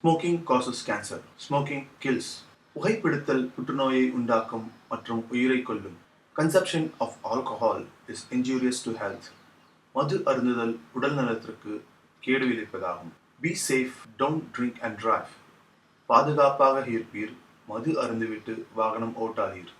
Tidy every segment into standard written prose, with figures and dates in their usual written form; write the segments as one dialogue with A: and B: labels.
A: Smoking causes cancer. Smoking kills. புகைப்பிடித்தல் புற்றுநோயை உண்டாக்கும் மற்றும் உயிரை கொல்லும். Consumption of alcohol is injurious to health. மது அருந்துதல் உடல் நலத்திற்கு கேடு விளைவிப்பதாகும். Be safe, don't drink and drive. பாதுகாப்பாக இருப்பீர், மது அருந்துவிட்டு வாகனம் ஓட்டாதீர்.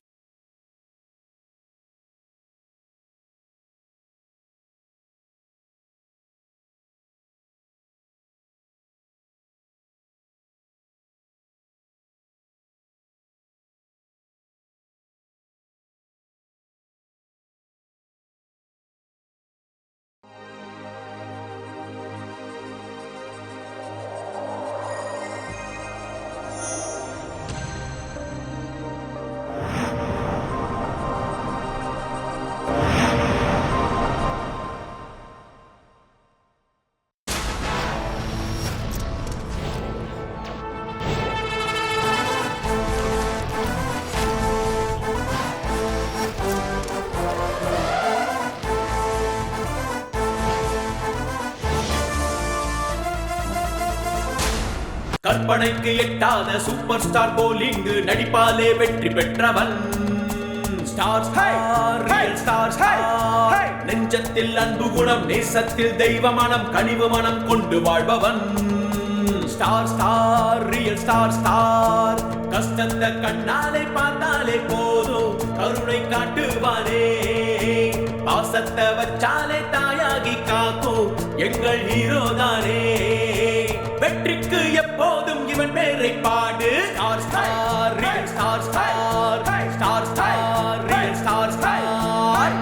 B: கற்பனைக்கு எட்டாத சூப்பர் ஸ்டார் போலிங்கு நடிப்பாலே வெற்றி பெற்றவன். Star star real star star நெஞ்சத்தில் அன்பு குணம் நேசத்தில் தெய்வ மனம் கனிவு மனம் கொண்டு வாழ்பவன். Star star real star star கஷ்டத்தை கண்ணாலே பார்த்தாலே போதும் கருணை காட்டுவானே. பாசத்தை வச்சாலே தாயாகி காக்கும் எங்கள் ஹீரோ தானே. வெற்றிக்கு எப்போதும் இவன் பேரை பாடு. Star star real star star star star real star star.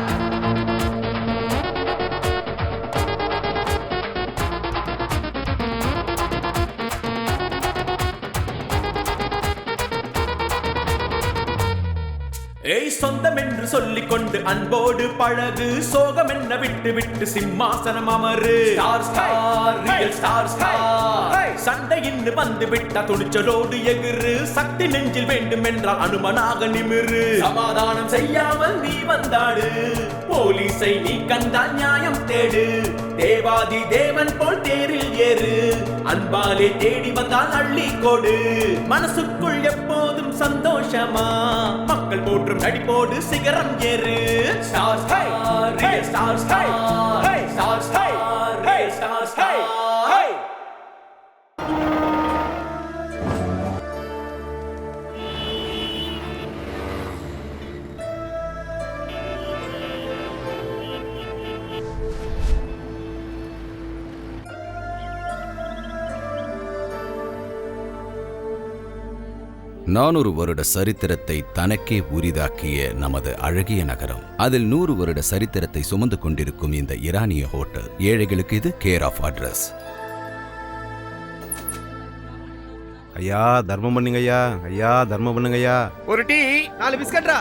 B: ஏய் சொந்தம் என்று சொல்லிக் கொண்டு அன்போடு பழகு. சோகம் என்ன விட்டு விட்டு சிம்மாசனம் அமரு. Star star real star star சண்டையின் வந்து விட்ட துணிச்சலோடு எகிரு. சக்தி நெஞ்சில் வேண்டும் என்றால் அனுமனாக நிமிரு. சமாதானம் செய்யாமல் நீ வந்தாடு. போலீஸை நீ கண்டால் நியாயம் தேடு. தேவாதி தேவன் போல் தேரில் ஏறு. அன்பாலே தேடி வந்தால் அள்ளி கொடு. மனசுக்குள் எப்போதும் சந்தோஷமா மக்கள் போற்றும் நடிப்போடு சிகரம் ஏறு. Star star real star star star star real star star.
C: நானூறு வருட சரித்திரத்தை தனக்கே உரிதாக்கிய நமது அழகிய நகரம். அதில் 100 வருட சரித்திரத்தை சுமந்து கொண்டிருக்கும் இந்த ஈரானிய ஹோட்டல். ஏழைகளுக்கு இது கேர் ஆஃப் அட்ரஸ்.
D: ஐயா தர்மம் பண்ணுங்க ஐயா. ஐயா தர்மம் பண்ணுங்க ஐயா.
E: ஒரு டீ 4 பிஸ்கட்ரா.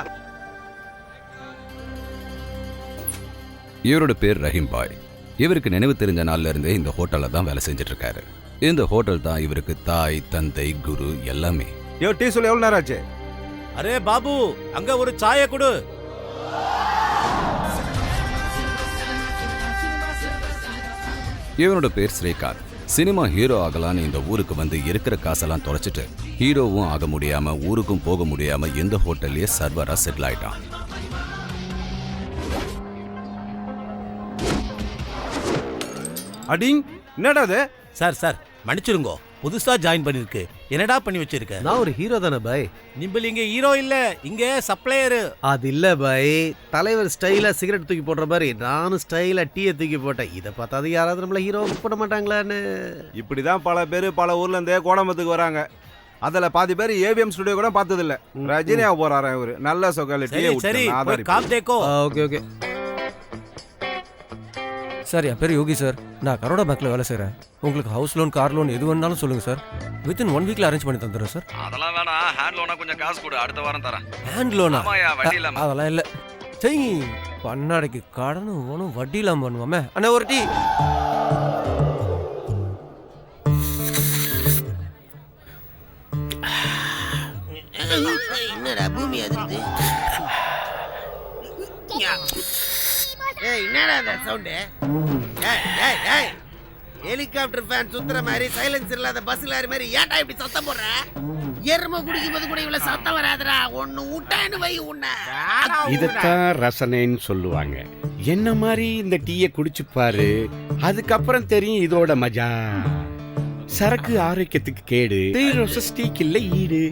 C: இவரோட பேர் ரஹீம் பாய். இவருக்கு நினைவு தெரிஞ்ச நாள்ல இருந்தே இந்த ஹோட்டல்ல தான் வேலை செஞ்சுட்டு இருக்காரு. இந்த ஹோட்டல் தான் இவருக்கு தாய் தந்தை குரு எல்லாமே.
D: யோ டீ சொல்ல எவ்வளவு நேரம் ஆச்சு?
E: அரே பாபு அங்க ஒரு சாய கொடு.
C: இவனோட பேர் ஸ்ரீகாந்த். சினிமா ஹீரோ ஆகலான்னு இந்த ஊருக்கு வந்து இருக்கிற காசெல்லாம் தொலைச்சிட்டு ஹீரோவும் ஆக முடியாம ஊருக்கும் போக முடியாம இந்த ஹோட்டல்லயே சர்வரா செட்டில் ஆயிட்டான்.
D: அடிங் என்னடா அது?
E: சார் மன்னிச்சிருங்கோ, புதுசா ஜாயின் பண்ணிருக்கு. என்னடா பண்ணி வச்சிருக்க?
F: நான் ஒரு ஹீரோ தானே பாய்.
E: நிம்பல் இங்க ஹீரோ இல்ல, இங்க சப்ளையர்.
F: அது இல்ல பாய், தலைவர் ஸ்டைலா சிகரெட் தூக்கி போடுற மாதிரி நானும் ஸ்டைலா டீயை தூக்கி போட்டேன். இதை பார்த்தாது யாராவது நம்மள ஹீரோ பண்ண மாட்டாங்களான்னு.
D: இப்படிதான் பல பேர் பல ஊர்ல இருந்தே கோடம்பத்துக்கு வராங்க. அதுல பாதி பேர் ஏவிஎம் ஸ்டுடியோ கூட பார்த்தது இல்ல. ரஜினியா போறாரு இவரு. நல்ல சொகாலிட்டி.
E: சரி காப் தேக்கோ.
F: Okay okay
G: sir. என் பேர் யோகி சார். நான் கரோடா பேங்க்ல வேலை செய்கிறேன். உங்களுக்கு ஹவுஸ் லோன் கார் லோன் எது வேணாலும் சொல்லுங்கள் சார். வித்தின் 1 வீக்ல அரேஞ்ச் பண்ணி தந்துடுறேன் சார்.
H: அதெல்லாம் வேணாம், ஹேண்ட் லோனா கொஞ்சம் காசு கொடு, அடுத்த வாரம் தரேன்.
G: ஹேண்ட் லோனா?
H: வட்டி இல்லாம.
G: அதெல்லாம் இல்லை. சரி பன்னாடைக்கு கடனும் ஒன்றும் வட்டி இல்லாமல் பண்ணுவோமே. அண்ணா ஒரு டீ.
I: என்னடா பூமி அதிருது? என்னடா அந்த சவுண்டு?
F: ஹெலிகாப்டர் ஃபேன் சுத்துற மாதிரி சைலன்ஸ் இல்லாத பஸ்ல ஏறி மாதிரி ஏன்டா இப்படி சத்தம் போடுற? எருமை குடிக்கும் போது கூட இவ்வளவு சத்தம் வராதுடா. ஒன்னு விட்டான்னு வை உன்னை.
I: இதத்தான் ரசனைன்னு சொல்லுவாங்க. என்ன மாதிரி இந்த டீயை குடிச்சு பாரு, அதுக்கப்புறம் தெரியும் இதோட மஜா. சரக்கு ஆரோக்கியத்துக்கு கேடு, டீக்கு இல்ல ஈடு.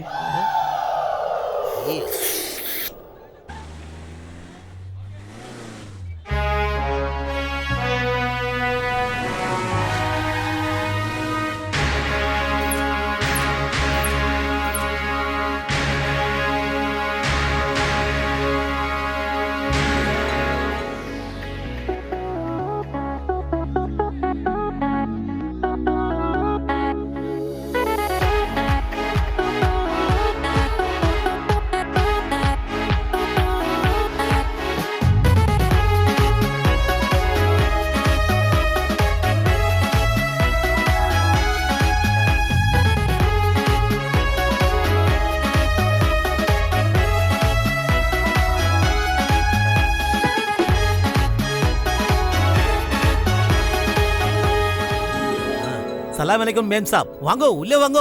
E: சலாம் அலைக்கும் மேம் சாப், வாங்க உள்ளே வாங்க.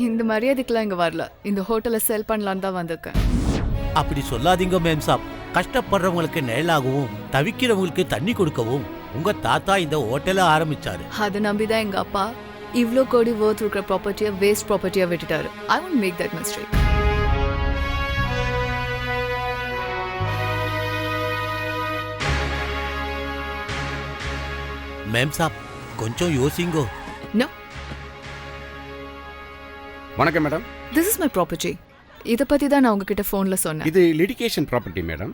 J: இந்த மரியாதைக்கெல்லாம் இங்க வரல. இந்த ஹோட்டலை செல் பண்ணலான்னு தான் வந்திருக்கேன்.
E: அப்படி சொல்லாதீங்க மேம் சாப். கஷ்டப்படுறவங்களுக்கு நிழலாகவும் தவிக்கிறவங்களுக்கு தண்ணி கொடுக்கவும் உங்க தாத்தா இந்த ஹோட்டலை ஆரம்பிச்சாரு.
J: அதை நம்பிதான் எங்க அப்பா இவ்ளோ கோடி worth இருக்கிற ப்ராப்பர்ட்டியை வேஸ்ட் ப்ராப்பர்ட்டியா விட்டுட்டாரு. ஐ won't make that mistake.
E: Ma'am சாப் கொஞ்சம் யோசிங்கோ.
J: No,
I: வணக்கம் madam.
J: this is my property. இத பத்தி தான் நான் உங்ககிட்ட போன்ல சொன்னேன்.
I: இது லிடிகேஷன் ப்ராப்பர்ட்டி மேடம்.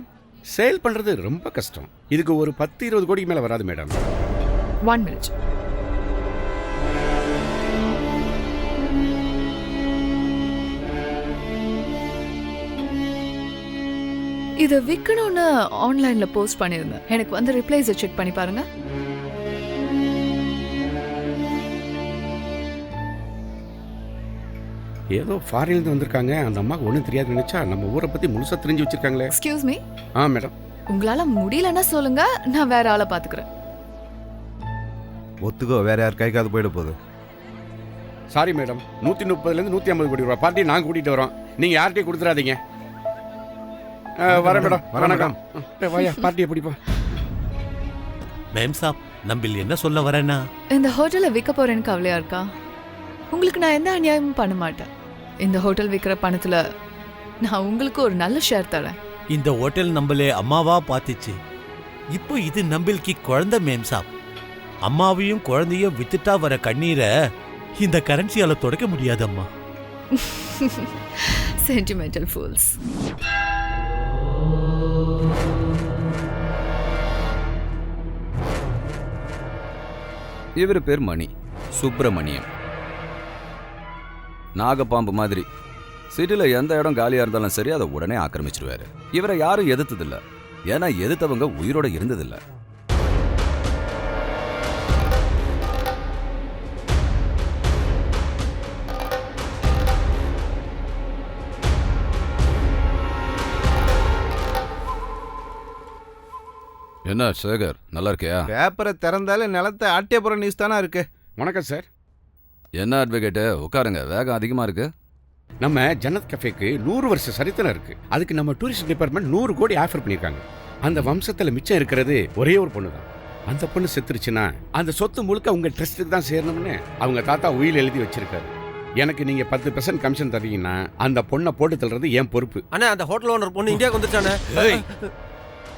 I: சேல் பண்றது ரொம்ப கஷ்டம். இதுக்கு ஒரு 10-20 கோடிக்கு மேல வராது மேடம்.
J: 1 minute. இத விக்கணும்னு ஆன்லைன்ல போஸ்ட் பண்ணிருந்தேன். எனக்கு வந்து ரிப்ளைஸ் செக் பண்ணி பாருங்க.
I: ஏதோ ஃபாரின்லேருந்து வந்திருக்காங்க. அந்த அம்மாவுக்கு ஒன்றும் தெரியாது நினைச்சா நம்ம ஊரை பற்றி முழுசாக தெரிஞ்சு வச்சிருக்காங்களே.
J: Excuse me.
I: மேடம்.
J: உங்களால முடியலன்னா சொல்லுங்க, நான் வேற ஆளை பாத்துக்கிறேன்.
D: ஒத்துக்கோ, வேற யார் கை காது போயிட போகுது.
I: சாரி மேடம், 130லேருந்து 150 கோடி ரூபா பார்ட்டி நாங்கள் கூட்டிகிட்டு வரோம். நீங்கள் யார்கிட்டையும் கொடுத்துடாதீங்க. வரேன் மேடம். வணக்கம். வாயா பார்ட்டியை பிடிப்போம்.
E: மேம் சாப், நம்பில் என்ன சொல்ல வரேன்னா,
J: இந்த ஹோட்டலை விற்க போறேன்னு கவலையா இருக்கா? உங்களுக்கு நான் எந்த அநியாயமும் பண்ண மாட்டேன். இந்த ஹோட்டல் விற்கிற பணத்துல நான் உங்களுக்கு ஒரு நல்ல ஷேர் தரேன்.
E: இந்த ஹோட்டல் நம்மளே அம்மாவா பார்த்துச்சு. இப்போ இது நம்பில்க்கு குழந்தை மேம் சாப். அம்மாவையும் குழந்தையும் வித்துட்டா வர கண்ணீரை இந்த கரன்சியால தொடக்க முடியாது அம்மா.
J: Sentimental fools.
C: இவர் பேர் மணி சுப்பிரமணியம். நாகப்பாம்பு மாதிரி சிட்டியில் எந்த இடம் காலியாக இருந்தாலும் சரி அதை உடனே ஆக்கிரமிச்சிருவாரு. இவரை யாரும் எதிர்த்ததில்ல, ஏன்னா எதிர்த்தவங்க உயிரோட இருந்ததில்ல. என்ன சேகர், நல்லா இருக்கியா?
D: பேப்பரை திறந்தாலே நிலத்தை ஆட்டிய போகிற நியூஸ் தானே இருக்கு.
I: வணக்கம் சார்.
C: என்ன அட்வொகேட்டு, உட்காருங்க, வேகம் அதிகமாக இருக்கு.
I: நம்ம ஜன்னத் கஃபேக்கு 100 வருஷ சரித்திரம் இருக்கு. அதுக்கு நம்ம டூரிஸ்ட் டிபார்ட்மெண்ட் 100 கோடி ஆஃபர் பண்ணியிருக்காங்க. அந்த வம்சத்தில் மிச்சம் இருக்கிறது ஒரே ஒரு பொண்ணு தான். அந்த பொண்ணு செத்துருச்சுன்னா அந்த சொத்து முழுக்க உங்க ட்ரஸ்ட்டுக்கு தான் சேரணும்னு அவங்க தாத்தா உயில் எழுதி வச்சிருக்காரு. எனக்கு நீங்க 10% கமிஷன் தரீங்கன்னா அந்த பொண்ணை போட்டு தள்ளுறது என் பொறுப்பு.
G: அண்ணே, அந்த ஹோட்டல் ஓனர் பொண்ணு இந்தியாவுக்கு வந்துச்சானே.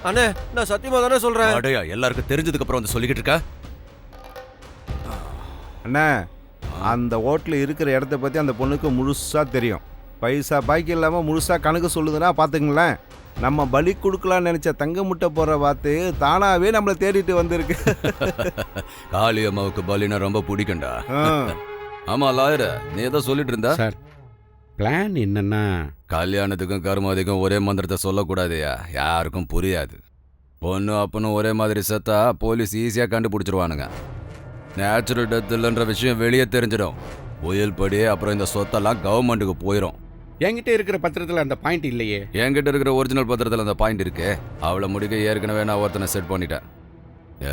G: அண்ணே, நான் சத்தியமா தானே சொல்றேன்.
C: அடையா, எல்லாருக்கும் தெரிஞ்சதுக்கு அப்புறம் வந்து சொல்லிக்கிட்டு இருக்கா?
D: அண்ணா, அந்த ஹோட்டலில் இருக்கிற இடத்த பற்றி அந்த பொண்ணுக்கு முழுசாக தெரியும். பைசா பாக்கி இல்லாமல் முழுசாக கணக்கு சொல்லுதுன்னா பார்த்துங்களேன். நம்ம பலி கொடுக்கலான்னு நினச்ச தங்க முட்டை போடுற பார்த்து தானாகவே நம்மளை தேடிட்டு வந்திருக்கு.
C: காளி அம்மாவுக்கு பலினா ரொம்ப பிடிக்கும்டா. ஆமா லாயர, நீ ஏதோ சொல்லிட்டு இருந்தா
I: சார். பிளான் என்னன்னா,
C: கல்யாணத்துக்கும் கருமாதிக்கும் ஒரே மந்திரத்தை சொல்லக்கூடாதுயா, யாருக்கும் புரியாது. பொண்ணு அப்பனும் ஒரே மாதிரி செத்தா போலீஸ் ஈஸியாக கண்டுபிடிச்சிருவானுங்க. நேச்சுரல் டெத் இல்லைன்ற விஷயம் வெளியே தெரிஞ்சிடும். புயல் படி அப்புறம் இந்த சொத்தெல்லாம் கவர்மெண்ட்டுக்கு போயிடும்.
I: என்கிட்ட இருக்கிற பத்திரத்தில் அந்த பாயிண்ட் இல்லையே.
C: என்கிட்ட இருக்கிற ஒரிஜினல் பத்திரத்தில் அந்த பாயிண்ட் இருக்கு. அவளை முடிக்க ஏற்கனவே நான் ஒருத்தனை செட் பண்ணிட்டேன்.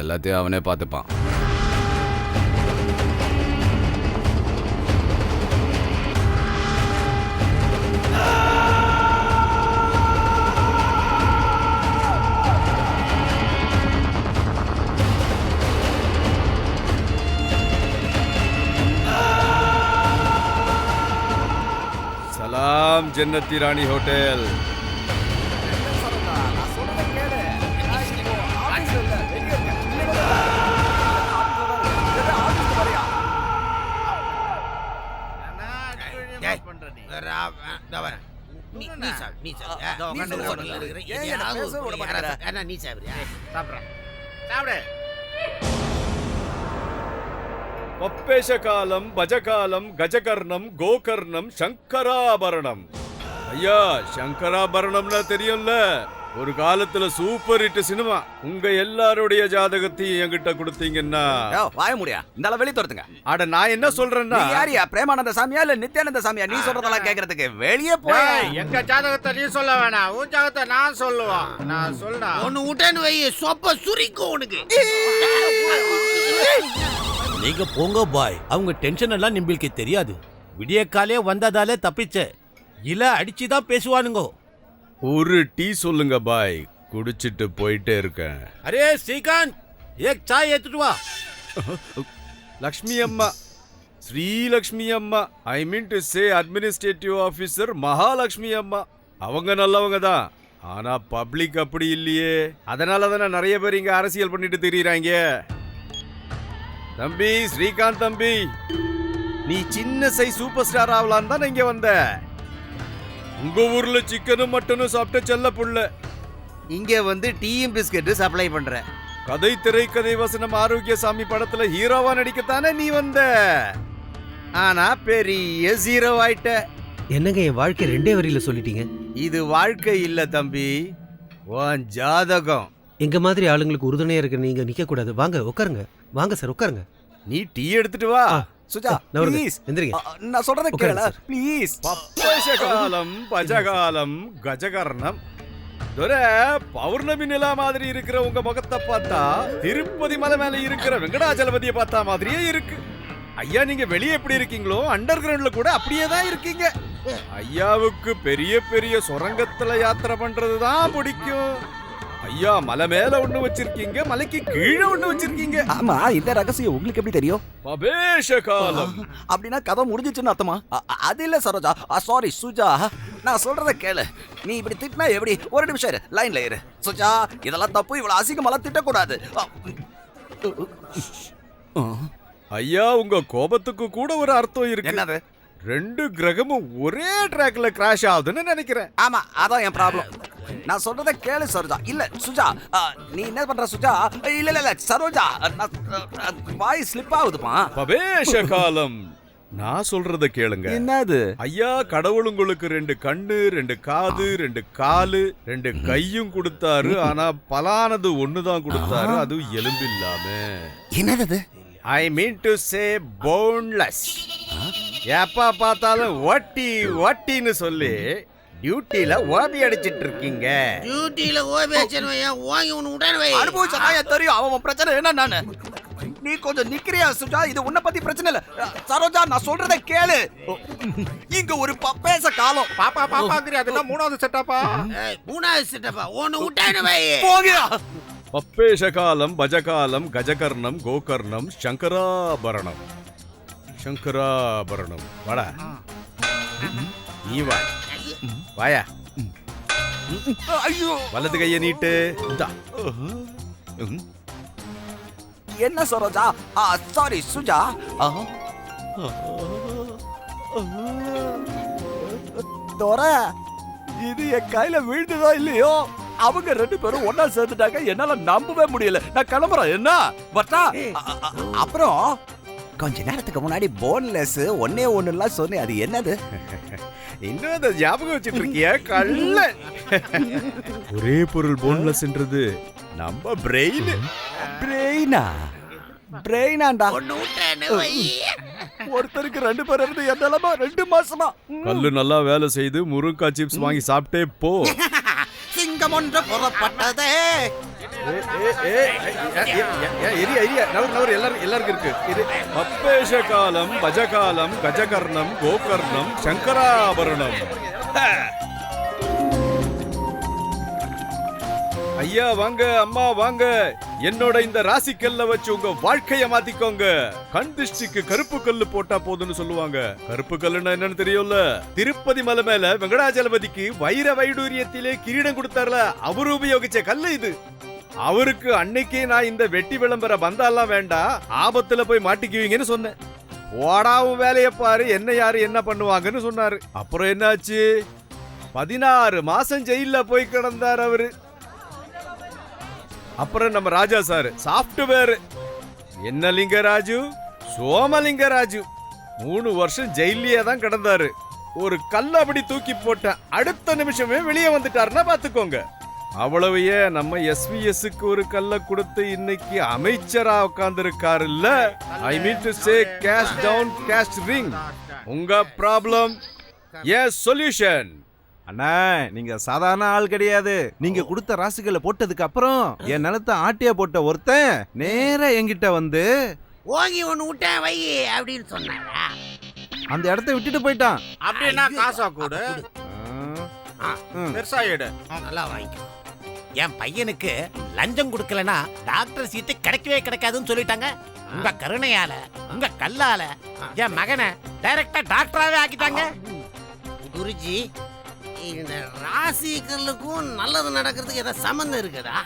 C: எல்லாத்தையும் அவனே பார்த்துப்பான். ஜன்னத்தி ராணி ஹோட்டல். பப்பேஷகாலம், பஜகாலம், கஜகர்ணம், கோகர்ணம், சங்கராபரணம். ஐயா, சங்கராபரணம்னா தெரியும்ல, ஒரு காலத்துல சூப்பர் ஹிட் சினிமா. உங்க எல்லாருடைய ஜாதகத்தையும் என்கிட்ட கொடுத்தீங்கன்னா
H: வாய முடியா இந்த வெளிய துரத்துங்க.
C: அட நான் என்ன சொல்றேன்னா,
H: யாரியா பிரேமானந்த சாமியா இல்ல நித்யானந்த சாமியா? நீ சொல்றதெல்லாம் கேக்குறதுக்கு வெளியே போய்.
F: எங்க ஜாதகத்தை நீ சொல்ல வேணாம், உன் ஜாதகத்தை நான் சொல்லுவான். நான் சொல்றா ஒன்னு விட்டேன்னு வை, சொப்ப சுரிக்கும் உனக்கு.
E: நீங்க போங்க பாய், அவங்க டென்ஷன் எல்லாம் நிம்பிளுக்கு தெரியாது. விடிய காலே வந்ததாலே தப்பிச்ச, இல்ல அடிச்சுதான் பேசுவானுங்க.
C: ஒரு டீ சொல்லுங்க பாய், குடிச்சிட்டு போயிட்டே இருக்கேன்.
E: அரே ஸ்ரீகாந்த், ஏக் சாய் ஏத்துட்டு வா.
C: லக்ஷ்மி அம்மா, ஸ்ரீலக்ஷ்மி அம்மா, I mean to say administrative officer Mahalakshmi அம்மா. அவங்க நல்லவங்க தான், ஆனா பப்ளிக் அப்படி இல்லையே. அதனால தானே நிறைய பேர் இங்க அரசியல் பண்ணிட்டு திரியறாங்க. தம்பி ஸ்ரீகாந்த் தம்பி, நீ சின்ன சைஸ் சூப்பர் ஸ்டார் ஆகலான்னு தான் இங்க வந்த. உங்க ஊர்ல சிக்கனும் மட்டனும் சாப்பிட்ட செல்ல புள்ள,
H: இங்க வந்து டீயும் பிஸ்கட் சப்ளை பண்ற.
C: கதை திரைக்கதை வசனம் ஆரோக்கியசாமி படத்துல ஹீரோவா நடிக்கத்தானே நீ வந்த. ஆனா பெரிய ஜீரோ ஆயிட்ட.
G: என்னங்க என் வாழ்க்கை ரெண்டே வரியில சொல்லிட்டீங்க.
C: இது வாழ்க்கை இல்ல தம்பி, உன் ஜாதகம்.
G: எங்க மாதிரி ஆளுங்களுக்கு உறுதுணையா இருக்க நீங்க நிக்க கூடாது. வாங்க உட்காருங்க. வாங்க சார் உட்காருங்க.
C: நீ டீ எடுத்துட்டு வா.
H: சுஜா ப்ளீஸ்
G: எந்திரிங்க.
H: நான் சொல்றத கேளு ப்ளீஸ்.
C: பப்பேஷகாலம், பஜகாலம், கஜகர்ணம். பௌர்ணமி நிலா மாதிரி இருக்கிற உங்க முகத்தை பார்த்தா திருப்பதி மலை மேல இருக்கிற வெங்கடாஜலபதியை பார்த்தா மாதிரியே இருக்கு. ஐயா, நீங்க வெளியே எப்படி இருக்கீங்களோ அண்டர் கிரவுண்ட்ல கூட அப்படியே தான் இருக்கீங்க. ஐயாவுக்கு பெரிய பெரிய சுரங்கத்துல யாத்திரை பண்றதுதான் பிடிக்கும். ஐயா, மலை மேல ஒண்ணு வச்சிருக்கீங்க, மலைக்கு கீழே ஒண்ணு வச்சிருக்கீங்க.
H: ஆமா, இந்த ரகசியம் உங்களுக்கு எப்படி தெரியும்?
C: பபேஷகாலம்
H: அப்படின்னா கதை முடிஞ்சிச்சுன்னு அர்த்தமா? அது இல்ல சரோஜா, சாரி சுஜா, நான் சொல்றத கேளு. நீ இப்படி திட்டினா எப்படி? ஒரு நிமிஷம் இரு, லைன்ல இரு. சுஜா, இதெல்லாம் தப்பு, இவ்வளவு அசிங்கமெல்லாம் திட்டக்கூடாது.
C: ஐயா, உங்க கோபத்துக்கு கூட ஒரு அர்த்தம் இருக்கு.
H: என்னது?
C: ரெண்டு கிரகமும் ஒரே ட்ராக்ல கிராஷ் ஆகுதுன்னு நினைக்கிறேன்.
H: ஆமா, அதான் என் ப்ராப்ளம். நான் சொல்றத கேளு சரோஜா. இல்ல சுஜா, நீ என்ன பண்ற சுஜா? இல்ல இல்ல சரோஜா, வாய் ஸ்லிப் ஆகுதுப்பா.
C: பபேஷகாலம், நான் சொல்றத கேளுங்க.
H: என்னது?
C: ஐயா, கடவுள் உங்களுக்கு 2 கண்ணு, 2 காது, 2 காலு, 2 கையும் கொடுத்தாரு. ஆனா பலானது ஒண்ணுதான் கொடுத்தாரு, அது எலும்பில்லாம.
H: என்னது?
C: ஐ மீன் டு சே போன்லெஸ். எப்ப பார்த்தாலும் வட்டி வட்டின்னு சொல்லி டியூட்டில ஓபி அடிச்சிட்டு இருக்கீங்க.
F: டியூட்டில ஓபி அடிச்சனே வாங்கி உன உடனே வை.
H: அனுபவிச்சா தெரியும் அவன் பிரச்சனை என்ன. நானு நீ கொஞ்சம் நிக்கிறியா சுஜா? இது உன்னை பத்தி பிரச்சனை இல்ல. சரோஜா, நான் சொல்றத கேளு. இங்க ஒரு பப்பேச காலம்.
F: பாப்பா பாப்பாங்கறி, அதெல்லாம் மூணாவது செட்டப்பா. மூணாவது செட்டப்பா ஒன்னு உடனே வை.
H: போகியா.
C: பப்பேஷகாலம், பஜகாலம், கஜகர்ணம், கோகர்ணம், சங்கராபரணம். சங்கராபரணம் வாடா. நீ வா. வாயா.
H: ஐயோ,
C: வலது கையை நீட்டு.
H: என்ன சரோஜா? சாரி சுஜா. தோரா, இது என் கையில விழுந்துதோ இல்லையோ, அவங்க 2 பேரும் ஒன்னா சேர்ந்துட்டாங்க. என்னால நம்பவே முடியல. நான் கிளம்புறேன். என்ன வட்டா? அப்புறம் கொஞ்ச நேரத்துக்கு முன்னாடி போன்லெஸ் ஒன்னே ஒண்ணுலாம் சொன்னேன், அது என்னது?
C: இன்னும் அந்த ஞாபகம் வச்சுட்டு இருக்கியா கள்ள? ஒரே பொருள் போன்லெஸ்ன்றது நம்ம பிரெயின்.
H: பிரெயினா? பிரெயினாண்டா.
F: ஒருத்தருக்கு
H: 2 பேர் இருந்து என்னலமா 2 மாசமா.
C: கல்லு நல்லா வேலை செய்து முருங்கா சிப்ஸ் வாங்கி சாப்பிட்டே போ.
F: சிங்கம் ஒன்று புறப்பட்டதே.
C: எல்லாருக்கும் இருக்கு. பப்பேஷகாலம், பஜகாலம், கஜகர்ணம், கோகர்ணம், சங்கராபரணம்.
H: ஐயா வாங்க, அம்மா வாங்க. என்னோட இந்த ராசிக்கல்ல வச்சு உங்க வாழ்க்கைய மாத்திக்கோங்க. கண் திருஷ்டிக்கு கருப்பு கல்லு போட்டா போதுன்னு சொல்லுவாங்க. கருப்பு கல்லுன்னா என்னன்னு தெரியும்ல? திருப்பதி மலை மேல வெங்கடாஜலபதிக்கு வைர வைடூரியத்திலே கிரீடம் கொடுத்தார்ல, அவரு உபயோகிச்ச கல்லு இது. அவருக்கு அன்னைக்கே நான் இந்த வெட்டி விளம்பர பந்தாலாம் வேண்டாம், ஆபத்துல போய் மாட்டிக்குவீங்கன்னு சொன்னேன். ஓடாவும் வேலைய பாரு, என்ன யாரு என்ன பண்ணுவாங்கன்னு சொன்னாரு. அப்புறம் என்னாச்சு? 16 மாசம் ஜெயில போய் கிடந்தார் அவரு. அப்புறம் நம்ம ராஜா சார் சாஃப்ட்வேர் என்ன லிங்கராஜு, சோமலிங்கராஜு 3 வருஷம் ஜெயிலியே தான் கிடந்தாரு. ஒரு கல்ல அப்படி தூக்கி போட்டேன், அடுத்த நிமிஷமே வெளியே வந்துட்டாருன்னா பாத்துக்கோங்க. அவ்வளவு ஏன் நம்ம எஸ்விஎஸ்க்கு ஒரு கல்ல கொடுத்து இன்னைக்கு அமைச்சரா உட்கார்ந்து இருக்காரு இல்ல. I mean to say cash down cash ring. உங்க ப்ராப்ளம் எஸ் சொல்யூஷன்.
D: அண்ணா நீங்க சாதாரண ஆள் கிடையாது. நீங்க கொடுத்த ராசிகளை போட்டதுக்கு அப்புறம் என் நிலத்தை ஆட்டியா போட்ட ஒருத்தன் நேரா என்கிட்ட வந்து
F: ஓங்கி ஒண்ணு விட்டேன் வை அப்படின்னு சொன்னாரா?
D: அந்த இடத்த விட்டுட்டு போயிட்டான்.
K: அப்படின்னா காசா கூட பெருசாயிடு.
F: நல்லா வாங்கிக்கோ. என் பையனுக்கு லஞ்சம் கொடுக்கலனா டாக்டர் சீட்டு கிடைக்கவே கிடைக்காதுன்னு சொல்லிட்டாங்க. உங்க கருணையால, உங்க கல்லால என் மகனை டைரக்டா டாக்டராவே ஆக்கிட்டாங்க. குருஜி, இந்த ராசி கல்லுக்கும் நல்லது நடக்கிறதுக்கு ஏதாவது சம்பந்தம் இருக்குதா?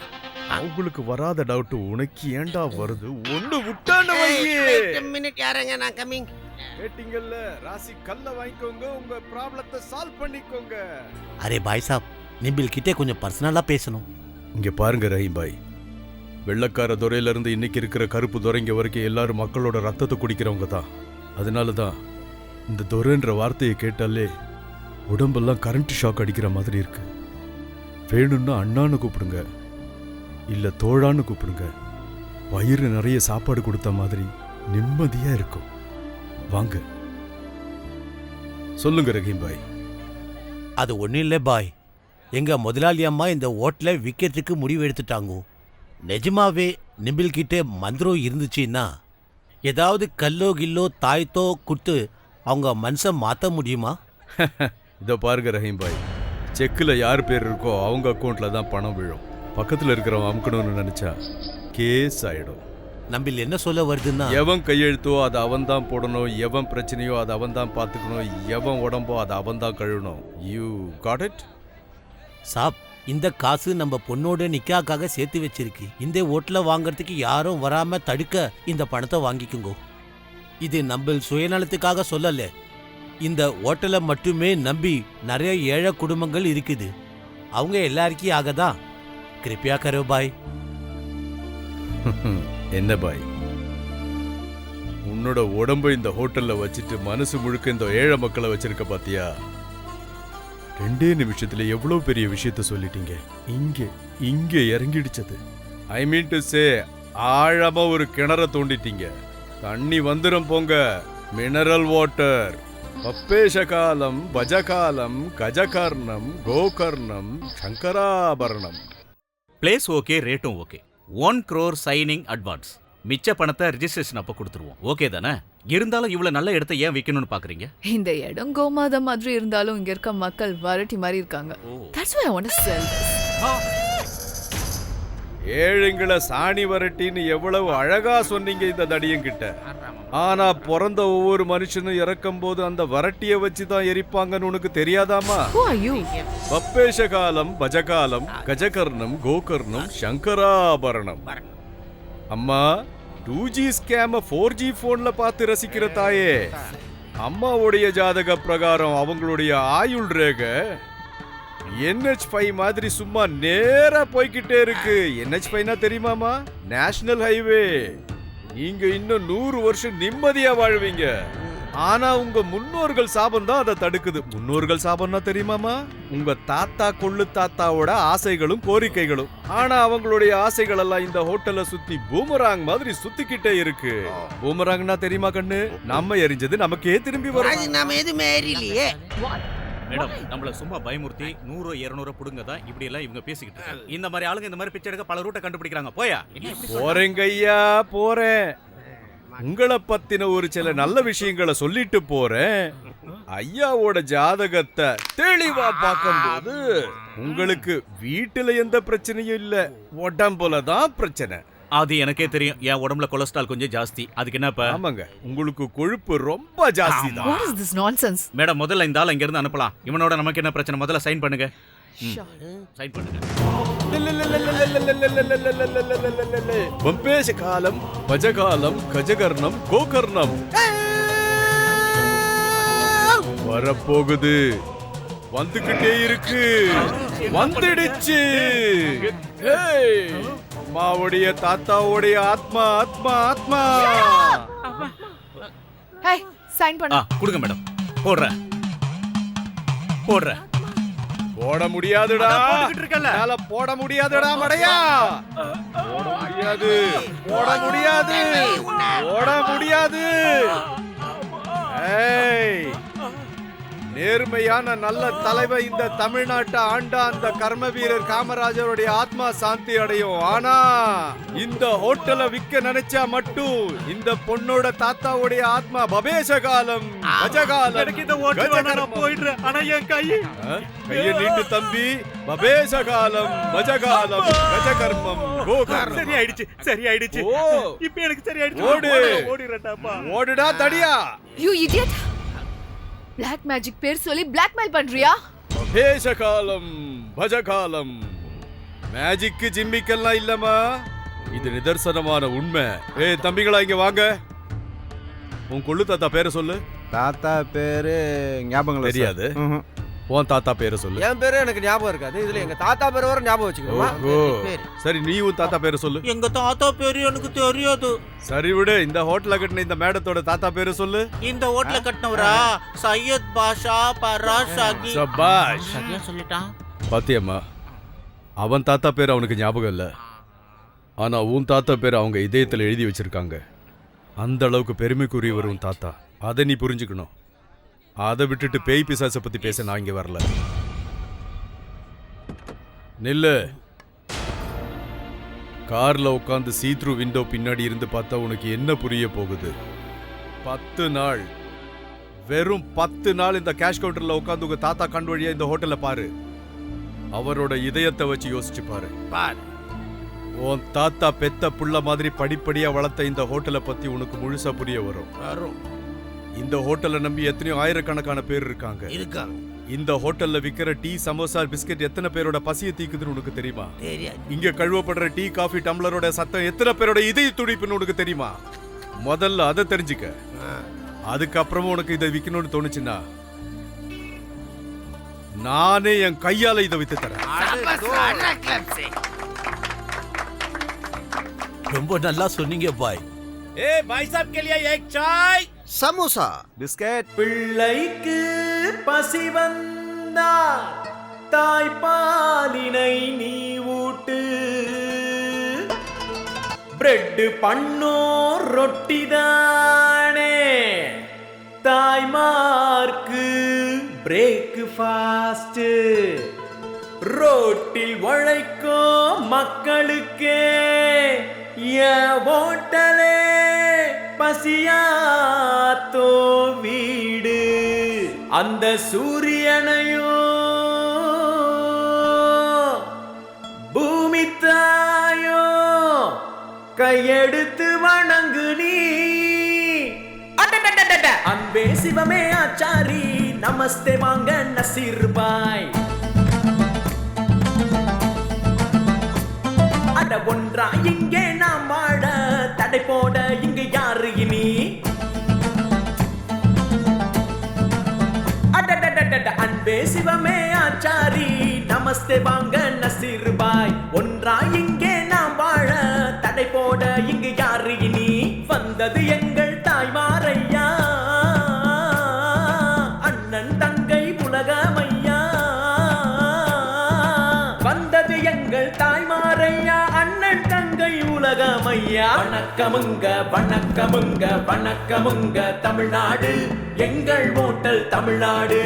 H: அவங்களுக்கு வராத டவுட் உனக்கு ஏண்டா வருது? ஒண்ணு விட்டான
F: மினிட் யாருங்க, நான் கம்மிங்.
H: கேட்டிங்கல்ல, ராசி கல்ல வாங்கிக்கோங்க, உங்க ப்ராப்ளத்தை சால்வ் பண்ணிக்கோங்க.
E: அரே பாய் சாப், நிபில் கிட்டே கொஞ்சம் பர்சனலா பேசணும்.
H: இங்க பாருங்க ரஹீம் பாய், வெள்ளக்கார துறையில இருந்து இன்னைக்கு இருக்கிற கருப்பு துறைங்க வரைக்கும் எல்லாரும் மக்களோட ரத்தத்தை குடிக்கிறவங்க தான். அதனால தான் இந்த துரைன்ற வார்த்தையை கேட்டாலே உடம்பெல்லாம் கரண்ட் ஷாக் அடிக்கிற மாதிரி இருக்கு. வேணும்னா அண்ணான்னு கூப்பிடுங்க, இல்ல தோழான்னு கூப்பிடுங்க. வயிறு நிறைய சாப்பாடு கொடுத்த மாதிரி நிம்மதியா இருக்கும். வாங்க சொல்லுங்க ரஹீம் பாய்.
E: அது ஒன்றும் இல்லை பாய், எங்க முதலாளி அம்மா இந்த ஓட்டலை விற்கிறதுக்கு முடிவு எடுத்துட்டாங்க. நிஜமாவே நிபில் கிட்டே மந்திரம் இருந்துச்சுன்னா ஏதாவது கல்லோ கில்லோ தாய்த்தோ கொடுத்து அவங்க மனசை மாற்ற முடியுமா?
H: இதோ பாருங்க ரஹீம் பாய், செக்கில் யார் பேர் இருக்கோ அவங்க அக்கௌண்ட்ல தான் பணம் விழும். பக்கத்தில் இருக்கிறவன் அமுக்கணும்னு நினைச்சா கேஸ் ஆயிடும்.
E: நம்பில் என்ன சொல்ல வருதுன்னா,
H: எவன் கையெழுத்தோ அதை அவன் தான் போடணும், எவன் பிரச்சனையோ அதை அவன் தான் பார்த்துக்கணும், எவன் உடம்போ அதை அவன் தான் கழுவணும். யூ காட் இட்
E: சாப்? இந்த காசு நம்ம பொண்ணோட நிக்காக்காக சேர்த்து வச்சிருக்கு. இந்த ஓட்டலை வாங்கறதுக்கு யாரும் வராம தடுக்க இந்த பணத்தை வாங்கிக்குங்கோ. இது நம்ம சுயநலத்துக்காக சொல்லல, இந்த ஓட்டலை மட்டுமே நம்பி நிறைய ஏழை குடும்பங்கள் இருக்குது. அவங்க எல்லாருக்கும் ஆகதான். கிருப்பியா கரோ பாய்.
H: என்ன பாய், உன்னோட உடம்பு இந்த ஹோட்டல்ல வச்சுட்டு மனசு முழுக்க இந்த ஏழை மக்களை வச்சிருக்க பாத்தியா? 2 நிமிஷத்துல எவ்வளவு பெரிய விஷயத்த சொல்லிட்டீங்க. இங்க இறங்கிடுச்சது. ஐ மீன் டு சே, ஆழமா ஒரு கிணற தோண்டிட்டீங்க. தண்ணி வந்துரும் போங்க. Mineral water. பப்பேஷகாலம், பஜகாலம், கஜகர்ணம், கோகர்ணம், சங்கராபரணம்.
K: பிளேஸ் ஓகே, ரேட்டும் ஓகே. 1 crore signing advance. மிச்ச பணத்தை ரெஜிஸ்ட்ரேஷன் அப்ப கொடுத்துருவோம். ஓகே தானே? இருந்தாலும் இவ்வளவு நல்ல இடத்தை ஏன் விற்கணும்னு பாக்குறீங்க?
J: இந்த இடம் கோமாதம் மாதிரி இருந்தாலும் இங்க இருக்க மக்கள் வரட்டி மாதிரி இருக்காங்க. That's why I want to sell this.
H: ஏழைங்களை சாணி வரட்டின்னு எவ்வளவு அழகா சொன்னீங்க இந்த தடியங்கிட்ட. ஆனா பிறந்த ஒவ்வொரு மனுஷனும் இறக்கும் போது அந்த வரட்டிய வச்சுதான் எரிப்பாங்கன்னு உனக்கு தெரியாதாமா?
J: Who are you?
H: பப்பேஷகாலம், பஜகாலம், கஜகர்ணம், கோகர்ணம், சங்கராபரணம். அம்மா 2G ஸ்கேம 4G போன்ல பார்த்து ரசிக்கிற தாயே, அம்மாவுடைய ஜாதக பிரகாரம் அவங்களுடைய ஆயுள் ரேகை NH5 மாதிரி சும்மா நேரா போய்கிட்டே இருக்கு. NH5னா தெரியுமாமா? National highway. நீங்க இன்னும் 100 வருஷம் நிம்மதியா வாழ்வீங்க. ஆனா உங்க முன்னோர்கள் சாபம் தான் அதை தடுக்குது. முன்னோர்கள் சாபம்னா தெரியுமாமா? உங்க தாத்தா கொள்ளு தாத்தாவோட ஆசைகளும் கோரிக்கைகளும். ஆனா அவங்களுடைய ஆசைகள் எல்லாம் இந்த ஹோட்டலை சுத்தி பூமராங் மாதிரி சுத்திக்கிட்டே இருக்கு. பூமராங்னா தெரியுமா கண்ணு? நம்ம எரிஞ்சது நமக்கே திரும்பி வரும்.
F: நாம எதுவுமே ஏறிலையே.
K: மேடம், நம்மள சும்மா பயமுறுத்தி 100 200 புடுங்க தான் இப்படி எல்லாம் இவங்க பேசிக்கிட்டு இருக்காங்க. இந்த மாதிரி ஆளுங்க இந்த மாதிரி பிச்சை எடுக்க பல ரூட்டை கண்டுபிடிக்கிறாங்க. போயா
H: போறேங்க ஐயா, போறேன். உங்களை பத்தின ஒரு சில நல்ல விஷயங்களை சொல்லிட்டு போறேன். ஐயாவோட ஜாதகத்தை தெளிவா பார்க்கும்போது உங்களுக்கு வீட்டுல எந்த பிரச்சனையும் இல்ல, உடம்புல தான் பிரச்சனை.
K: அது எனக்கே தெரியும். என் உடம்புல கொலஸ்ட்ரால் கொஞ்சம் ஜாஸ்தி. அதுக்கு என்னப்பா?
H: ஆமாங்க, உங்களுக்கு கொழுப்பு ரொம்ப ஜாஸ்தி தான்.
J: What is this nonsense?
K: Madam, முதல்ல இந்த ஆள் இங்க இருந்து அனுப்பலாம். இவனோட நமக்கு என்ன பிரச்சனை? முதல்ல சைன் பண்ணுங்க. சைன் பண்ணுங்க.
H: வம்பேஷ காலம், பஜகாலம், கஜகர்ணம், கோகர்ணம் வரப்போகுது. வந்துகிட்டே இருக்கு, வந்துடுச்சு. அம்மாவுடைய தாத்தாவுடைய ஆத்மா ஆத்மா ஆத்மா.
J: Hey, sign பண்ணு.
K: கொடுங்க மேடம். போடுறேன் போடுறேன்.
H: போட முடியாதுடா.
K: போட்டுக்கிட்டு இருக்கல.
H: என்னால போட முடியாதுடா மடையா. போட முடியாது, போட முடியாது, போட முடியாது. ஏய், நேர்மையான நல்ல தலைவர் இந்த தமிழ்நாட்டை ஆண்டா அந்த கர்ம வீரர் காமராஜருடைய ஆத்மா சாந்தி அடையும். ஆனா இந்த ஹோட்டலை விற்க நினைச்சா மட்டும் இந்த பொண்ணோட தாத்தாவுடைய ஆத்மா பபேசகாலம் கஜகாலம்
K: போயிடுறேன். ஆனா என்
H: கைய நீட்டு தம்பி. பபேசகாலம் பஜகாலம் கஜகர்மம் கோகர்மம்.
K: சரியாயிடுச்சு சரியாயிடுச்சு.
H: ஓ,
K: இப்ப எனக்கு சரியாயிடுச்சு.
H: ஓடு.
K: ஓடிறட்டாப்பா.
H: ஓடுடா தடியா.
J: You idiot! Black magic பேர் சொல்லி blackmail பண்றியா?
H: பபேசகாலம் பஜகாலம். மேஜிக் ஜிம்மிக்கெல்லாம் இல்லம்மா, இது நிதர்சனமான உண்மை. ஏய் தம்பிகளா, இங்க வாங்க. உன் கொள்ளு தாத்தா பேரை சொல்லு.
D: தாத்தா பேரு ஞாபகம்
H: தெரியாது. உன் தாத்தா பேரை சொல்லு.
G: என் பேரு எனக்கு ஞாபகம் இருக்காது. இதுல எங்க தாத்தா பேர் வர ஞாபகம் வச்சுக்கோமா.
H: ஓ, சரி நீ உன் தாத்தா பேரை சொல்லு.
E: எங்க தாத்தா பேரு எனக்கு தெரியாது.
H: சரி விடு, இந்த ஹோட்டல கட்டின இந்த மேடத்தோட தாத்தா பேரை சொல்லு.
E: இந்த ஹோட்டல கட்டினவரா சையத் பாஷா பராஷாகி.
H: சபாஷ்.
E: சரியா சொல்லிட்டான்.
H: பாத்தியம்மா, அவன் தாத்தா பேர் அவனுக்கு ஞாபகம் இல்ல, ஆனா உன் தாத்தா பேர் அவங்க இதயத்துல எழுதி வச்சிருக்காங்க. அந்த அளவுக்கு பெருமைக்குரியவர் உன் தாத்தா. அதை நீ புரிஞ்சுக்கணும். அதை விட்டுட்டு பேய் பிசாசை பத்தி பேச நான் இங்க வரல. நில்லு. கார்ல உட்காந்து சீத்ரூ விண்டோ பின்னாடி இருந்து பார்த்தா உனக்கு என்ன புரிய போகுது? 10 நாள், வெறும் 10 நாள் இந்த கேஷ் கவுண்டர்ல உட்காந்து உங்க தாத்தா கண் வழியா இந்த ஹோட்டல்ல பாரு. அவரோட இதயத்தை வச்சு யோசிச்சு பாரு. உன் தாத்தா பெத்த புள்ள மாதிரி படிப்படியா வளர்த்த இந்த ஹோட்டலை பத்தி உனக்கு முழுசா புரிய வரும். இந்த ஹோட்டலை நம்பி எத்தனையோ ஆயிரக்கணக்கான பேர் இருக்காங்க. இந்த ஹோட்டல்ல விக்கிற டீ, சமோசா, பிஸ்கட் எத்தனை பேரோட பசியை தீக்குதுன்னு உனக்கு தெரியுமா? இங்க கழுவப்படுற டீ, காஃபி டம்ளரோட சத்தம் எத்தனை பேரோட இதய துடிப்புன்னு உனக்கு தெரியுமா? முதல்ல அதை தெரிஞ்சுக்க. அதுக்கப்புறமும் உனக்கு இதை விற்கணும்னு தோணுச்சுன்னா நானே என் கையால இதை வித்து தரேன்.
E: ரொம்ப நல்லா சொன்னீங்க பாய்.
B: ए भाई साहब के लिए एक चाय
D: சமோசா பிஸ்கட்.
B: பிள்ளைக்கு பசி வந்தா தாய்ப்பாலினை நீ ஊட்டு. பிரெட் பண்ணோ ரொட்டி தானே தாய்மார்க்கு பிரேக்ஃபாஸ்ட். ரோட்டில் உழைக்கும் மக்களுக்கே என் ஹோட்டலே பசியாத்தோ வீடு. அந்த சூரியனையும் பூமி தாயோ கையெடுத்து வணங்கு நீ. அன்பே சிவமே ஆச்சாரி, நமஸ்தே வாங்க நசீர் பாய். அட ஒன்றா இங்கே நாம் வாழ தடை போட இங்கு யாரு இனி? அன்பே சிவமே ஆச்சாரி, நமஸ்தே வாங்க நசீர் பாய். ஒன்றா இங்கே நாம் வாழ தடை போட இங்கு யாரு இனி? வந்தது எங்கள் தாய்மாரையா, அண்ணன் தங்கை உலகமையா. வந்தது எங்கள் தாய்மாரையா, அண்ணன் தங்கை உலகமையா. வணக்கமுங்க வணக்கமுங்க வணக்கமுங்க தமிழ்நாடு, எங்கள் ஹோட்டல் தமிழ்நாடு.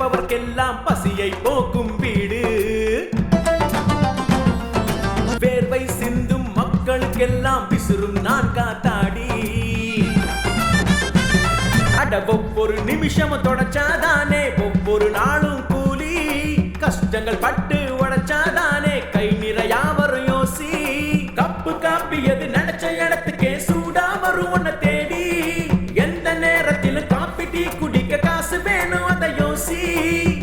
B: உழைப்பவர்க்கெல்லாம் பசியை போக்கும் வீடு. வேர்வை சிந்தும் மக்களுக்கெல்லாம் விசிறும் நான் காத்தாடி. அட ஒவ்வொரு நிமிஷமும் தொடச்சாதானே ஒவ்வொரு நாளும் கூலி. கஷ்டங்கள் பட்டு உடைச்சாதானே கை நிறையா வரும் யோசி. கப்பு காப்பியது நினைச்ச இடத்துக்கே சூடா வரும் உன்னை தேடி. எந்த நேரத்திலும் காப்பி டீ குடிக்க காசு வேணும் அதை யோசி.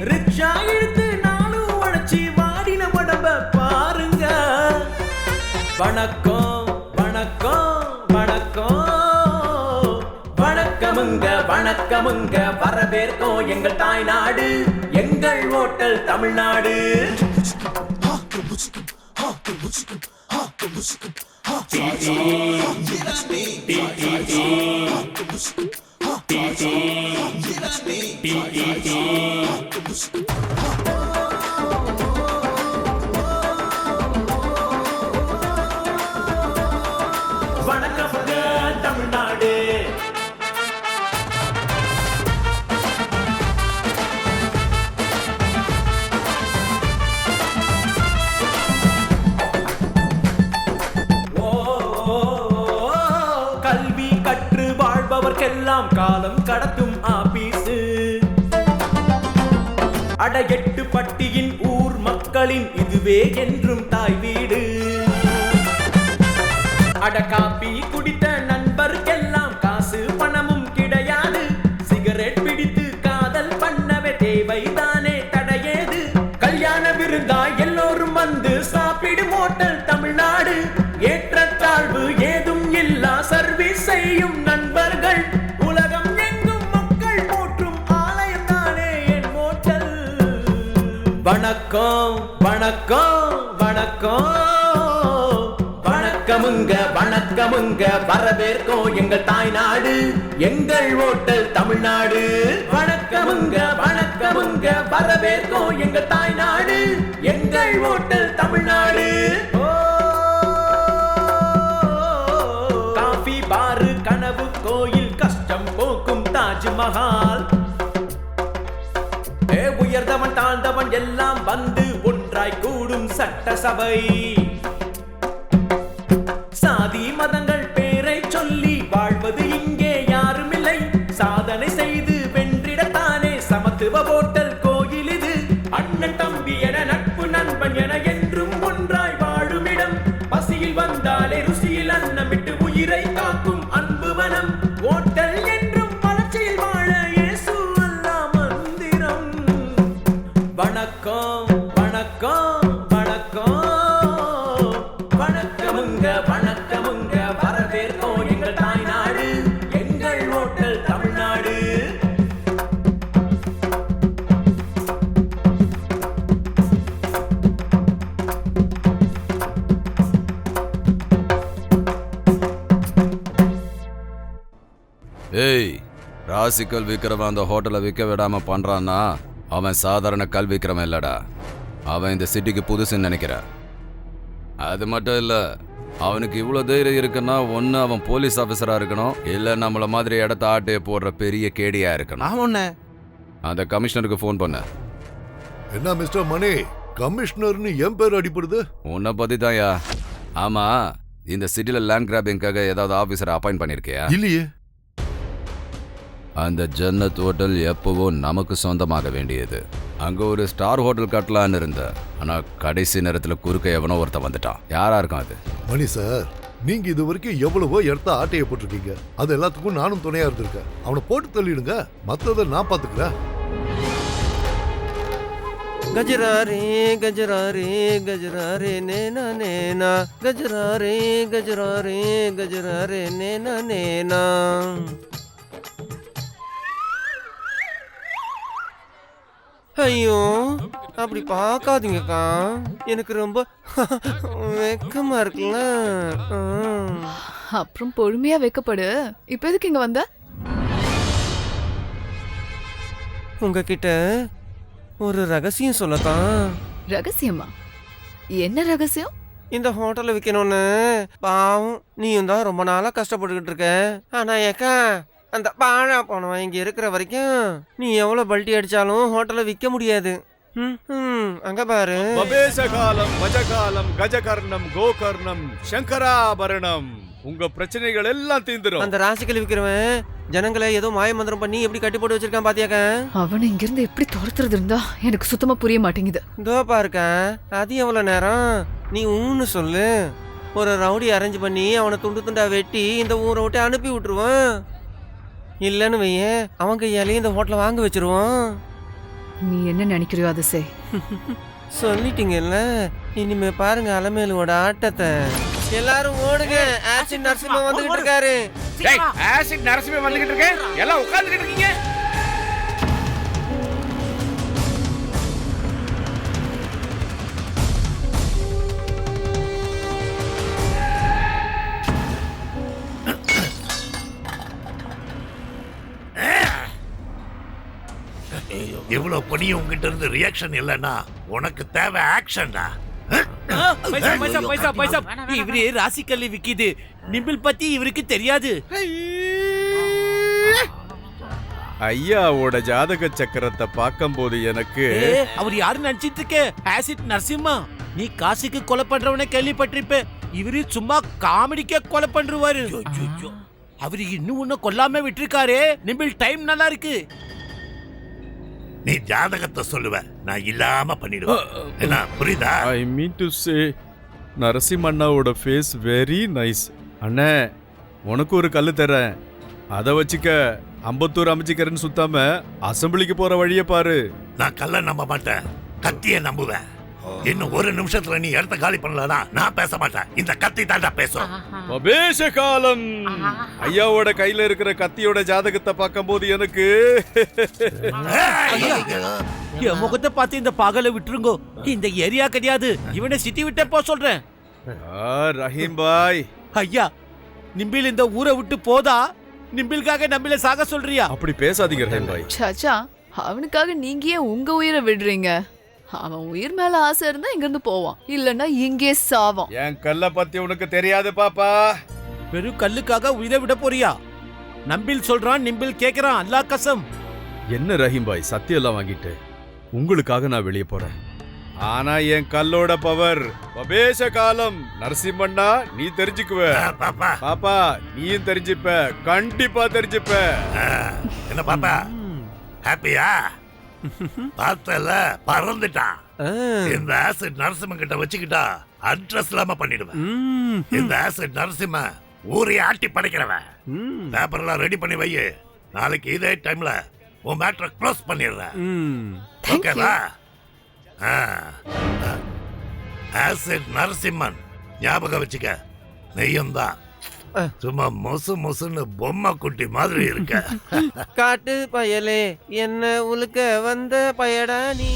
B: ரிக்ஷா இழுத்து நானும் உழைச்சி வாடின உடம்ப பாருங்க. வணக்கம் வணக்கம் வணக்கம் வணக்கமுங்க வணக்கமுங்க வரவேற்கோம் எங்கள் தாய்நாடு எங்கள் ஓட்டல் தமிழ்நாடு. வணக்கமுங்க தமிழ்நாடு. கல்வி கற்று வாழ்பவர்க்கெல்லாம் காலம் கடத்தும் ஆபீஸ். அட எட்டு பட்டியின் ஊர் மக்களின் இதுவே என்றும் தாய் வீடு. அட காப்பி குடித்த நண்பருக்கெல்லாம் காசு பணமும் கிடையாது. சிகரெட் பிடித்து காதல் பண்ணவே தேவைதானே தடையேது. கல்யாண விருந்தா எல்லோரும் வந்து சாப்பிடும் ஓட்டல் தமிழ்நாடு. ஏற்றத்தாழ்வு ஏதும் இல்லா சர்வீஸ் செய்யும் நண்பர்கள். உலகம் எங்கும் மக்கள் போற்றும் ஆலயம் தானே என் ஓட்டல். வணக்கம் வணக்கம் வணக்கம் வணக்கமுங்க வணக்கமுங்க வரவேற்கோம் எங்கள் தாய்நாடு எங்கள் ஓட்டல் தமிழ்நாடு. வணக்கமுங்க வணக்கமுங்க வரவேற்கோம் எங்கள் தாய்நாடு எங்கள் ஓட்டல் தமிழ்நாடு. காஃபி பாரு கனவு கோயில் கஷ்டம் போக்கும் தாஜ்மஹால். உயர்ந்தவன் தாழ்ந்தவன் எல்லாம் வந்து ஒன்றாய் கூடும் சட்டசபை. சாதி மதங்கள் பேரை சொல்லி வாழ்வது இங்கே யாருமில்லை. சாதனை செய்து வென்றிடத்தானே சமத்துவ ஓட்டல் கோயில் இது. அண்ணன் தம்பி என நட்பு நண்பன் என என்றும் ஒன்றாய் வாழும் இடம். பசியில் வந்தாலே ருசியில் அன்னமிட்டு உயிரை காக்கும் அன்பு வனம். ஓட்டல் என்றும் வளர்ச்சியில் வாழ இயேசு அல்லாஹ் மந்திரம். வணக்கம் வணக்கம் வணக்கம் வணக்கமுங்க வணக்கமுங்க வரவேற்கோம் எங்கள் தாய்நாடு எங்கள் ஓட்டல் தமிழ்நாடு.
C: ஏய், ராசி கல் விற்கிறவன் அந்த ஹோட்டலை விற்க விடாம பண்றான்னா அவன் சாதாரண கல் விற்கிறவன் இல்லடா. அவன் இந்த சிட்டிக்கு புதுசுன்னு நினைக்கிறான். அது மட்டும் இல்ல, அவனுக்கு இவ்வளோ தைரியம் இருக்குன்னா ஒன்று அவன் போலீஸ் ஆஃபீஸராக இருக்கணும், இல்லை நம்மள மாதிரி இடத்த ஆட்டையை போடுற பெரிய கேடியா இருக்கணும்.
D: ஆமாண்ணே.
C: அந்த கமிஷனருக்கு ஃபோன் பண்ண.
L: என்ன மிஸ்டர் மணி, கமிஷனர்னு என் பேர் அடிப்படுது?
C: உன்னை பத்தி தான்யா. ஆமா, இந்த சிட்டியில் லேண்ட் கிராபிங்காக ஏதாவது ஆஃபீஸரை அப்பாயிண்ட் பண்ணியிருக்கியா?
L: இல்லையே.
C: அந்த ஜன்னத் ஹோட்டல் எப்பவோ நமக்கு சொந்தமாக வேண்டியது. அங்க ஒரு ஸ்டார் ஹோட்டல் கட்டலான்னு இருந்த, ஆனா கடைசி நேரத்தில் குறுக்க எவனோ ஒருத்த வந்துட்டான். யாரா இருக்கும் அது?
L: மணி சார், நீங்க இது வரைக்கும் எவ்வளவோ இடத்த ஆட்டைய போட்டிருக்கீங்க. அது எல்லாத்துக்கும் நானும் துணையா இருந்திருக்கேன். அவனை போட்டு தள்ளிடுங்க, மற்றதை நான் பாத்துக்கிறேன்.
G: கஜராரே கஜராரே கஜராரே நேனா நேனா கஜராரே கஜராரே கஜராரே நேனா நேனா. ஐயோ, அப்படி பார்க்காதீங்கக்கா, எனக்கு ரொம்ப வெக்கமா இருக்குல்ல.
J: அப்புறம் பொறுமையா வைக்கப்படு. இப்ப எதுக்கு இங்க வந்த?
G: உங்ககிட்ட ஒரு ரகசியம் சொல்லத்தான்.
J: ரகசியமா? என்ன ரகசியம்?
G: இந்த ஹோட்டலை விற்கணும்னு பாவம் நீயும் தான் ரொம்ப நாளா கஷ்டப்பட்டுக்கிட்டு இருக்க. ஆனா ஏக்கா, அந்த பாழா போனவன் இங்க இருக்கிற வரைக்கும் நீ எவ்வளவு பல்ட்டி அடிச்சாலும் ஹோட்டல்ல விற்க முடியாது. அங்க பாரு.
H: காலம் வஜகாலம் கஜகர்ணம் கோகர்ணம் சங்கராபரணம். உங்க பிரச்சனைகள் எல்லாம் தீந்துரும்.
G: அந்த ராசிக்கல் விற்கிறவன் ஜனங்களை ஏதோ மாய மந்திரம் பண்ணி எப்படி கட்டி போட்டு வச்சிருக்கான் பாத்தியாக்க?
J: அவனை இங்கிருந்து எப்படி துரத்துறது இருந்தா எனக்கு சுத்தமா புரிய மாட்டேங்குது.
G: இதோ பாருக்க, அது எவ்வளவு நேரம்? நீ ஊன்னு சொல்லு, ஒரு ரவுடி அரேஞ்ச் பண்ணி அவனை துண்டு துண்டா வெட்டி இந்த ஊரை விட்டு அனுப்பி விட்டுருவான். இல்லைன்னு வையே, அவன் கையாலேயே இந்த ஹோட்டலை வாங்க வச்சிருவான்.
J: நீ என்ன நினைக்கிறியோ அதை செய்.
G: சொல்லிட்டீங்கல்ல, இனிமே பாருங்க அலமேலுவோட ஆட்டத்தை. எல்லாரும் ஓடுங்க, ஆசிட் நரசிம்மா வந்துகிட்டு இருக்காரு.
I: ஆசிட் நரசிம்மா வந்துகிட்டு இருக்கேன், எல்லாம் உட்கார்ந்துகிட்டு இருக்கீங்க.
M: இவ்வளவு பணி உங்ககிட்ட இருந்து ரியாக்ஷன் இல்லைன்னா உனக்கு தேவை ஆக்ஷன்டா.
F: இவரு ராசிக்கல்லி விக்கிது, நிம்பிள் பத்தி இவருக்கு தெரியாது.
H: ஐயாவோட ஜாதக சக்கரத்தை பார்க்கும்போது எனக்கு
F: அவர் யாரு நினைச்சிட்டு இருக்க? ஆசிட் நரசிம்மா. நீ காசுக்கு கொலை பண்றவனை கேள்விப்பட்டிருப்ப, இவரு சும்மா காமெடிக்க கொலை பண்றவாரு. அவரு இன்னும் ஒண்ணு கொல்லாம விட்டுருக்காரு. நிம்பிள் டைம் நல்லா இருக்கு.
M: நீ ஜாதகத்தை சொல்லுவ, நான் இல்லாம பண்ணிடுவேன். என்ன புரியுதா?
H: ஐ மீன் டு சே நரசிம்மண்ணாவோட ஃபேஸ் வெரி நைஸ். அண்ணே, உனக்கு ஒரு கல்லு தரேன், அதை வச்சுக்க. அம்பத்தூர் அமைச்சிக்கிறேன்னு சுத்தாம அசம்பிளிக்கு போற வழிய பாரு.
M: நான் கல்ல நம்ப மாட்டேன், கத்திய நம்புவேன். இன்னும் ஒரு நிமிஷத்துல நீ இடத்த காலி பண்ணலனா நான் பேச மாட்டேன், இந்த கத்தி தாண்டா பேசும்.
H: அபேஷ காலம். ஐயாவோட கையில இருக்கிற கத்தியோட ஜாதகத்தை பார்க்கும்போது எனக்கு
F: என் முகத்தை பார்த்து இந்த பாகலை விட்டுருங்கோ. இந்த ஏரியா கிடையாது, இவனை சிட்டி விட்டே போ சொல்றேன்.
H: ரஹீம் பாய்,
F: ஐயா நிம்பில் இந்த ஊரை விட்டு போதா? நிம்பிலுக்காக நம்பில சாக சொல்றியா?
H: அப்படி பேசாதீங்க ரஹீம் பாய்.
J: சாச்சா, அவனுக்காக நீங்க ஏன் உங்க உயிரை விடுறீங்க? அவன் உயிர் மேல ஆசை இருந்தா இங்க இருந்து போவான், இல்லன்னா இங்கே சாவான்.
H: என் கல்ல பத்தி உனக்கு தெரியாது பாப்பா.
F: வெறும் கல்லுக்காக உயிரை விட போறியா? நம்பில் சொல்றான், நிம்பில் கேக்குறான். அல்லா கசம்.
H: என்ன ரஹீம் பாய், சத்தியம் எல்லாம் வாங்கிட்டு உங்களுக்காக நான் வெளியே போறேன். ஆனா என் கல்லோட பவர் அபேஷ காலம். நரசிம்மண்ணா, நீ தெரிஞ்சுக்குவ. பாப்பா, நீயும் தெரிஞ்சுப்ப, கண்டிப்பா தெரிஞ்சுப்ப.
M: என்ன பாப்பா, ஹாப்பியா? பார்த்தல பறந்துட்டான். இந்த ஆசிட் நரசிம்ம கிட்ட வச்சுக்கிட்டா அட்ரஸ் இல்லாம பண்ணிடுவேன். இந்த ஆசிட் நரசிம்ம ஊரைய ஆட்டி படைக்கிறவன். பேப்பர் எல்லாம் ரெடி பண்ணி வை, நாளைக்கு இதே டைம்ல உன் மேட்டரை க்ளோஸ் பண்ணிடுறேன். ஓகேவா? ஆசிட் நரசிம்மன் ஞாபகம் வச்சுக்க. நெய்யும் தான் சும்மா மொசு மொசுன்னு பொம்மை குட்டி மாதிரி இருக்க.
G: காட்டு பயலே, என்ன உலுக்க வந்த பயடா நீ.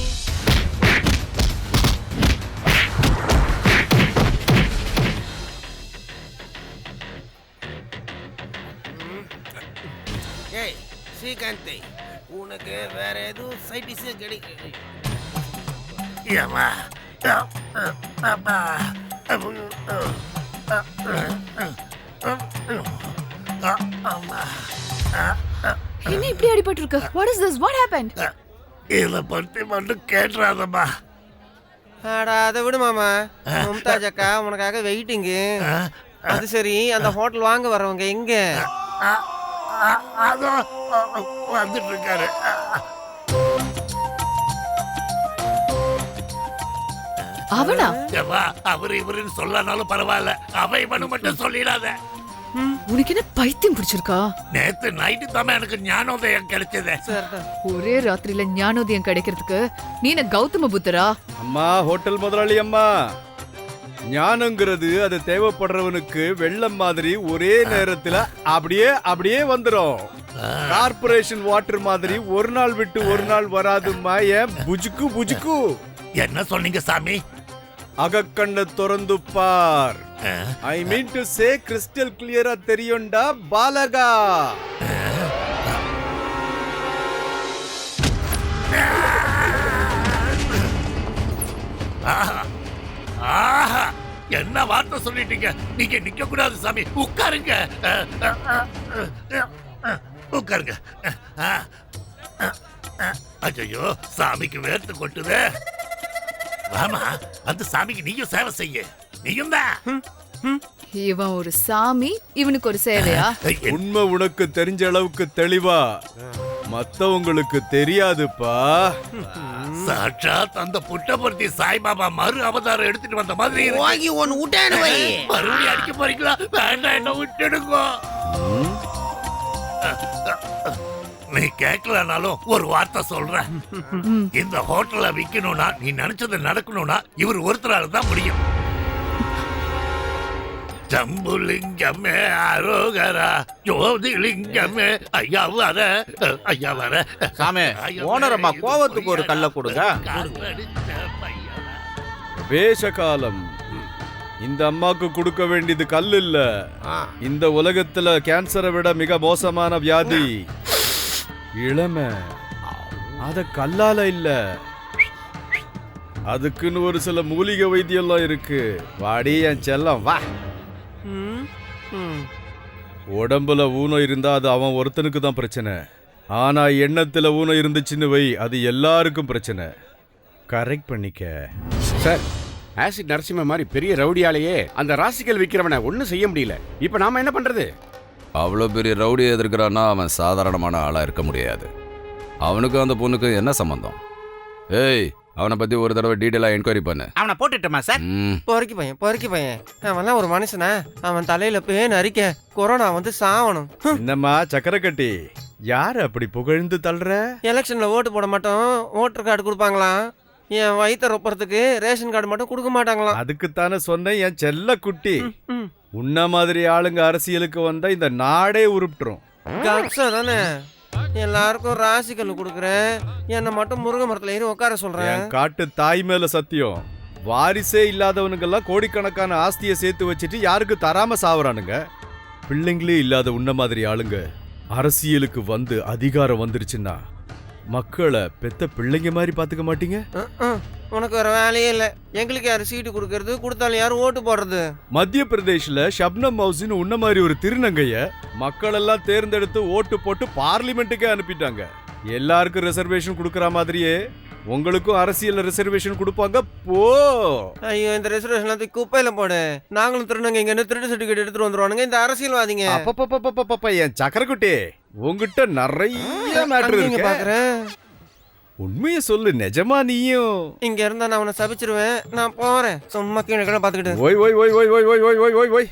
F: ஏய் ஸ்ரீகாந்த், உனக்கு வேற எதுவும் சைட் டிஷ் கிடைக்கும்?
M: ஏமா பாப்பா,
J: என்ன இப்படி அடிபட்டு இருக்கு? What is this? What happened?
M: இத பத்தி மட்டும் கேட்றாதம்மா.
G: அடா அதை விடு மாமா. மும்தாஜ் அக்கா உனக்காக வெயிட்டிங்கு. அது சரி, அந்த ஹோட்டல் வாங்க வரவங்க எங்க?
M: அதோ வந்துட்டு இருக்காரு.
J: அவனா?
M: அவரு இவருன்னு சொல்லனாலும் பரவாயில்ல, அவை இவனு மட்டும் சொல்லிடாத.
J: உனக்கு என்ன பைத்தியம் பிடிச்சிருக்கா?
M: நேத்து நைட்டு தான் எனக்கு ஞானோதயம் கிடைச்சது.
J: ஒரே ராத்திரியில ஞானோதயம் கிடைக்கிறதுக்கு நீ என்ன கௌதம புத்தரா?
H: அம்மா, ஹோட்டல் முதலாளி அம்மா, ஞானங்கிறது அது தேவைப்படுறவனுக்கு வெள்ளம் மாதிரி ஒரே நேரத்துல அப்படியே வந்துரும். கார்பரேஷன் வாட்டர் மாதிரி ஒரு நாள் விட்டு ஒரு நாள் வராதுமா. ஏன் புஜுக்கு புஜுக்கு?
M: என்ன சொன்னீங்க சாமி?
H: அகக்கண்ண திறந்து பார். ஐ மீன் டு சே கிறிஸ்டல் கிளியரா தெரியும்டா பாலகா.
M: என்ன வார்த்தை சொல்லிட்டீங்க? நீங்க நிக்க கூடாது சாமி, உட்காருங்க. உட்காருங்க. ஐயோ, சாமிக்கு வேர்த்து கொட்டுது. ஆமா, அந்த சாமிக்கு நீயும் சேவை செய்ய. நீயும் தான்.
J: இவன் ஒரு சாமி, இவனுக்கு ஒரு சேவையா?
D: உண்மை உனக்கு தெரிஞ்ச அளவுக்கு தெளிவா மத்தவங்களுக்கு தெரியாதுப்பா.
M: சாட்சாத் அந்த புட்டபர்த்தி சாய்பாபா மறு அவதாரம் எடுத்துட்டு வந்த மாதிரி
F: வாங்கி ஒன்னு விட்டானு வை.
M: மறுபடியும் அடிக்க போறீங்களா? வேண்டாம், என்ன விட்டுடுங்க. நீ கேட்கலனாலும் ஒரு வார்த்தை சொல்றேன். இந்த ஹோட்டலை விக்கணும்னா, நீ நினைச்சது நடக்கணும்னா இவர் ஒருத்தரால தான் முடியும். ஜம்புலிங்கமே அரோகரா, ஜோதிலிங்கமே ஐயா வர, ஐயா வர.
K: சாமி, ஓனரம்மா கோவத்துக்கு ஒரு கல்ல கொடுங்க.
D: வேஷகாலம். இந்த அம்மாக்கு கொடுக்க வேண்டியது கல் இல்ல. இந்த உலகத்துல கேன்சரை விட மிக மோசமான வியாதி இளமை. அத கல்லால இல்ல, அதுக்குன்னு ஒரு சில மூலிகை வைத்தியம்லாம் இருக்கு. வாடி என் செல்லம் வா. உடம்புல ஊனம் இருந்தா அது அவன் ஒருத்தனுக்கு தான் பிரச்சனை. ஆனா எண்ணத்துல ஊனம் இருந்துச்சுன்னு வை, அது எல்லாருக்கும் பிரச்சனை. கரெக்ட் பண்ணிக்க
I: சார். ஆசிட் நரசிம்ம மாதிரி பெரிய ரவுடியாலேயே அந்த ராசிக்கல் விற்கிறவனை ஒன்றும் செய்ய முடியல. இப்போ நாம என்ன பண்றது?
C: அவ்வளோ பெரிய ரவுடி எதிர்க்கிறான்னா அவன் சாதாரணமான ஆளாக இருக்க முடியாது. அவனுக்கும் அந்த பொண்ணுக்கும் என்ன சம்பந்தம்? ஏய், அவனை பற்றி ஒரு தடவை டீட்டெயிலாக என்கொயரி பண்ணு.
F: அவனை போட்டுட்டோமா சார்?
G: பொறுக்கி பையன் அவன்லாம் ஒரு மனுஷனா? அவன் தலையில பேன் அரிக்க கொரோனா வந்து சாவணும்.
D: என்னம்மா சக்கரை கட்டி, யார் அப்படி புகழ்ந்து தள்ளுற?
G: எலெக்ஷன்ல ஓட்டு போட மாட்டோம், ஓட்டர் கார்டு கொடுப்பாங்களாம். என் வயிற்ற ரொப்பறதுக்கு ரேஷன் கார்டு மட்டும் கொடுக்க மாட்டாங்களாம்.
D: அதுக்குத்தானே சொன்னேன் என் செல்ல குட்டி. உன்ன மாதிரி ஆளுங்க அரசியலுக்கு வந்தா இந்த நாடே உருப்பிட்டுரும்.
G: தானே எல்லாருக்கும் ராசிக்கல் கொடுக்குறேன், என்னை மட்டும் முருங்கை மரத்துல ஏறி உட்கார சொல்றேன்.
D: காட்டு தாய் மேல சத்தியம். வாரிசே இல்லாதவனுங்கெல்லாம் கோடிக்கணக்கான ஆஸ்தியை சேர்த்து வச்சுட்டு யாருக்கு தராம சாவறானுங்க. பிள்ளைங்களே இல்லாத உன்ன மாதிரி ஆளுங்க அரசியலுக்கு வந்து அதிகாரம் வந்துருச்சுன்னா மக்களை பெத்த பிள்ளைங்க மாதிரி பாத்துக்க மாட்டீங்க.
G: உனக்கு வேற வேலையே இல்ல. எங்களுக்கு யாரு சீட்டு கொடுக்கறது, கொடுத்தாலும் யாரும் ஓட்டு போடுறது?
D: மத்திய பிரதேஷ்ல ஷப்னம் மவுசின்னு உன்ன மாதிரி ஒரு திருநங்கைய மக்கள் எல்லாம் தேர்ந்தெடுத்து ஓட்டு போட்டு பார்லிமெண்ட்டுக்கே அனுப்பிட்டாங்க. எல்லாருக்கும் ரிசர்வேஷன் கொடுக்கற மாதிரியே உங்களுக்கும் அரசியல் ரிசர்வேஷன் கொடுப்பாங்க. போ.
G: ஐயோ, இந்த ரிசர்வேஷன் குப்பையில போடு. நாங்களும் திருநங்கை இங்க திருட்டு சர்டிபிகேட் எடுத்துட்டு வந்துருவானுங்க இந்த அரசியல்வாதிங்க.
D: அப்பப்பப்பப்பப்பப்ப என் சக்கரக்குட்டி, உங்ககிட்ட நிறைய மேட்டர் இருக்கு.
G: பாக்குறேன்.
D: உண்மையை சொல்லு, நிஜமா நீயும்
G: இங்க இருந்தா நான் உன்னை சபிச்சிருவேன். நான் போறேன். சும்மா கீழே பாத்துக்கிட்டு.
D: ஓய் ஓய் ஓய் ஓய் ஓய் ஓய் ஓய் ஓய் ஓய் ஓய்.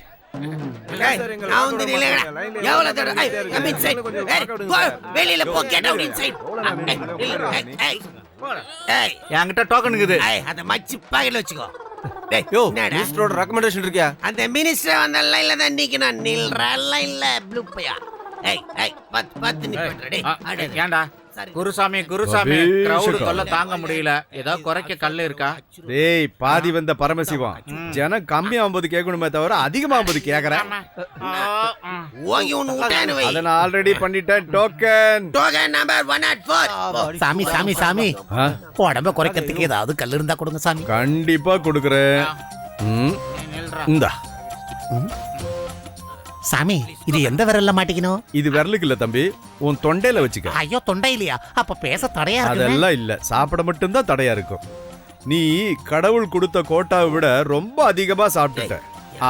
F: வெளியில போ, கெட் அவுட் இன்சைட்.
K: என்கிட்ட டோக்கன் இருக்குது.
F: அத மச்சி பாக்கெட்ல வச்சுக்கோ.
G: யோ, மினிஸ்டரோட ரெக்கமெண்டேஷன் இருக்கியா?
F: அந்த மினிஸ்டர் வந்த லைன்ல தான் நிக்கணும். நில்ற லைன்ல ப்ளூ பையா. ஏய் பத்து நிப்பறடே.
K: ஏன்டா குருசாமி கிரவுட் தொல்லை தாங்க முடியல. ஏதோ குறைக்க கல்லு இருக்கா?
D: டேய், பாதி வந்த பரமசிவம். ஜனம் கம்மியா 50 கேட்கணுமே தவிர அதிகமா 50 கேக்குறேன். அத நான் ஆல்ரெடி பண்ணிட்டேன். Token
F: number 104. சாமி உடம்ப குறைக்கிறதுக்கு ஏதாவது கல் இருந்தா கொடுங்க சாமி.
D: கண்டிப்பா கொடுக்குறேன். இந்தா
F: சாமி, இது எந்த விரல்ல மாட்டிக்கணும்?
D: இது விரலுக்கு இல்ல தம்பி, உன் தொண்டையில வச்சுக்க.
F: ஐயோ, தொண்டை இல்லையா? அப்ப பேச தடையா இருக்கு.
D: அதெல்லாம் இல்ல, சாப்பிட மட்டும்தான் தடையா இருக்கும். நீ கடவுள் கொடுத்த கோட்டாவை விட ரொம்ப அதிகமா சாப்பிட்டுட்ட.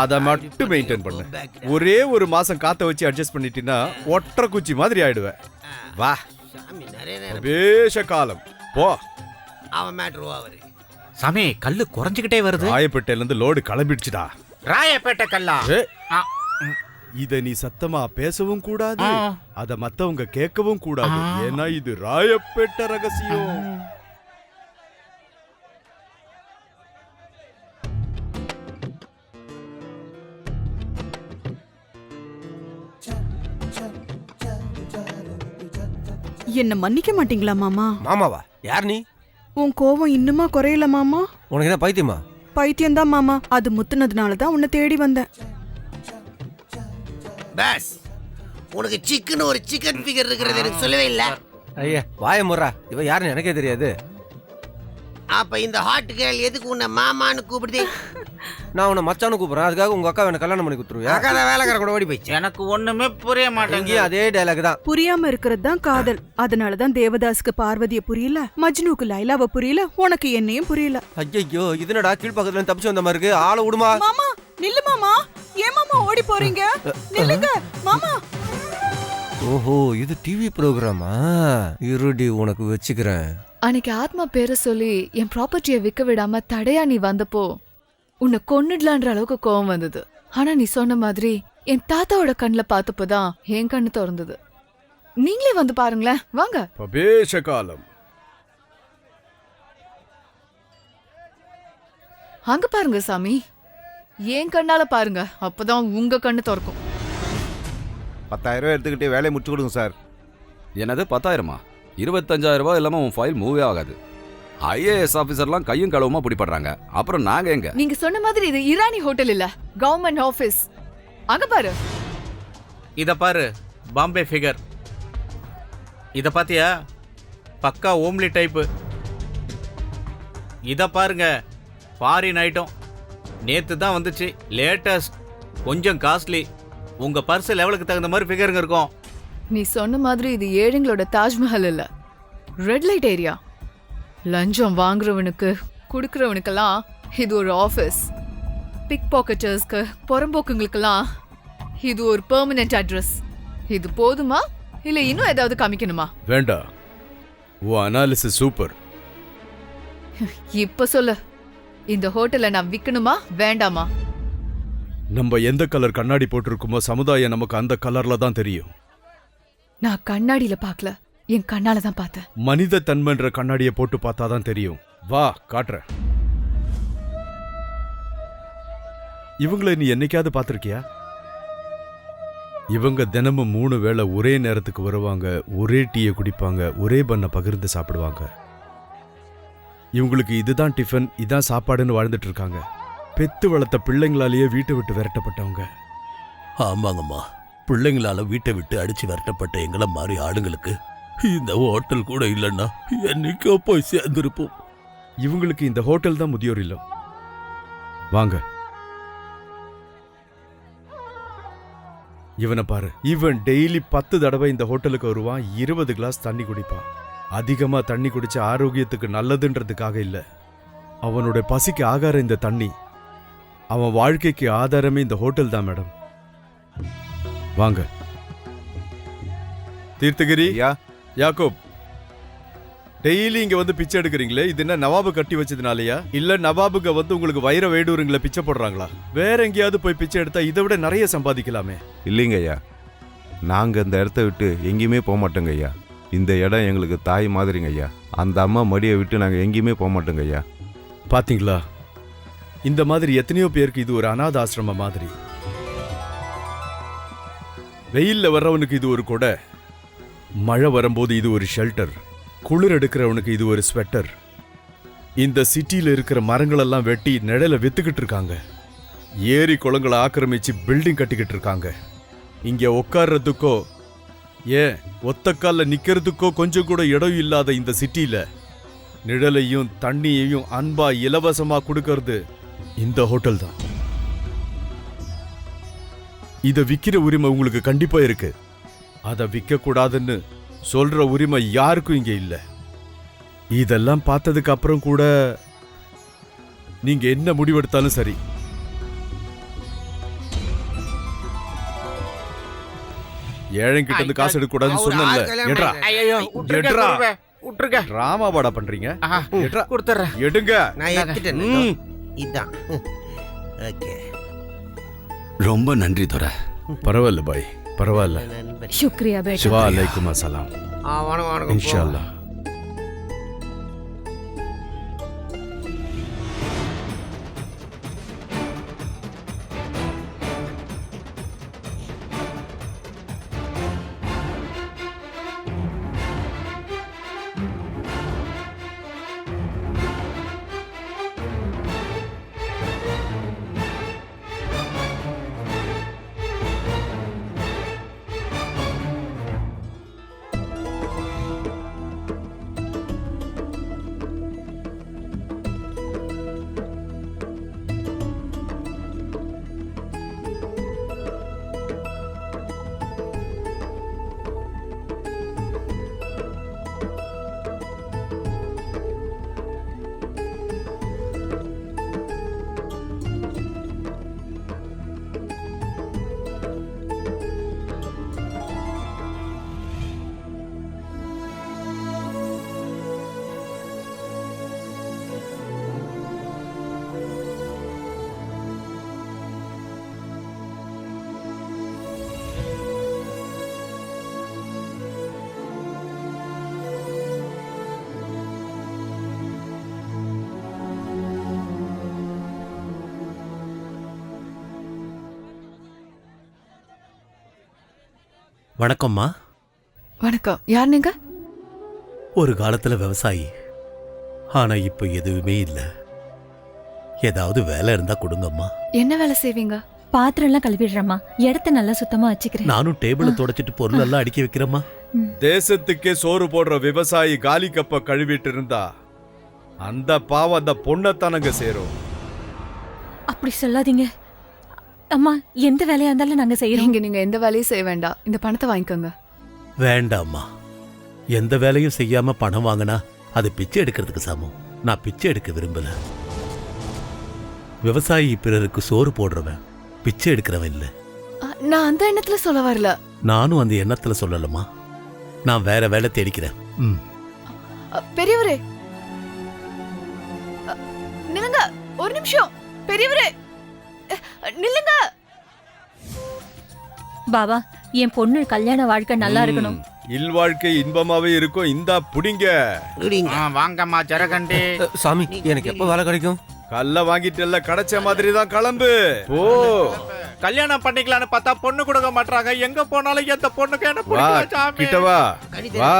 D: அதை மட்டும் மெயின்டைன் பண்ணு. ஒரே ஒரு மாசம் காத்த வச்சு அட்ஜஸ்ட் பண்ணிட்டீங்கன்னா ஒற்றை குச்சி மாதிரி ஆயிடுவ. வா, வேஷ காலம் போ.
K: சாமி, கல்லு குறைஞ்சுக்கிட்டே வருது.
D: ராயப்பேட்டையில இருந்து லோடு கிளம்பிடுச்சுடா.
K: ராயப்பேட்டை கல்லா?
D: இத நீ சத்தமா பேசவும் கூடாது, அத மத்தவங்க கேட்கவும் கூடாது. ஏன்னா இது ராயப்பேட்டை ரகசியம்.
N: என்ன மன்னிக்க மாட்டீங்களா மாமா?
G: மாமாவா? யார் நீ?
N: உன் கோவம் இன்னுமா குறையல மாமா?
G: உனக்கு என்ன பைத்தியமா?
N: பைத்தியம்தான் மாமா. அது முத்துனதுனால தான் உன்னை தேடி வந்தேன்.
F: பாஸ், உனக்கு சிக்கன் ஒரு சிக்கன் ஃபிகர் இருக்கிறது எனக்கு சொல்லவே இல்ல.
G: ஐயா, வாய முறா. இவ யாருன்னு எனக்கே தெரியாது.
F: அப்ப இந்த ஹாட் கேர்ள் எதுக்கு உன்னை மாமான்னு கூப்பிடுது?
G: நான் உன்னை மச்சானு கூப்பிடுறேன், அதுக்காக உங்க அக்கா எனக்கு கல்யாணம் பண்ணி கொடுத்துருவியா?
F: அக்கா தான் வேலைக்கார கூட ஓடி போயிடுச்சு. எனக்கு ஒண்ணுமே புரிய மாட்டேங்குது.
G: இங்கேயும் அதே டைலாக் தான்.
N: புரியாம இருக்கிறது தான் காதல். அதனாலதான் தேவதாஸ்க்கு பார்வதிய புரியல, மஜ்னுக்கு லைலாவை புரியல, உனக்கு என்னையும் புரியல.
G: ஐயோ, இதுனடா கீழ்பக்கத்துல தப்பிச்சு வந்த மாதிரி இருக்கு. ஆளை விடுமா.
N: மாமா நில்லு மாமா. ஏன் மாமா ஓடி போறீங்க? நில்லுங்க மாமா.
G: ஓஹோ, இது டிவி ப்ரோக்ராமா? இருடி உனக்கு வச்சுக்கிறேன்.
J: அன்னைக்கு ஆத்மா பேரை சொல்லி என் ப்ராப்பர்ட்டியை விற்க விடாம தடையா நீ வந்தப்போ உன்னை கொன்னுடலான்ற அளவுக்கு கோவம் வந்தது. ஆனா நீ சொன்ன மாதிரி என் தாத்தாவோட கண்ணுல பார்த்தப்போதான் என் கண்ணு திறந்தது. நீங்களே வந்து பாருங்களேன், வாங்க.
D: பபேஷ காலம்.
J: அங்க பாருங்க சாமி, என் கண்ணால பாருங்க, அப்பதான் உங்க கண்ணு திறக்கும்.
D: 10,000 ரூபாய் எடுத்துக்கிட்டு வேலையை முடிச்சு கொடுங்க சார்.
C: என்னது 10,000மா? 25,000 ரூபாய் இல்லாமல் உன் ஃபைல் மூவே ஆகாது. ஐஏஎஸ் ஆஃபீஸர்லாம் கையும் களவுமா பிடிப்படுறாங்க. அப்புறம் நாங்கள் எங்க?
J: நீங்க சொன்ன மாதிரி இது இரானி ஹோட்டல் இல்ல, கவர்மெண்ட் ஆபீஸ். அங்க பாரு.
K: இத பாரு, பாம்பே ஃபிகர். இத பாத்தியா? பக்கா ஓம்லி டைப்பு. இத பாருங்க, ஃபாரின் ஐட்டம். நேத்து தான் வந்துச்சு, லேட்டஸ்ட், கொஞ்சம் காஸ்ட்லி. உங்க பர்ஸ் லெவலுக்கு தகுந்த மாதிரி ஃபிகருங்க இருக்கும்.
J: நீ சொன்ன மாதிரி இது ஏழைங்களோட தாஜ்மஹல் இல்ல, ரெட் லைட் ஏரியா. லஞ்சம் வாங்குறவனுக்கு குடுக்கறவனுக்கெல்லாம் இது ஒரு ஆஃபீஸ். பிக் பாக்கெட்டர்ஸ்க்கு, புறம்போக்குங்களுக்கெல்லாம் இது ஒரு பெர்மனன்ட் அட்ரஸ். இது போதுமா இல்ல இன்னும் ஏதாவது காமிக்கணுமா?
D: வேண்டாம், உன் அனாலிசிஸ் சூப்பர்.
J: இப்ப சொல்லு, இந்த ஹோட்டலை நான் விற்கணுமா வேண்டாமா?
D: நம்ம எந்த கலர் கண்ணாடி போட்டிருக்குமோ சமுதாயம் நமக்கு அந்த கலர்ல தான் தெரியும்.
J: நான் கண்ணாடியில பார்க்கல, என் கண்ணால தான் பார்த்தேன்.
D: மனித தன்மைன்ற கண்ணாடியை போட்டு பார்த்தாதான் தெரியும். வா காட்டுறேன். இவங்களை நீ என்னைக்காவது பார்த்திருக்கியா? இவங்க தினமும் 3 வேளை ஒரே நேரத்துக்கு வருவாங்க, ஒரே டீயை குடிப்பாங்க, ஒரே பண்ணை பகிர்ந்து சாப்பிடுவாங்க. இவங்களுக்கு இதுதான் டிஃபன், இதான் சாப்பாடுன்னு வாழ்ந்துட்டு இருக்காங்க. பெத்து வளர்த்த பிள்ளைங்களாலேயே வீட்டை விட்டு விரட்டப்பட்டவங்க.
E: ஆமாங்கம்மா, பிள்ளைங்களால வீட்டை விட்டு அடிச்சு விரட்டப்பட்ட எங்களை மாதிரி ஆளுங்களுக்கு இந்த ஹோட்டல் கூட இல்லைன்னா என்னைக்கோ போய் சேர்ந்துருப்போம்.
D: இவங்களுக்கு இந்த ஹோட்டல் தான் முதியோர் இல்லம். வாங்க, இவனை பாரு. இவன் டெய்லி 10 தடவை இந்த ஹோட்டலுக்கு வருவான், 20 கிளாஸ் தண்ணி குடிப்பான். அதிகமா தண்ணி குடிச்ச ஆரோக்கியத்துக்கு நல்லதுன்றதுக்காக இல்ல, அவனோட பசிக்கு ஆகாரம் இந்த தண்ணி. அவன் வாழ்க்கைக்கு ஆதாரமே இந்த ஹோட்டல் தான் மேடம். வாங்க. தீர்த்தகிரி, யாக்கோப், டெய்லி இங்க வந்து பிச்சை எடுக்கிறீங்களே, இது என்ன நவாபு கட்டி வச்சதுனாலயா இல்ல நவாபுங்க வந்து உங்களுக்கு வைர வேடூருங்களை பிச்சை போடுறாங்களா? வேற எங்கேயாவது போய் பிச்சை எடுத்தா இதை விட நிறைய சம்பாதிக்கலாமே.
O: இல்லைங்க ஐயா, நாங்க இந்த இடத்த விட்டு எங்கேயுமே போக மாட்டோங்க ஐயா. இந்த இடம் எங்களுக்கு தாய் மாதிரிங்க ஐயா. அந்த அம்மா மடியை விட்டு நாங்க எங்கேயுமே போக மாட்டோங்க ஐயா.
D: பாத்தீங்களா, இந்த மாதிரி எத்தனையோ பேருக்கு இது ஒரு அநாத ஆசிரமம் மாதிரி. வெயில்ல வர்றவனுக்கு இது ஒரு கொடை, மழை வரும்போது இது ஒரு ஷெல்டர், குளிர் எடுக்கிறவனுக்கு இது ஒரு ஸ்வெட்டர். இந்த சிட்டியில இருக்கிற மரங்களெல்லாம் வெட்டி நிழல வித்துக்கிட்டு இருக்காங்க. ஏரி குளங்களை ஆக்கிரமிச்சு பில்டிங் கட்டிக்கிட்டு இருக்காங்க. இங்க உட்கார்றதுக்கோ ஏன் ஒத்தக்கால நிக்கிறதுக்கோ கொஞ்சம் கூட இடம் இல்லாத இந்த சிட்டியில நிழலையும் தண்ணியையும் அன்பா இலவசமா கொடுக்கறது இந்த ஹோட்டல் தான். இத விக்கிற உரிமை உங்களுக்கு கண்டிப்பா இருக்கு. அதை விற்க கூடாதுன்னு சொல்ற உரிமை யாருக்கும் இங்க இல்ல. இதெல்லாம் பார்த்ததுக்கு அப்புறம் கூட நீங்க என்ன முடிவெடுத்தாலும் சரி, ஏழைங்கிட்ட இருந்து காசு எடுக்க கூடாதுன்னு சொன்னல. எட்ரா எட்ரா
F: விட்டுருங்க.
D: ராமாபாடா பண்றீங்க. எட்ரா
F: கொடுத்துறேன்.
D: எடுங்க.
F: நான் எடுத்துட்டேன். இதான். ஓகே,
C: ரொம்ப நன்றி துரை.
D: பரவாயில்ல பாய், பரவாயில்ல.
N: शुक्रिया बेटा.
D: சிவா அலைக்கும் அஸ்ஸலாம்.
F: வணக்கம்.
D: இன்ஷா அல்லாஹ்.
E: வணக்கம்மா.
J: வணக்கம். யார் நீங்க?
E: ஒரு காலத்துல விவசாயி, ஆனா இப்ப எதுவுமே இல்ல. ஏதாவது வேலை இருந்தா கொடுங்கம்மா.
J: என்ன வேலை செய்வீங்க?
P: பாத்திரம் எல்லாம் கழுவிடுறேம்மா. இடத்த நல்லா சுத்தமா வச்சுக்கிறேன்.
E: நானும் டேபிள தொடச்சிட்டு பொருள் எல்லாம் அடுக்கி வைக்கிறேம்மா.
D: தேசத்துக்கே சோறு போடுற விவசாயி காலி கப்ப கழுவிட்டு இருந்தா அந்த பாவம் அந்த பொண்ணத்தானங்க சேரும்.
P: அப்படி சொல்லாதீங்க அம்மா. எந்த வேலையா இருந்தாலும் நாங்க செய்யறோம்.
J: நீங்க எந்த வேலையும் செய்ய வேண்டாம். இந்த பணத்தை வாங்கிக்கோங்க.
E: வேண்டாம்மா. எந்த வேலையும் செய்யாம பணம் வாங்கினா அது பிச்சை எடுக்கிறதுக்கு சமம். நான் பிச்சை எடுக்க விரும்பல. விவசாயி பிறருக்கு சோறு போடுறவன், பிச்சை எடுக்கிறவன் இல்ல.
J: நான் அந்த எண்ணத்துல சொல்ல வரல.
E: நானும் அந்த எண்ணத்துல சொல்லலமா. நான் வேற வேலை தேடிக்கிறேன்.
J: பெரியவரே நில்லுங்க. ஒரு நிமிஷம். பெரியவரே நில்லுங்க.
P: பாபா, என் பொண்ணு கல்யாண வாழ்க்கை நல்லா இருக்கணும்.
D: இல்வாழ்க்கை இன்பமாவே இருக்கும். இந்தா புடிங்க.
F: வாங்கம்மா ஜரகண்டி.
G: சாமி, எனக்கு எப்ப வேலை கிடைக்கும்?
D: கல்ல வாங்கிட்டு கிடைச்ச மாதிரி தான் கிளம்பு. ஓ,
K: கல்யாணம் பண்ணிக்கலான்னு பார்த்தா பொண்ணு கொடுக்க மாட்டாங்க. எங்க போனாலும் எந்த பொண்ணுக்கு என்ன
D: வா கிட்ட வா. வா,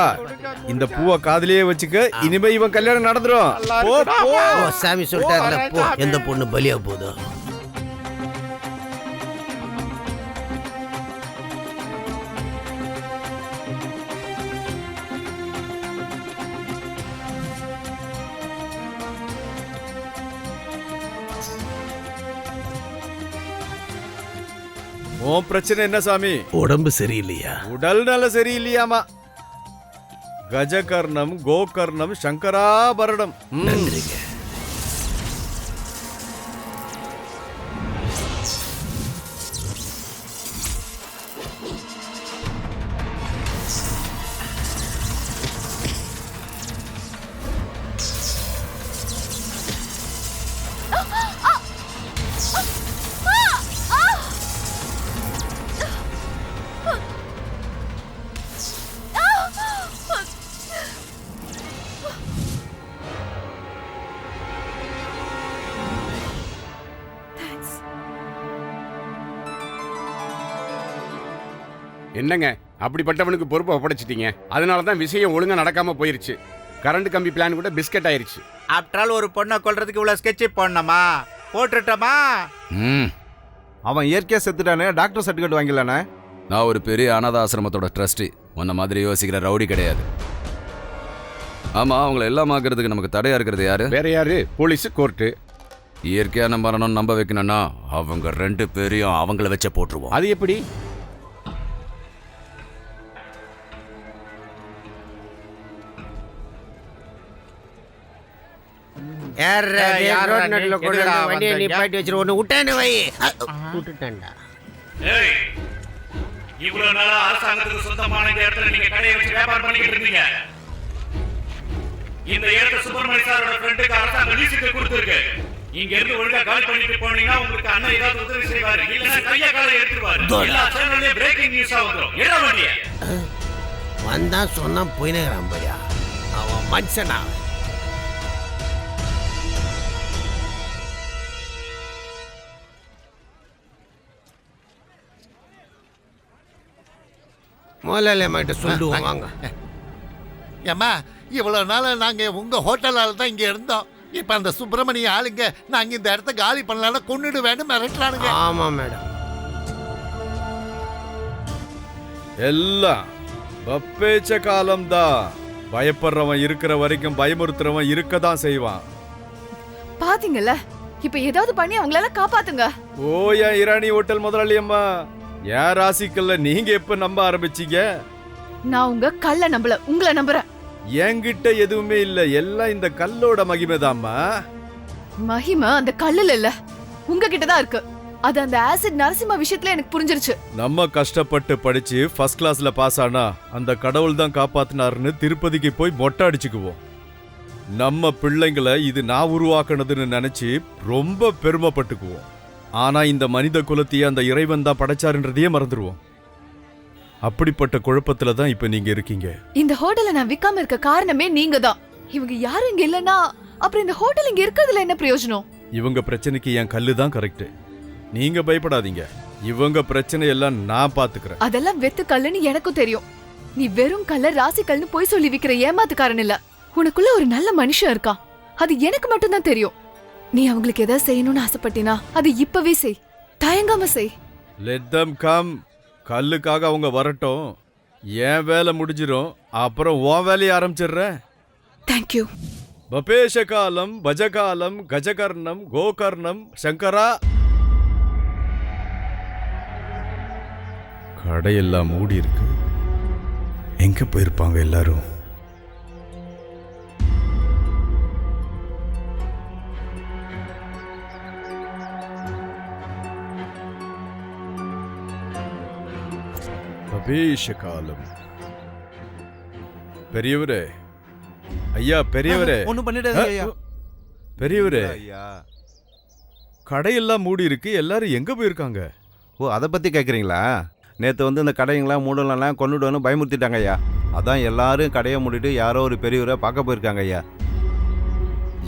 D: இந்த பூவை காதுலயே வச்சுக்க. இனிமே இவன் கல்யாணம் நடந்துரும். போ போ.
G: சாமி சொல்லிட்டாருல, போ. எந்த பொண்ணு பலியா போதோ.
D: உன் பிரச்சனை என்ன சாமி?
E: உடம்பு சரியில்லையா?
D: உடல் நல சரியில்லையாமா. கஜகர்ணம், கோகர்ணம், சங்கராபரணம்.
E: நன்றிங்க.
I: என்னங்க அப்படிப்பட்டவனுக்கு பொறுப்பை ஒப்படைச்சிட்டீங்க. அதனால தான் விஷயம் ஒழுங்கா நடக்காம போயிருச்சு. கரண்ட் கம்பி பிளான் கூட பிஸ்கட் ஆயிருச்சு.
F: ஆப்டர் ஒரு பொண்ணை கொல்றதுக்கு இவ்வளவு ஸ்கெட்ச் போடணுமா? போட்டுட்டோமா?
D: அவன் இயற்கையா செத்துட்டானே, டாக்டர் சர்டிஃபிகேட் வாங்கிடலானே.
C: நான் ஒரு பெரிய அனாத ஆசிரமத்தோட ட்ரஸ்டி. உன்ன மாதிரி யோசிக்கிற ரவுடி கிடையாது. ஆமா, அவங்கள எல்லாம் ஆக்குறதுக்கு நமக்கு தடையா இருக்கிறது யாரு?
I: வேற யாரு? Police, court.
C: இயற்கையான மரணம் நம்ப வைக்கணும்னா அவங்க 2 பேரையும் அவங்கள வச்ச போட்டுருவோம்.
I: அது எப்படி?
F: வண்டியை நிப்பாட்டி வச்சிரு. ஒண்ணு விட்டேன்னு வை. விட்டுட்டேன்டா.
K: இவ்வளவு நாளா அரசாங்கத்துக்கு சொந்தமான இந்த இடத்துல நீங்க கடையை வச்சு வியாபாரம் பண்ணிக்கிட்டு இருந்தீங்க. இந்த இடத்த சுப்பிரமணிய சாரோட ஃப்ரெண்டுக்கு அரசாங்கம் லீஸுக்கு கொடுத்துருக்கு. இங்க இருந்து ஒழுங்கா கால் பண்ணிட்டு போனீங்கன்னா உங்களுக்கு அண்ணன் ஏதாவது உதவி செய்வாரு. இல்லன்னா கைய காலை எடுத்துருவாரு. எல்லா சேனல்லையும் பிரேக்கிங் நியூஸா வந்துரும். என்ன வண்டிய
F: வந்தா சொன்னா போயினேங்கிறான் பையா. அவன் மனுஷனா? முதலாளியம்மாட்ட சொல்லுவோம் வாங்க.
M: ஏம்மா, இவ்வளவு நாள் நாங்க உங்க ஹோட்டலால தான் இங்க இருந்தோம். இப்ப அந்த சுப்பிரமணிய ஆளுங்க நாங்க இந்த இடத்த காலி பண்ணலாம்னு கொன்னுடு வேணும் மிரட்டுறானுங்க.
F: ஆமா மேடம்.
D: எல்லாம் பப்பேச்ச காலம்தான். பயப்படுறவன் இருக்கிற வரைக்கும் பயமுறுத்துறவன் இருக்கதான் செய்வான்.
J: பாத்தீங்கல்ல, இப்ப ஏதாவது பண்ணி அவங்களால காப்பாத்துங்க.
D: ஓ, என் இராணி ஹோட்டல் முதலாளி அம்மா, என் ராசிக்கல்ல நீங்க எப்ப நம்ப ஆரம்பிச்சீங்க?
J: நான் உங்க கல்ல நம்பல, உங்களை நம்புறேன்.
D: என்கிட்ட எதுவுமே இல்ல, எல்லாம் இந்த கல்லோட மகிமைதாம்மா.
J: மகிமை அந்த கல்லுல இல்ல, உங்ககிட்ட தான் இருக்கு. அது அந்த ஆசிட் நரசிம்ம விஷயத்துல எனக்கு புரிஞ்சிருச்சு.
D: நம்ம கஷ்டப்பட்டு படிச்சு ஃபர்ஸ்ட் கிளாஸ்ல பாஸ் ஆனா அந்த கடவுள் தான் காப்பாத்தினாருன்னு திருப்பதிக்கு போய் மொட்டை அடிச்சுக்குவோம். நம்ம பிள்ளைங்களை இது நான் உருவாக்குனதுன்னு நினைச்சு ரொம்ப பெருமைப்பட்டுக்குவோம். ஆனா இந்த மனித குலத்தையே அந்த இறைவன் தான் படைச்சாருன்றதையே மறந்துடுவோம். அப்படிப்பட்ட குழப்பத்துல தான் இப்ப நீங்க இருக்கீங்க.
J: இந்த ஹோட்டலை நான் விக்காம இருக்க காரணமே நீங்க தான். இவங்க யாரும் இங்க இல்லனா அப்புறம் இந்த ஹோட்டல் இங்க இருக்கிறதுல என்ன பிரயோஜனம்?
D: இவங்க பிரச்சனைக்கு என் கல்லு தான் கரெக்ட். நீங்க பயப்படாதீங்க.
Q: இவங்க பிரச்சனை எல்லாம் நான் பாத்துக்கிறேன்.
J: அதெல்லாம் வெத்து கல்லுன்னு எனக்கும் தெரியும். நீ வெறும் கல்ல ராசி கல்னு போய் சொல்லி விக்கிற ஏமாத்துக்காரன் இல்ல. உனக்குள்ள ஒரு நல்ல மனுஷன் இருக்கா, அது எனக்கு மட்டும் தான் தெரியும். நீ அவங்களுக்கு ஏதாவது செய்யணும்னு ஆசைப்பட்டினா அது இப்பவே செய், தயங்காம செய்.
Q: Let them come. கல்லுக்காக அவங்க வரட்டும், என் வேலை முடிஞ்சிரும், அப்புறம் உன் வேலையை ஆரம்பிச்சிடுறேன்.
J: தேங்க்யூ.
Q: பபேஷகாலம் பஜகாலம் கஜகர்ணம் கோகர்ணம் சங்கரா. கடையெல்லாம் மூடி இருக்கு, எங்க போயிருப்பாங்க எல்லாரும்? பபேஷகாலம். பெரியவரே, ஐயா பெரியவரே.
D: ஒண்ணும் பண்ணிடாதீங்க ஐயா.
Q: பெரியவரே,
D: ஐயா
Q: கடையெல்லாம் மூடி இருக்கு, எல்லாரும் எங்க போயிருக்காங்க?
D: ஓ, அதை பற்றி கேட்குறீங்களா? நேற்று வந்து இந்த கடைங்களாம் மூடலாம் கொண்டுடுவோன்னு பயமுறுத்திட்டாங்க ஐயா. அதான் எல்லாரும் கடையை மூடிட்டு யாரோ ஒரு பெரியவரை பார்க்க போயிருக்காங்க ஐயா.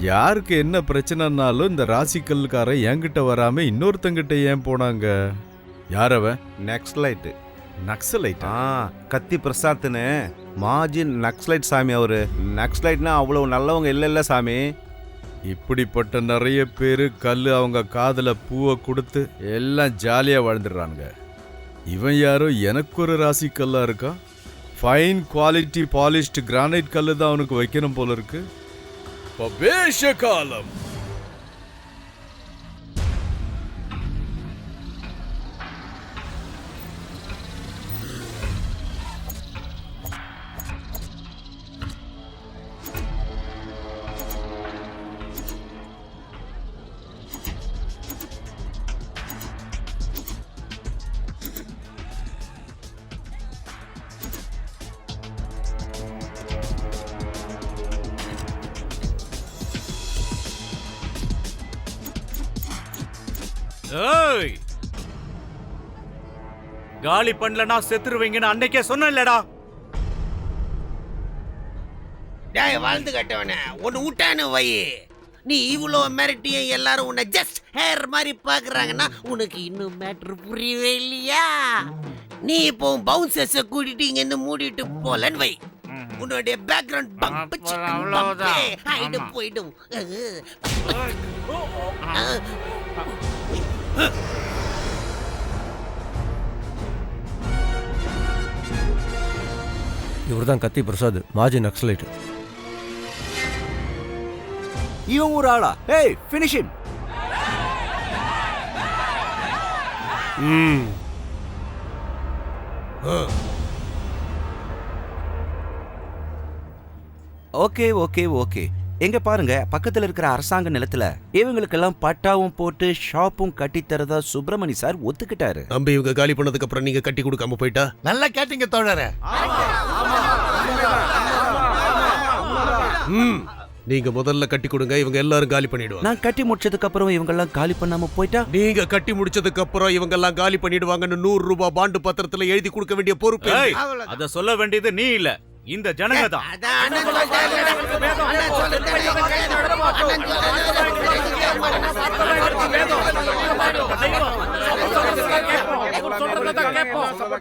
Q: யாருக்கு என்ன பிரச்சனைனாலும் இந்த ராசிக்கல்காரன் என்கிட்ட வராம இன்னொருத்தங்கிட்ட ஏன் போனாங்க? யாரவன்?
D: நக்ஸலைட்டு.
Q: நக்ஸலைட்?
D: கத்தி பிரசாத்னு மாஜி நக்ஸலைட் சாமி. அவரு நக்ஸலைட்னா அவ்வளவு நல்லவங்க இல்லை சாமி.
Q: இப்படிப்பட்ட நிறைய பேர் கல் அவங்க காதுல பூவை கொடுத்து எல்லாம் ஜாலியா வாழ்ந்துடுறாங்க. இவன் யாரோ எனக்கு ஒரு ராசி கல்லா இருக்கா. ஃபைன் குவாலிட்டி பாலிஷ்டு கிரானைட் கல்லு தான் அவனுக்கு வைக்கணும் போல இருக்கு. பபேஷகாலம்.
K: ஏய், காலி பண்ணலனா செத்துருவீங்கன்னு அன்னைக்கே சொன்னேன்லடா.
F: டேய் வாழ்ந்து கட்டவனே, ஒன்னு விட்டானு வை. நீ இவ்வளோ மிரட்டிய எல்லாரும் உன்னை ஜஸ்ட் ஹேர் மாதிரி பாக்குறாங்கன்னா உனக்கு இன்னும் மேட்ரு புரியவே இல்லையா? நீ இப்போ பவுன்சர்ஸை கூட்டிட்டு இங்க இருந்து மூடிட்டு போலன்னு வை. உன்னுடைய பேக்ரவுண்ட் பம்ப் ஆயிடும் போயிடும்.
G: இவர்தான் கத்தி பிரசாத், மாஜி நக்ஸலைட்.
H: இவன் ஒரு ஆளா? ஏய், finish him.
R: Okay okay okay. எங்க பாருங்க, பக்கத்துல இருக்கிற அரசாங்க நிலத்துல இவங்களுக்கெல்லாம் பட்டாவும் போட்டு ஷாப்பும் கட்டி தரதா சுப்பிரமணி சார் ஒத்துக்கிட்டாரு.
S: நம்பி இவங்க காலி பண்ணதுக்கு அப்புறம் நீங்க கட்டி கொடுக்காம போயிட்டா?
M: நல்லா கேட்டீங்க தோழரே.
S: நீங்க முதல்ல கட்டி கொடுங்க, இவங்க எல்லாரும் காலி பண்ணிடுவாங்க.
R: நான் கட்டி முடிச்சதுக்கு அப்புறம் இவங்க எல்லாம் காலி பண்ணாம போயிட்டா?
S: நீங்க கட்டி முடிச்சதுக்கு அப்புறம் இவங்க எல்லாம் காலி பண்ணிடுவாங்கன்னு 100 ரூபாய் பாண்டு பத்திரத்துல எழுதி கொடுக்க வேண்டிய பொறுப்பு.
K: அத சொல்ல வேண்டியது நீ இல்ல, இந்த ஜனங்க தான்.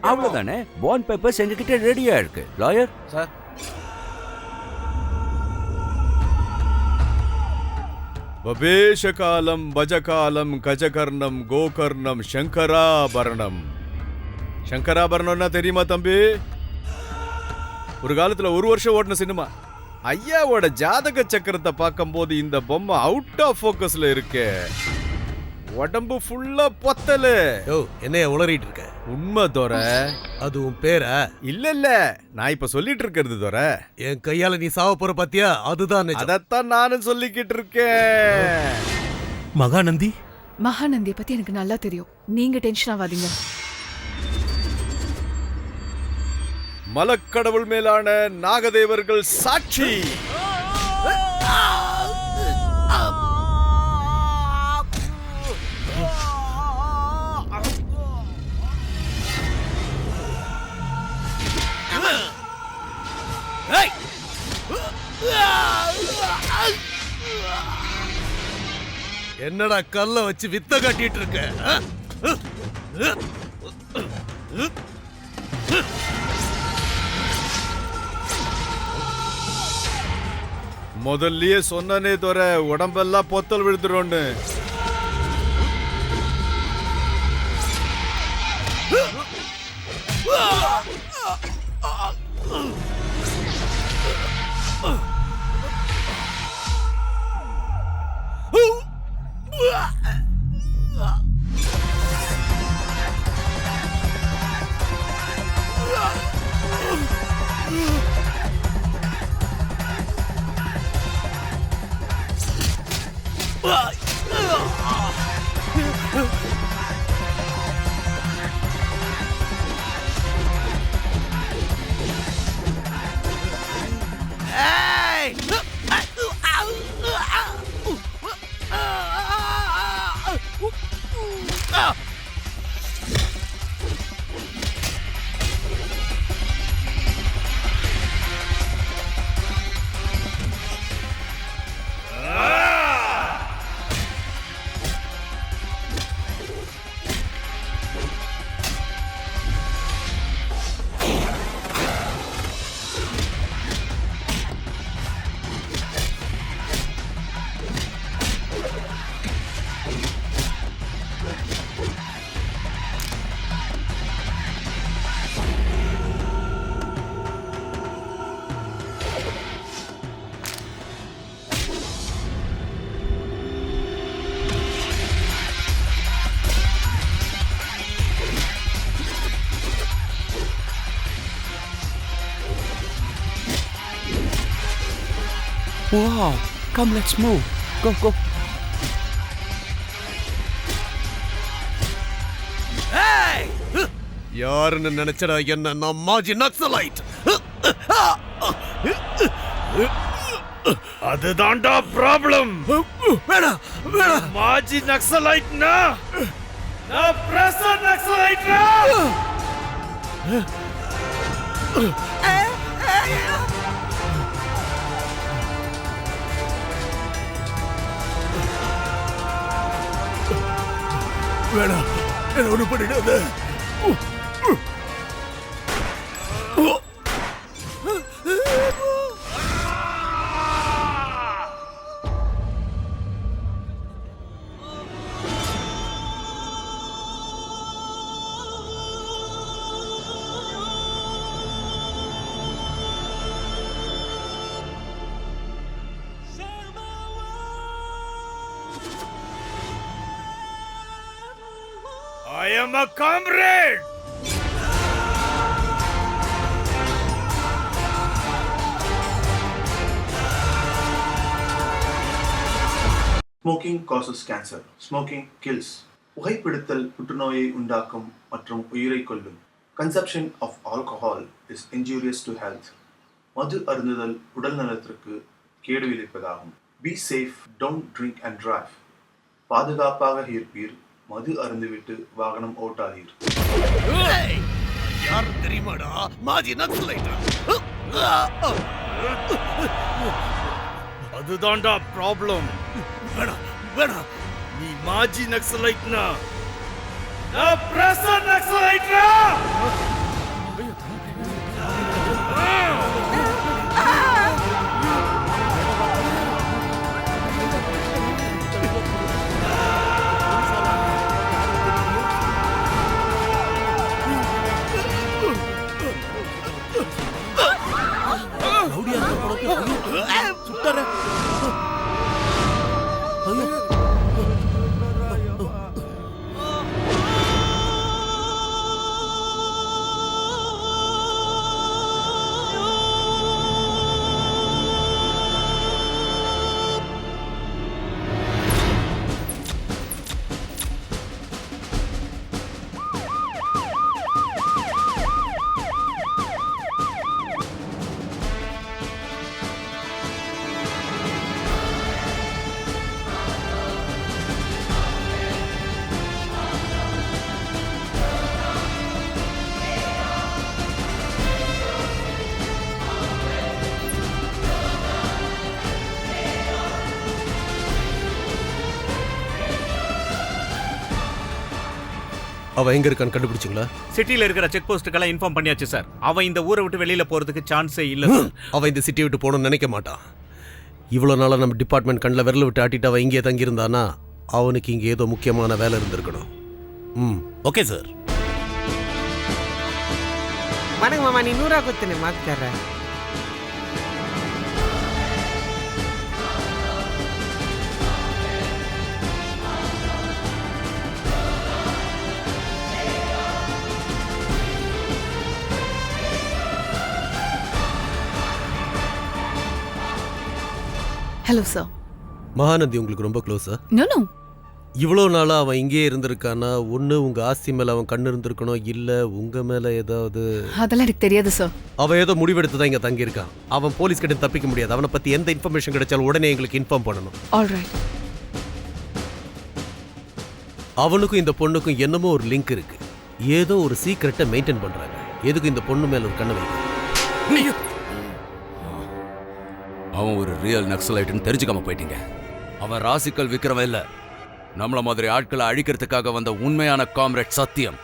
R: அவ்வளவுதானே? பாண்ட் பேப்பர்ஸ் எங்ககிட்ட ரெடியா இருக்கு. Lawyer
D: sir.
Q: பபேஷகாலம் பஜகாலம் கஜகர்ணம் கோகர்ணம் சங்கராபரணம். சங்கராபரணம்னா தெரியுமா தம்பி? ஒரு காலத்துல 1 வருஷம் ஓடின சினிமா. ஐயாவோட ஜாதக சக்கரத்தை பார்க்கும்போது இந்த பொம்மை அவுட் ஆஃப் ஃபோக்கஸ்ல இருக்கு. உடம்பு ஃபுல்லா பொத்தலு.
S: என்னைய உளறிட்டு இருக்க?
Q: உண்மை தோற.
S: அது உன் பேரா?
Q: இல்ல, நான் இப்ப சொல்லிட்டு இருக்கிறது தோற.
S: என் கையால நீ சாவ போற பாத்தியா? அதுதான்.
Q: அதத்தான் நானும் சொல்லிக்கிட்டு இருக்கேன்.
G: மகாநந்தி?
J: மகாநந்தியை பத்தி எனக்கு நல்லா தெரியும், நீங்க டென்ஷன் ஆகாதீங்க.
Q: மலக்கடவுள் மேலான நாகதேவர்கள் சாட்சி.
S: என்னடா கல்ல வச்சு வித்த காட்டிட்டு இருக்க?
Q: முதல்லயே சொன்னனே தோற உடம்பெல்லாம் பொத்தல் விழுந்துரும்னு.
R: Wow, come let's move. Go.
S: யாருன்னு நினைச்சடா என்ன? நான் மாஜி நக்சலைட்.
Q: அதுதான்டா ப்ராப்ளம்.
S: வேணாம்.
Q: மாஜி நக்சலைட்னா நான் பிரசன்ட் நக்சலைட்னா.
M: வேணாம், என்ன ஒண்ணு பண்ணிடாத.
Q: I am a comrade.
A: Smoking causes cancer. Smoking kills. புகைப்பிடித்தல் புற்றுநோயை உண்டாக்கும் மற்றும் உயிரை கொல்லும். Consumption of alcohol is injurious to health. மது அருந்துதல் உடல் நலத்திற்கு கேடு விளைவிப்பதாகும். Be safe, don't drink and drive. பாதுகாப்பாக இருப்பீர், மது அருந்துவிட்டு வாகனம் ஓட்டாதீர்.
M: யார் தெரியுமாடா? மாஜி நக்சலைட்.
Q: அதுதான்டா ப்ராப்ளம்.
M: வேணாம்.
Q: நீ மாஜி நக்சலைட்னா நான் பிரசன்ட் நக்சலைட்னா.
S: அவ எங்க இருக்கான்னு கண்டுபிடிச்சிங்களா?
K: சிட்டில இருக்கிற செக் போஸ்ட்டுக்கெல்லாம் இன்ஃபார்ம் பண்ணியாச்சு சார். அவன் இந்த ஊரை விட்டு வெளியில போறதுக்கு சான்ஸே இல்ல சார்.
S: அவ இந்த சிட்டியை விட்டு போகணும்னு நினைக்க மாட்டான். இவ்வளோ நாளாக நம்ம டிபார்ட்மெண்ட் கண்ணில் விரல விட்டு ஆட்டிட்டு அவன் இங்கே தங்கியிருந்தானா அவனுக்கு இங்கே ஏதோ முக்கியமான வேலை இருந்திருக்கணும்.
E: Okay sir.
G: வணக்கம் மாமா, நீ 100 கொடுத்துனே மாற்றி தர்றேன்.
J: Hello sir.
S: மகாநந்தி உங்களுக்கு ரொம்ப க்ளோஸா?
J: No no.
S: இவ்வளோ நாளாக அவன் இங்கே இருந்திருக்கானா? ஒன்று உங்கள் ஆஸ்தி மேலே அவன் கண்ணு இருந்திருக்கணும், இல்லை உங்கள் மேலே ஏதாவது?
J: அதெல்லாம் எனக்கு தெரியாது சார்.
S: அவன் ஏதோ முடிவெடுத்து தான் இங்கே தங்கியிருக்கான். அவன் போலீஸ் கிட்ட தப்பிக்க முடியாது. அவனை பற்றி எந்த இன்ஃபர்மேஷன் கிடைச்சாலும் உடனே எங்களுக்கு இன்ஃபார்ம் பண்ணணும்.
J: ஆல்ரைட்.
S: அவனுக்கும் இந்த பொண்ணுக்கும் என்னமோ ஒரு லிங்க் இருக்கு. ஏதோ ஒரு சீக்ரெட்டை மெயின்டைன் பண்ணுறாங்க. எதுக்கு இந்த பொண்ணு மேலே ஒரு கண்ணை வைக்க?
C: அவன் ஒரு ரியல் நக்சலைட்னு தெரிஞ்சுக்காம போயிட்டீங்க. அவன் ராசிக்கல் விக்ரம இல்ல, நம்மள மாதிரி ஆட்களை அழிக்கிறதுக்காக வந்த உண்மையான காம்ரேட் சத்தியம்.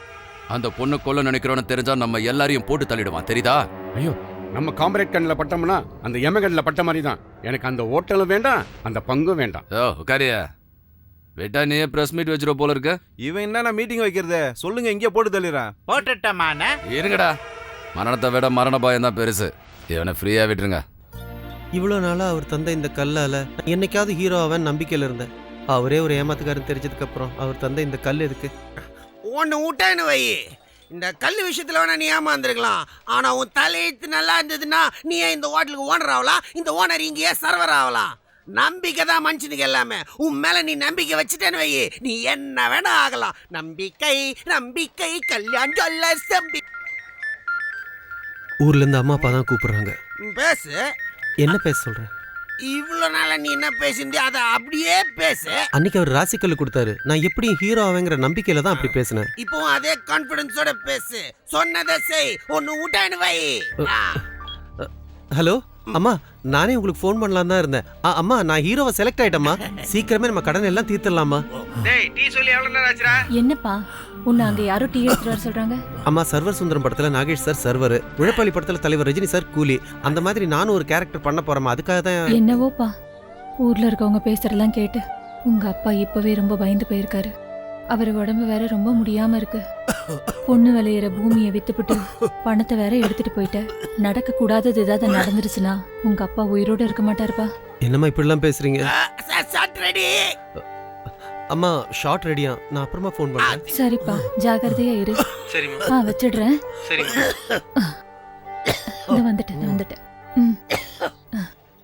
C: அந்த பொண்ணு கொல்ல நினைக்கிறோன்னு தெரிஞ்சா நம்ம எல்லாரையும் போட்டு தள்ளிடுவான், தெரியுதா?
I: ஐயோ, நம்ம காம்ரேட் கண்ணில் பட்டோம்னா அந்த எமகண்ணில் பட்ட மாதிரி தான். எனக்கு அந்த ஓட்டலும் வேண்டாம், அந்த பங்கும் வேண்டாம்.
C: ஓ உக்காரியா, விட்டா நீயே பிரஸ் மீட் வச்சிருவ போல இருக்க.
D: இவன் என்ன மீட்டிங் வைக்கிறதே? சொல்லுங்க, இங்கே போட்டு தள்ளிடுறேன்.
F: போட்டுட்டமான
C: இருங்கடா, மரணத்தை விட மரண பயம் தான் பெருசு. இவனை ஃப்ரீயா விட்டுருங்க.
G: இவ்வளோ நாளாக அவர் தந்த இந்த கல்லால் என்னைக்காவது ஹீரோ அவன் நம்பிக்கையில் இருந்தேன். அவரே ஒரு ஏமாத்துக்காரன் தெரிஞ்சதுக்கப்புறம் அவர் தந்த இந்த கல் எதுக்கு?
F: ஒன்று விட்டான்னு வை. இந்த கல் விஷயத்தில் வேணா நீ ஏமாந்துருக்கலாம். ஆனால் உன் தலையெழுத்து நல்லா இருந்ததுன்னா நீ ஏன் இந்த ஹோட்டலுக்கு ஓனர் ஆகலாம், இந்த ஓனர் இங்கேயே சர்வர் ஆகலாம். நம்பிக்கை தான் மனுஷனுக்கு எல்லாமே. உன் மேலே நீ நம்பிக்கை வச்சுட்டேன்னு வை, நீ என்ன வேணா ஆகலாம். நம்பிக்கை நம்பிக்கை கல்யாணம் சொல்ல தம்பி.
S: ஊர்லேருந்து அம்மா அப்பா தான் கூப்பிடுறாங்க.
F: பேசு.
S: என்ன பேச சொல்ற?
F: இவ்வளோ நாளா நீ என்ன பேசியிருந்தே அதை அப்படியே பேசு.
S: அன்னைக்கு அவர் ராசிக்கல் கொடுத்தாரு. நான் எப்படி ஹீரோ ஆவேங்கிற நம்பிக்கையில தான் அப்படி பேசினேன்.
F: இப்போ அதே கான்ஃபிடன்ஸோட பேசு. சொன்னதை செய். ஒன்னு விட்டான்னு வை.
S: ஹலோ அம்மா, நானே உங்களுக்கு ஃபோன் பண்ணலாம் தான் இருந்தேன். அம்மா, நான் ஹீரோவை செலக்ட் ஆயிட்டேம்மா. சீக்கிரமே நம்ம கடன் எல்லாம் தீர்த்துடலாமா?
F: டேய், டீ சொல்லி எவ்வளவு நேரம் ஆச்சுடா?
P: என்னப்பா உன்னை அங்க யாரோ டீ எடுத்துட்டு வர சொல்றாங்க?
S: அம்மா, சர்வர் சுந்தரம் படத்துல நாகேஷ் சார் சர்வர், உழைப்பாளி படத்துல தலைவர் ரஜினி சார் கூலி. அந்த மாதிரி நானும் ஒரு கேரக்டர் பண்ண போறேம்மா. அதுக்காக தான்.
P: என்னவோப்பா, ஊர்ல இருக்கவங்க பேசுறதெல்லாம் கேட்டு உங்க அப்பா இப்பவே ரொம்ப பயந்து போயிருக்காரு. அவர் உடம்பு வேற ரொம்ப முடியாம இருக்கு. பொண்ணு விளையிற பூமியை வித்துப்பிட்டு பணத்தை வேற எடுத்துட்டு போயிட்ட. நடக்க கூடாதது ஏதாவது நடந்துருச்சுன்னா உங்க அப்பா உயிரோட இருக்க மாட்டாருப்பா.
S: என்னம்மா இப்படிலாம் பேசுறீங்க?
F: Shot ready.
S: அம்மா, ஷார்ட் ரெடியா? நான் அப்புறமா ஃபோன் பண்றேன்.
P: சரிப்பா, ஜாகிரதையா இரு.
S: சரிம்மா.
P: வச்சிடுறேன். வந்துட்டேன்.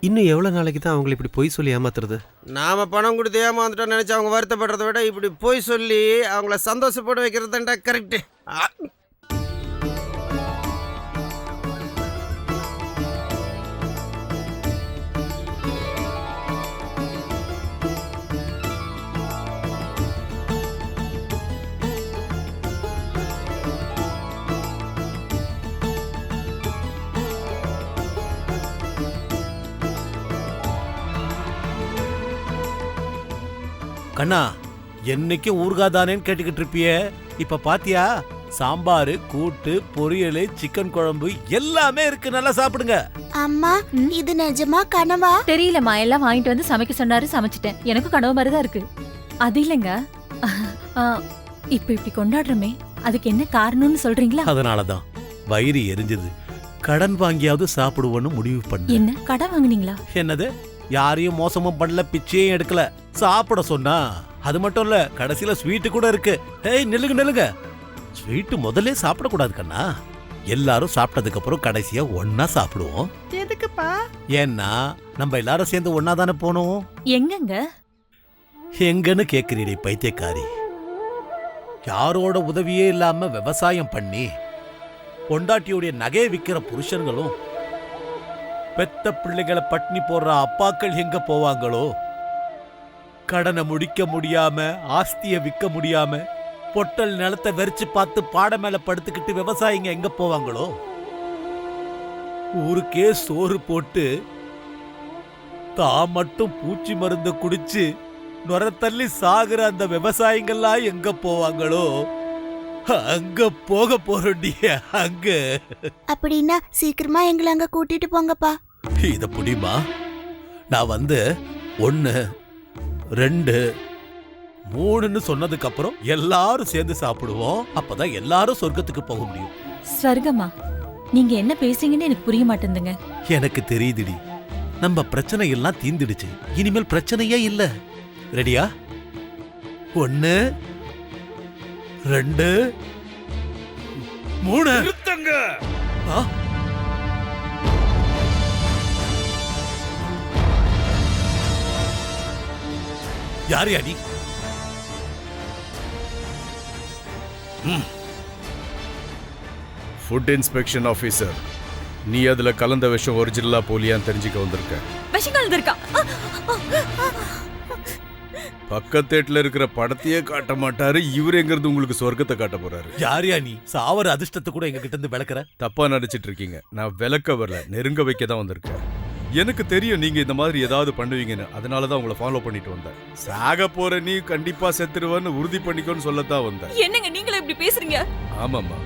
S: இன்னும் எவ்வளவு நாளைக்கு தான் அவங்களை இப்படி பொய் சொல்லி ஏமாத்துறது?
G: நாம பணம் கொடுத்து ஏமாந்துட்டோம் நினைச்சு அவங்க வருத்தப்படுறதை விட இப்படி போய் சொல்லி அவங்கள சந்தோஷப்பட வைக்கிறது தான்டா கரெக்ட்.
E: கண்ணா, என்னைக்கும் ஊர்காதானேன்னு கேட்டுக்கிட்டு இருப்பியே, இப்ப பாத்தியா? சாம்பார், கூட்டு, பொரியல், சிக்கன் குழம்பு எல்லாமே இருக்கு. நல்லா சாப்பிடுங்க.
T: அம்மா, இது நிஜமா கனவா?
P: தெரியலம்மா, எல்லாம் வாங்கிட்டு வந்து சமைக்க சொன்னாரு, சமைச்சிட்டேன். எனக்கு கனவு மாதிரி தான் இருக்கு. அது இல்லைங்க, இப்ப இப்படி கொண்டாடுறமே, அதுக்கு என்ன காரணம்னு சொல்றீங்களா?
E: அதனாலதான் வயிறு எரிஞ்சது. கடன் வாங்கியாவது சாப்பிடுவோன்னு முடிவு பண்ண.
P: என்ன கடன் வாங்குனீங்களா?
E: என்னது? யாரையும் மோசமும் பண்ணல, பிச்சையும் எடுக்கல. சாப்பிட சொன்னா அது மட்டும் இல்ல, கடைசியில ஸ்வீட்டு கூட இருக்கு. ஏய் நில்லுங்க, ஸ்வீட்டு முதல்ல சாப்பிடக்கூடாது கண்ணா. எல்லாரும் சாப்பிட்டதுக்கு அப்புறம் கடைசியா ஒன்னா சாப்பிடுவோம்.
N: எதுக்குப்பா?
E: ஏன்னா நம்ம எல்லாரும் சேர்ந்து ஒன்னா தானே போனோம்.
P: எங்கங்க?
E: எங்கன்னு கேக்குறீடி பைத்தியக்காரி. யாரோட உதவியே இல்லாம விவசாயம் பண்ணி பொண்டாட்டியுடைய நகையை விற்கிற புருஷன்களும் பெத்த பிள்ளைகளை பட்னி போடுற அப்பாக்கள் எங்க போவாங்களோ? கடனை முடிக்க முடியாம, ஆஸ்திய விற்க முடியாம, பொட்டல் நிலத்தை வெறிச்சு பார்த்து பாட மேல படுத்துக்கிட்டு விவசாயிங்க எங்க போவாங்களோ? ஊருக்கே சோறு போட்டு தான் மட்டும் பூச்சி மருந்து குடிச்சு நுர தள்ளி சாகுற அந்த விவசாயிங்கெல்லாம் எங்க போவாங்களோ? அங்க போக போறோண்டி அங்க.
T: அப்படின்னா சீக்கிரமா எங்களை அங்க கூட்டிட்டு போங்கப்பா.
E: இத புடிமா, நான் வந்து 1 2 3ன்னு சொன்னதுக்கு அப்புறம் எல்லாரும் சேர்ந்து சாப்பிடுவோம். அப்பதான் எல்லாரும் சொர்க்கத்துக்கு போக முடியும்.
P: சர்கமா, நீங்க என்ன பேசுறீங்கன்னு எனக்கு புரிய மாட்டேங்குதுங்க.
E: எனக்கு தெரியுதுடி, நம்ம பிரச்சனை எல்லாம் தீந்துடுச்சு. இனிமேல் பிரச்சனையே இல்ல. ரெடியா? 1 2 3.
I: நிறுத்துங்க.
E: யார் யாடி?
Q: ஃபுட் இன்ஸ்பெக்ஷன் ஆஃபீஸர், நீ அதுல கலந்த விஷம் ஒரிஜினலா போலியான்னு தெரிஞ்சுக்க வந்திருக்க.
P: விஷம் கலந்திருக்கா?
Q: பக்கத்தேட்ல இருக்கிற படத்தையே காட்ட மாட்டாரு, இவரு எங்கிறது உங்களுக்கு சொர்க்கத்தை காட்ட போறாரு.
E: யாரியா நீ? சாவர அதிர்ஷ்டத்தை கூட எங்க கிட்ட இருந்து விளக்குற.
Q: தப்பா நடிச்சிட்டு இருக்கீங்க. நான் விளக்க வரல, நெருங்க வைக்க தான் வந்திருக்கேன். எனக்கு தெரியும் நீங்க இந்த மாதிரி ஏதாவது பண்ணுவீங்கன்னு, அதனாலதான் உங்களை ஃபாலோ பண்ணிட்டு வந்தேன். சாக போற நீ கண்டிப்பா செத்துருவன்னு உறுதி பண்ணிக்கோன்னு சொல்லத்தான் வந்தேன்.
P: என்னங்க நீங்களே இப்படி பேசுறீங்க?
Q: ஆமாம்மா,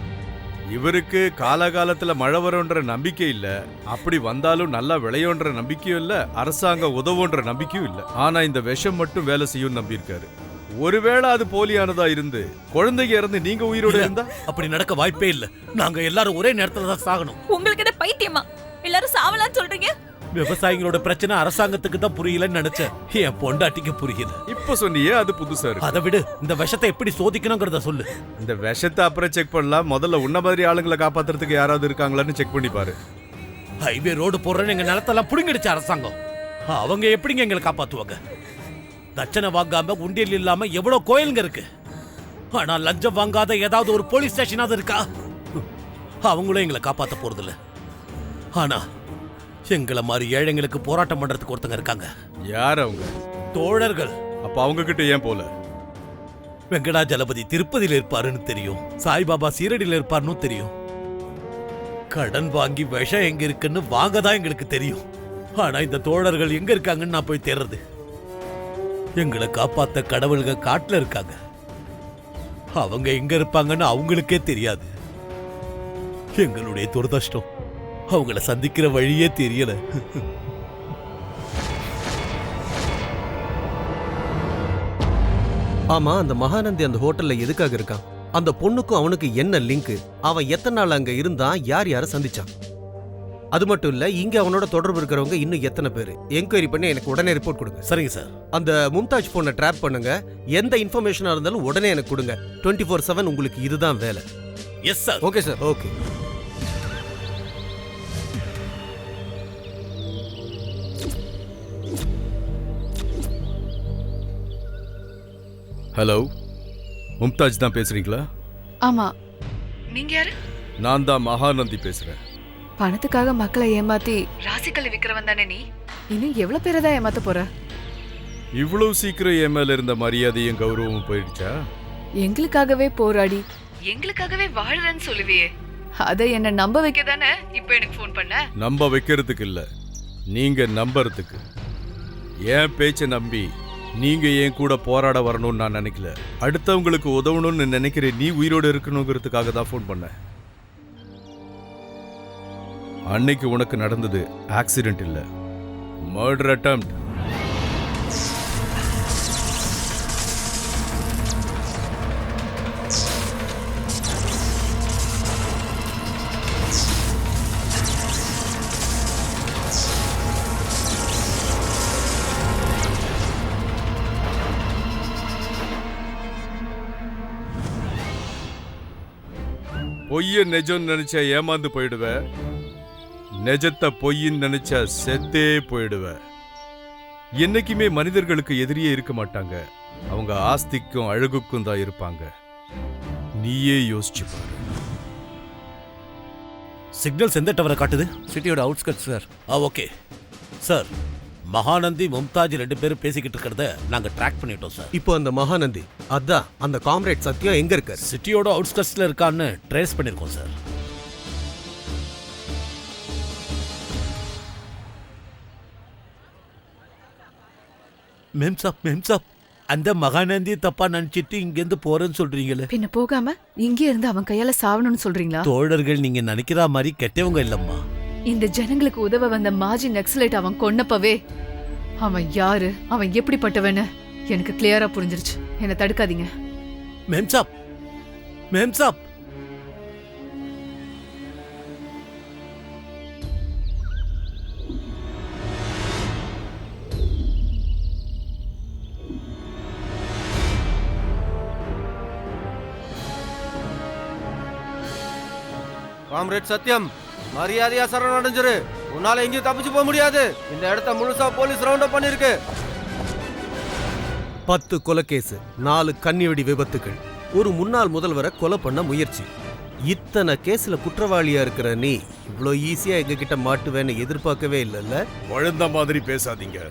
Q: இவருக்கு காலகாலத்துல மழை வரும்ன்ற நம்பிக்கை இல்ல, அப்படி வந்தாலும் நல்லா விளையோன்ற நம்பிக்கையும் இல்ல, அரசாங்கம் உதவுன்ற நம்பிக்கையும் இல்ல. ஆனா இந்த விஷம் மட்டும் வேலை செய்யும் நம்பி இருக்காரு. ஒருவேளை அது போலியானதா இருந்து குழந்தைங்க இறந்து நீங்க உயிரோட இருந்தா?
E: அப்படி நடக்க வாய்ப்பே இல்ல. நாங்க எல்லாரும் ஒரே நேரத்துல தான் சாகணும்.
P: உங்களுக்கு என்ன பைத்தியமா? எல்லாரும் சாவலான்னு சொல்றீங்க?
E: விவசாயிகளோட பிரச்சனை அரசாங்கத்துக்கு தான் புரியலன்னு நினைச்சேன். என் பொண்டாட்டிக்கு புரியல.
Q: இப்ப சொன்னியே அது புதுசா இருக்கு.
E: அதை விடு, இந்த விஷத்தை எப்படி சோதிக்கணுங்கிறத சொல்லு.
Q: இந்த விஷத்தை அப்புறம் செக் பண்ணலாம். முதல்ல உன்ன மாதிரி ஆளுங்களை காப்பாத்துறதுக்கு யாராவது இருக்காங்களான்னு செக் பண்ணி பாரு.
E: ஹைவே ரோடு போடுறேன்னு எங்க நிலத்தெல்லாம் புடுங்கிடுச்சு அரசாங்கம். அவங்க எப்படிங்க எங்களை காப்பாத்துவாங்க? தட்சணை வாங்காம உண்டியல் இல்லாம எவ்வளவு கோயிலுங்க இருக்கு. ஆனா லஞ்சம் வாங்காத ஏதாவது ஒரு போலீஸ் ஸ்டேஷனாவது இருக்கா? அவங்களும் எங்களை காப்பாத்த போறது இல்ல. ஆனா எங்களை மாதிரி ஏழைங்களுக்கு போராட்டம் பண்றதுக்கு ஒருத்தங்க இருக்காங்க.
Q: யார் அவங்க?
E: தோழர்கள்.
Q: அப்ப அவங்க கிட்ட ஏன் போல?
E: வெங்கடாஜலபதி திருப்பதியில இருப்பாருன்னு தெரியும், சாய்பாபா சீரடியில இருப்பாருன்னு தெரியும். கடன் வாங்கி விஷம் எங்க இருக்குன்னு வாங்கதான் எங்களுக்கு தெரியும். ஆனா இந்த தோழர்கள் எங்க இருக்காங்கன்னு நான் போய் தேடுறது. எங்களை காப்பாத்த கடவுள்கள் காட்டுல இருக்காங்க. அவங்க எங்க இருப்பாங்கன்னு அவங்களுக்கே தெரியாது. எங்களுடைய துரதிர்ஷ்டம், அவங்கள சந்திக்கிற வழியே தெரியல.
S: ஆமா, அந்த மகாநந்தி அந்த ஹோட்டல்ல எதுக்காக இருக்கான்? அந்த பொண்ணுக்கும் அவனுக்கு என்ன லிங்க்? அவன் எத்தனை நாள் அங்க இருந்தான்? யார் யார சந்திச்சான்? அது மட்டும் இல்ல, இங்க அவனோட தொடர்பு இருக்கிறவங்க இன்னும் எத்தனை பேரு? என்கொயரி பண்ணி எனக்கு உடனே ரிப்போர்ட் கொடுங்க.
E: சரிங்க சார்.
S: அந்த மும்தாஜ் போனை ட்ராப் பண்ணுங்க. எந்த இன்ஃபர்மேஷனா இருந்தாலும் உடனே எனக்கு கொடுங்க. 24/7 உங்களுக்கு இதுதான் வேலை.
E: Yes sir.
S: Okay sir. Okay.
Q: Hello, Mumtaz தான் பேசுறீங்களா?
J: ஆமா, நீங்க யாரு?
Q: நான் தான் மகாநந்தி பேசுறேன்.
J: பணத்துக்காக மக்களை ஏமாத்தி ராசிக்கல் விக்கிறவன் தானே நீ? இன்னும் எவ்வளவு பேரை தான் ஏமாத்த போற?
Q: இவ்வளவு சீக்கிரம் என் மேல இருந்த மரியாதையும் கௌரவமும் போயிடுச்சா?
J: எங்களுக்காகவே போராடி எங்களுக்காகவே வாழறேன்னு சொல்லுவியே, அதை என்ன நம்ப வைக்க தானே இப்ப எனக்கு ஃபோன் பண்ண?
Q: நம்ப வைக்கிறதுக்கு இல்ல, நீங்க நம்புறதுக்கு. என் பேச்சை நம்பி நீங்க ஏன் கூட போராட வரணும்னு நான் நினைக்கல. அடுத்தவங்களுக்கு உதவணும்னு நினைக்கிறேன். நீ உயிரோடு இருக்கணுங்கிறதுக்காக தான் ஃபோன் பண்ண. அன்னைக்கு உனக்கு நடந்தது ஆக்சிடென்ட் இல்ல, மர்டர் அட்டெம்ப்ட். பொய்ய நிஜம் நினைச்சா ஏமாந்து போயிடுவ, நிஜத்தை பொய்ன்னு நினைச்சா செத்தே போயிடுவ. என்னைக்குமே மனிதர்களுக்கு எதிரியே இருக்க மாட்டாங்க, அவங்க ஆஸ்திக்கும் அழகுக்கும் தான் இருப்பாங்க. நீயே யோசிச்சு பாரு.
E: சிக்னல்ஸ் எந்த டவரை காட்டுது?
S: சிட்டியோட outskirt sir.
E: Okay sir. Mahanandi Mumtaz 2 பேரும் பேசிக்கிட்டு இருக்கிறத நாங்க ட்ராக் பண்ணிட்டோம் சார்.
S: இப்போ அந்த மகாநந்தி, அதான் அந்த காம்ரேட் சத்யம் எங்க இருக்காரு?
E: சிட்டியோட அவுட்ஸ்கட்ஸ்ல இருக்கான்னு ட்ரேஸ் பண்ணிருக்கோம் சார். மேம் சாப் அந்த மகாநந்தி தப்பா நினைச்சிட்டு இங்கேருந்து போறேன்னு சொல்றீங்களே.
J: பின்ன போகாம இங்கே இருந்து அவன் கையால சாவணும்னு சொல்றீங்களா?
E: தோழர்கள் நீங்க நினைக்கிற மாதிரி கெட்டவங்க இல்லம்மா.
J: இந்த ஜனங்களுக்கு உதவ வந்த மாஜி நக்சலைட் அவன் கொன்னப்பவே அவன் யாரு, அவன் எப்படிப்பட்டவன்னு எனக்கு கிளியரா புரிஞ்சிருச்சு. என்னை தடுக்காதீங்க.
E: மேம் சாப், மேம் சாப்.
G: காம்ரேட் சத்யம், மரியாதையா சரணம் அடைஞ்சிரு. உன்னால எங்கேயும் தப்பிச்சு போக முடியாது. இந்த இடத்த முழுசா போலீஸ் ரவுண்ட் அப் பண்ணிருக்கு. 10 கொலைகேஸ், 4 கன்னிவெடி விபத்துகள், ஒரு முன்னாள் முதல்வரை கொலை பண்ண முயற்சி. இத்தனை கேஸ்ல குற்றவாளியா இருக்கிற நீ இவ்வளோ ஈஸியா எங்க கிட்ட மாட்டுவேன்னு எதிர்பார்க்கவே இல்லைல்ல.
Q: வழுந்த மாதிரி பேசாதீங்க.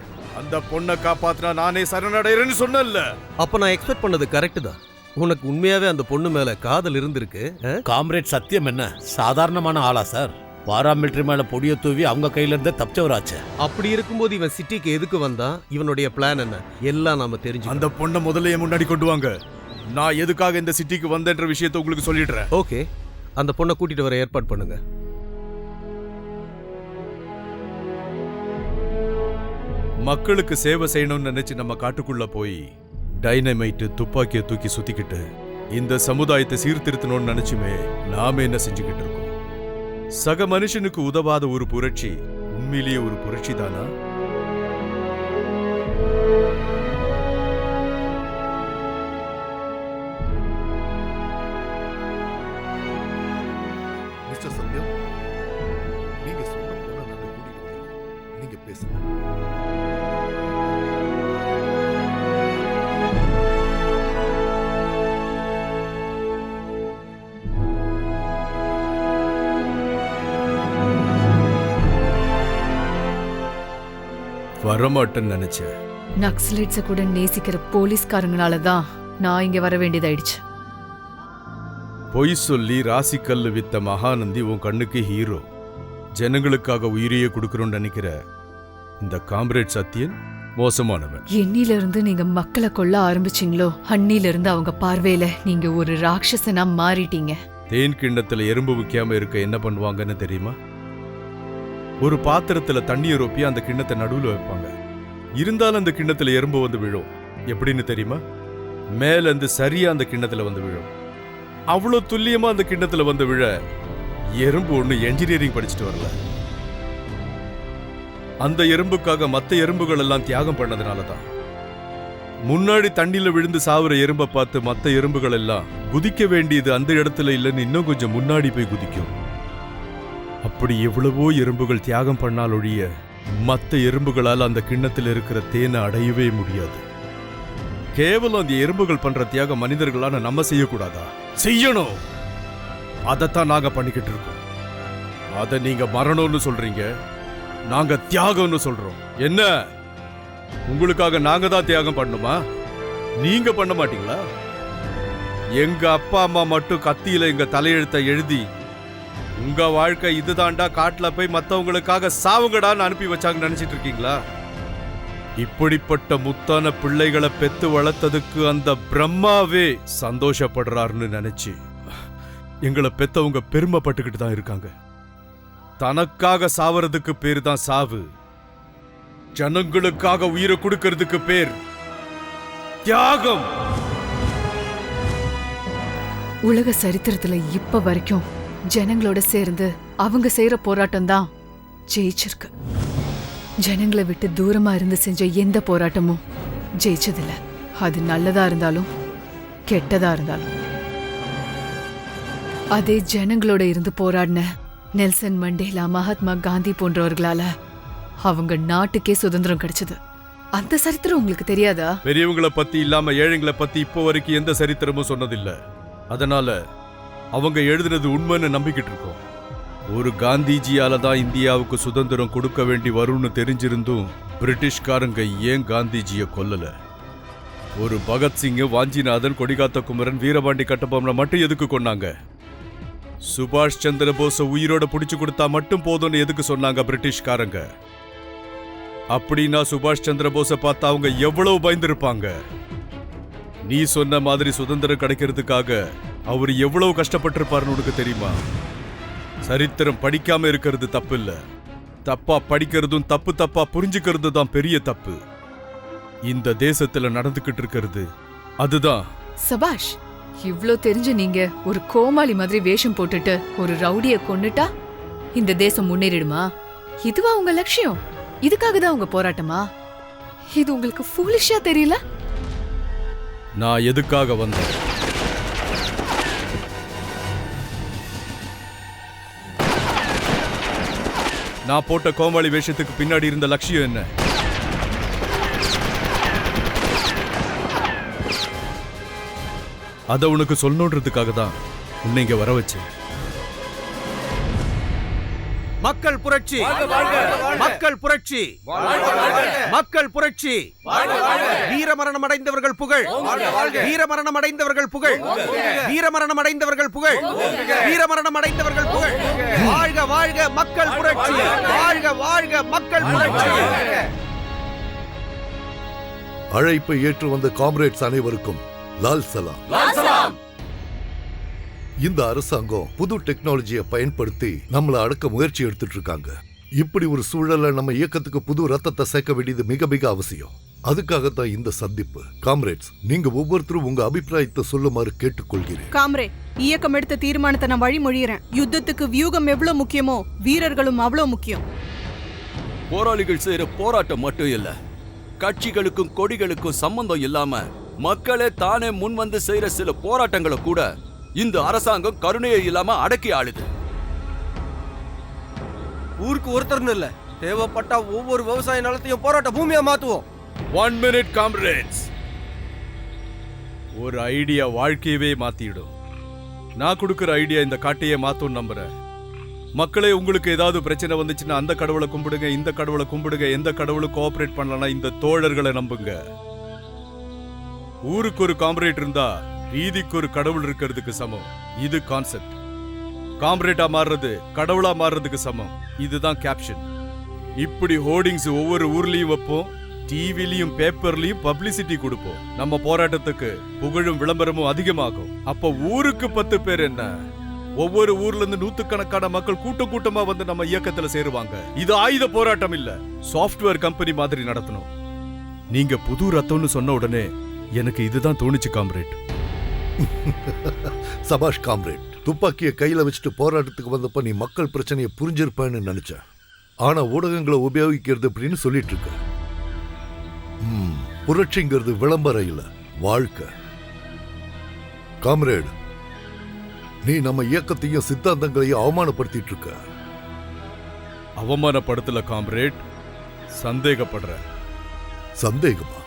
Q: அந்த பொண்ணை காப்பாத்தினா நானே சரணடைறேன்னு சொன்னேன்ல.
S: அப்ப நான் எக்ஸ்பெக்ட் பண்ணது கரெக்ட் தான். உனக்கு உண்மையாவே அந்த பொண்ணு மேல காதல் இருந்திருக்கு.
E: காம்ரேட் சத்தியம் என்ன சாதாரணமான ஆளா சார்? பாராமிலிட்டரி மேல பொடிய தூவி அவங்க கையில இருந்த தப்பிச்சவராச்சு.
S: அப்படி இருக்கும்போது இவன் சிட்டிக்கு எதுக்கு வந்தான்? இவனுடைய பிளான் என்ன? எல்லாம் நாம தெரிஞ்சு.
Q: அந்த பொண்ணை முதல்ல முன்னாடி கொண்டு வாங்க. நான் எதுக்காக இந்த சிட்டிக்கு வந்தேன்ற விஷயத்தை உங்களுக்கு சொல்லிடுறேன்.
S: ஓகே, அந்த பொண்ணை கூட்டிட்டு வர ஏற்பாடு பண்ணுங்க.
Q: மக்களுக்கு சேவை செய்யணும்னு நினைச்சு நம்ம காட்டுக்குள்ள போய் டைனமைட் துப்பாக்கியை தூக்கி சுத்திக்கிட்டு இந்த சமுதாயத்தை சீர்திருத்தணும்னு நினைச்சுமே நாம என்ன செஞ்சுக்கிட்டு இருக்கோம்? சக மனுஷனுக்கு உதவாத ஒரு புரட்சி உண்மையிலேயே ஒரு புரட்சி தானா?
L: மிஸ்டர் சத்யம், நீங்க சொன்ன பொண்ணை நாங்க கூட்டிட்டு வந்தோம். நீங்க பேசுங்க.
Q: வரமாட்டேன்னு நினைச்சேன்.
J: நக்சலைட்ஸ கூட நேசிக்கிற போலீஸ்காரங்களால தான் நான் இங்க வர வேண்டியதாயிடுச்சு.
Q: பொய் சொல்லி ராசிக்கல்லு வித்த மகாநந்தி உன் கண்ணுக்கு ஹீரோ. ஜனங்களுக்காக உயிரையே கொடுக்கணும்னு நினைக்கிற இந்த காம்ரேட் சத்யன் மோசமானவன்.
J: என்னில இருந்து நீங்க மக்களை கொல்ல ஆரம்பிச்சீங்களோ அன்னில இருந்து அவங்க பார்வையில நீங்க ஒரு ராட்சசனா மாறிட்டீங்க.
Q: தேன் கிண்ணத்துல எறும்பு விற்காம இருக்க என்ன பண்ணுவாங்கன்னு தெரியுமா? ஒரு பாத்திரத்துல தண்ணியை ரொப்பி அந்த கிண்ணத்தை நடுவுல வைப்பாங்க. இருந்தாலும் அந்த கிண்ணத்துல எறும்பு வந்து விழும். எப்படின்னு தெரியுமா? மேல இருந்து சரியா அந்த கிண்ணத்துல வந்து விழும். அவ்வளவு துல்லியமா அந்த கிண்ணத்துல வந்து விழ எறும்பு ஒண்ணு என்ஜினியரிங் படிச்சுட்டு வரல. அந்த எறும்புக்காக மத்த எறும்புகள் எல்லாம் தியாகம் பண்ணதுனாலதான் முன்னாடி தண்ணியில விழுந்து சாவுற எறும்பை பார்த்து மத்த எறும்புகள் எல்லாம் குதிக்க வேண்டியது அந்த இடத்துல இல்லைன்னு இன்னும் கொஞ்சம் முன்னாடி போய் குதிக்கும். அப்படி எவ்வளவோ எறும்புகள் தியாகம் பண்ணால் ஒழிய மத்த எறும்புகளால் அந்த கிண்ணத்தில் இருக்கிற தேனை அடையவே முடியாது. கேவலம் அந்த எறும்புகள் பண்ற தியாகம் மனிதர்களான நம்ம செய்யக்கூடாதா? செய்யணும். அதைத்தான் நாங்க பண்ணிக்கிட்டு இருக்கோம். அதை நீங்க மரணம்னு சொல்றீங்க, நாங்க தியாகம்னு சொல்றோம். என்ன உங்களுக்காக நாங்க தான் தியாகம் பண்ணுமா? நீங்க பண்ண மாட்டீங்களா? எங்க அப்பா அம்மா மட்டும் கத்தியில எங்க தலையெழுத்தை எழுதி உங்க வாழ்க்கை இதுதான்டா, காட்டுல போய் மத்தவங்களுக்காக சாவுங்கடான்னு அனுப்பி வச்சாங்கன்னு நினைச்சிட்டு இருக்கீங்களா? இப்படிப்பட்ட முத்தான பிள்ளைகளை பெத்து வளர்த்ததுக்கு அந்த பிரம்மாவே சந்தோஷப்படுறாருன்னு நினைச்சு எங்களை பெத்தவங்க பெருமைப்பட்டுக்கிட்டு தான் இருக்காங்க. தனக்காக சாவறதுக்கு பேரு தான் சாவு. ஜனங்களுக்காக உயிரை கொடுக்கறதுக்கு பேர் தியாகம்.
J: உலக சரித்திரத்துல இப்ப வரைக்கும் ஜனங்களோட சேர்ந்து அவங்க செய்யற போராட்டம் தான் ஜெயிச்சிருக்கு. ஜனங்களை விட்டு தூரமா இருந்து செஞ்ச எந்த போராட்டமும் ஜெயிச்சதில்ல. அது நல்லதா இருந்தாலும் கெட்டதா இருந்தாலும். அதே ஜனங்களோட இருந்து போராடின நெல்சன் மண்டேலா, மகாத்மா காந்தி போன்றவர்களால அவங்க நாட்டுக்கே சுதந்திரம் கிடைச்சது. அந்த சரித்திரம் உங்களுக்கு தெரியாதா?
Q: பெரியவங்களை பத்தி இல்லாம ஏழைங்களை பத்தி இப்போ வரைக்கும் எந்த சரித்திரமும் சொன்னதில்ல. அதனால அவங்க எழுதுனது உண்மைன்னு நம்பிக்கிட்டு இருக்கோம். ஒரு காந்திஜியால தான் இந்தியாவுக்கு சுதந்திரம் கொடுக்க வேண்டி வரும்னு தெரிஞ்சிருந்தும் பிரிட்டிஷ்காரங்க ஏன் காந்திஜிய கொல்லல? ஒரு பகத்சிங், வாஞ்சிநாதன், கொடிகாத்த குமரன், வீரபாண்டி கட்டபொம்மனை மட்டும் எதுக்கு கொன்னாங்க? சுபாஷ் சந்திர போஸ உயிரோட புடிச்சு கொடுத்தா மட்டும் போதும்னு எதுக்கு சொன்னாங்க பிரிட்டிஷ்காரங்க? அப்படின்னா சுபாஷ் சந்திர போஸ பார்த்து அவங்க எவ்வளவு பயந்துருப்பாங்க. நீ சொன்ன மாதிரி சுதந்திரம் கிடைக்கிறதுக்காக அவர் எவ்வளவு கஷ்டப்பட்டிருப்பாருன்னு உனக்கு தெரியுமா? சரித்திரம் படிக்காம இருக்கிறது தப்பு இல்ல, தப்பா படிக்கிறதும் தப்பா புரிஞ்சுக்கிறது தான் பெரிய தப்பு. இந்த தேசத்துல நடந்துகிட்டு இருக்கிறது அதுதான்.
J: சபாஷ், இவ்ளோ தெரிஞ்ச நீங்க ஒரு கோமாளி மாதிரி வேஷம் போட்டுட்டு ஒரு ரவுடிய கொன்னுட்டா இந்த தேசம் முன்னேறிடுமா? இதுவா உங்க லட்சியம்? இதுக்காக தான் உங்க போராட்டமா? இது உங்களுக்கு ஃபூலிஷா தெரியல?
Q: நான் எதுக்காக வந்தேன்? நான் போட்ட கோமாளி வேஷத்துக்கு பின்னாடி இருந்த லட்சியம் என்ன? அத உனக்கு சொல்லணுன்றதுக்காக தான் உன்னை இங்க வர வச்சேன்.
S: மக்கள் புரட்சி, மக்கள் புரட்சி, மக்கள் புரட்சி. வீரமரணம் அடைந்தவர்கள் புகழ், வீரமரணம் அடைந்தவர்கள் புகழ், வீரமரணம் அடைந்தவர்கள் புகழ், வீரமரணம் அடைந்தவர்கள் புகழ். வாழ்க வாழ்க மக்கள் புரட்சி, வாழ்க வாழ்க மக்கள் புரட்சி.
L: அழைப்பை ஏற்று வந்த காம்ரேட்ஸ் அனைவருக்கும் லால் சலாம். இந்த அரசாங்கம் புது டெக்னாலஜியை பயன்படுத்தி நம்மளை அடக்க முயற்சி எடுத்துட்டு இருக்காங்க. இப்படி ஒரு சூழல்ல நம்ம இயக்கத்துக்கு புது ரத்தத்தை சேர்க்க வேண்டியது மிக மிக அவசியம். அதுக்காகத்தான் இந்த சந்திப்பு. காம்ரேட்ஸ், நீங்க ஒவ்வொருத்தரும் உங்க அபிப்பிராயத்தை சொல்லுமாறு கேட்டுக்கொள்கிறேன்.
N: காம்ரேட், இயக்கம் எடுத்த தீர்மானத்தை நான் வழிமொழிகிறேன். யுத்தத்துக்கு வியூகம் எவ்வளவு முக்கியமோ வீரர்களும் அவ்வளவு முக்கியம்.
U: போராளிகள் செய்யற போராட்டம் மட்டும் இல்ல, கட்சிகளுக்கும் கொடிகளுக்கும் சம்பந்தம் இல்லாம மக்களே தானே முன் வந்து செய்யற சில போராட்டங்களை கூட இந்த அரசாங்கம் கருணையை இல்லாம அடக்கி ஆளுது.
G: ஊருக்கு ஒருத்தர்னு இல்ல, தேவைப்பட்டா ஒவ்வொரு விவசாய நிலத்தையும் போராட்ட பூமியா மாத்துவோம்.
Q: 1 minute காம்ரேட்ஸ். ஒரு ஐடியா வாழ்க்கையவே மாத்திடும். நான் கொடுக்கிற ஐடியா இந்த காட்டையே மாத்தும் நம்புறேன். மக்களே, உங்களுக்கு ஏதாவது பிரச்சனை வந்துச்சுன்னா அந்த கடவுளை கும்பிடுங்க, இந்த கடவுளை கும்பிடுங்க. எந்த கடவுளும் கோஆபரேட் பண்ணலன்னா இந்த தோழர்களை நம்புங்க. ஊருக்கு ஒரு காம்ரேட் இருந்தா வீதிக்கு ஒரு கடவுள் இருக்கிறதுக்கு சமம். இது கான்செப்ட். காம்ரேட்டா மாறுறது கடவுளா மாறுறதுக்கு சமம். இதுதான் கேப்ஷன். இப்படி ஹோர்டிங்ஸ் ஒவ்வொரு ஊர்லயும் வைப்போம், டிவிலையும் பேப்பர்லயும் பப்ளிசிட்டி கொடுப்போம். நம்ம போராட்டத்துக்கு புகழும் விளம்பரமும் அதிகமாகும். அப்ப ஊருக்கு 10 பேர் என்ன, ஒவ்வொரு ஊர்ல இருந்து நூத்துக்கணக்கான மக்கள் கூட்டம் கூட்டமா வந்து நம்ம இயக்கத்துல சேருவாங்க. இது ஆயுத போராட்டம் இல்ல, சாஃப்ட்வேர் கம்பெனி மாதிரி நடத்தணும். நீங்க புது ரத்தம்னு சொன்ன உடனே எனக்கு இதுதான் தோணுச்சு காம்ரேட்.
L: சபாஷ் காம்ரேட், துப்பாக்கியை கையில வச்சுட்டு போராட்டத்துக்கு வந்தப்ப நீ மக்கள் பிரச்சனையை புரிஞ்சிருப்பேன்னு நினைச்சேன். ஆனா ஊடகங்களை உபயோகிக்கிறது அப்படின்னு சொல்லிட்டு இருக்க. புரட்சிங்கிறது விளம்பரம் இல்ல, வாழ்க்கை. காம்ரேட், நீ நம்ம இயக்கத்தையும் சித்தாந்தங்களையும் அவமானப்படுத்திட்டு இருக்க.
Q: அவமானப்படுத்தல காம்ரேட், சந்தேகப்படுற.
L: சந்தேகமா?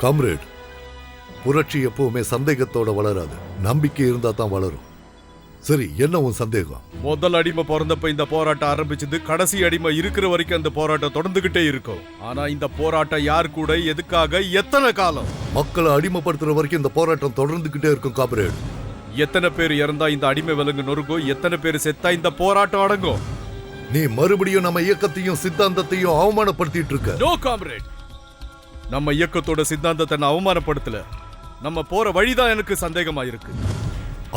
L: காம்ரேட், புரட்சி எப்பவுமே சந்தேகத்தோட வளராது, நம்பிக்கை இருந்தா தான் வளரும். சரி, என்ன உன் சந்தேகம்?
Q: முதல் அடிமை பிறந்தப்ப இந்த போராட்டம் ஆரம்பிச்சது, கடைசி அடிமை இருக்கிற வரைக்கும் அந்த போராட்டம் தொடர்ந்துகிட்டே இருக்கும். ஆனா இந்த போராட்டம் யார் கூட, எதுக்காக, எத்தனை காலம்?
L: மக்களை அடிமைப்படுத்துற வரைக்கும் இந்த போராட்டம் தொடர்ந்துகிட்டே இருக்கும் காம்ரேட்.
Q: எத்தனை பேர் இறந்தா இந்த அடிமை விலங்கு நொறுக்கும், எத்தனை பேர் செத்தா இந்த போராட்டம் அடங்கும்?
L: நீ மறுபடியும் நம்ம இயக்கத்தையும் சித்தாந்தத்தையும் அவமானப்படுத்திட்டு இருக்க.
Q: நோ காம்ரேட், நம்ம இயக்கத்தோட சித்தாந்தத்தை நான் அவமானப்படுத்தல. நம்ம போற வழிதான் எனக்கு சந்தேகமா இருக்கு.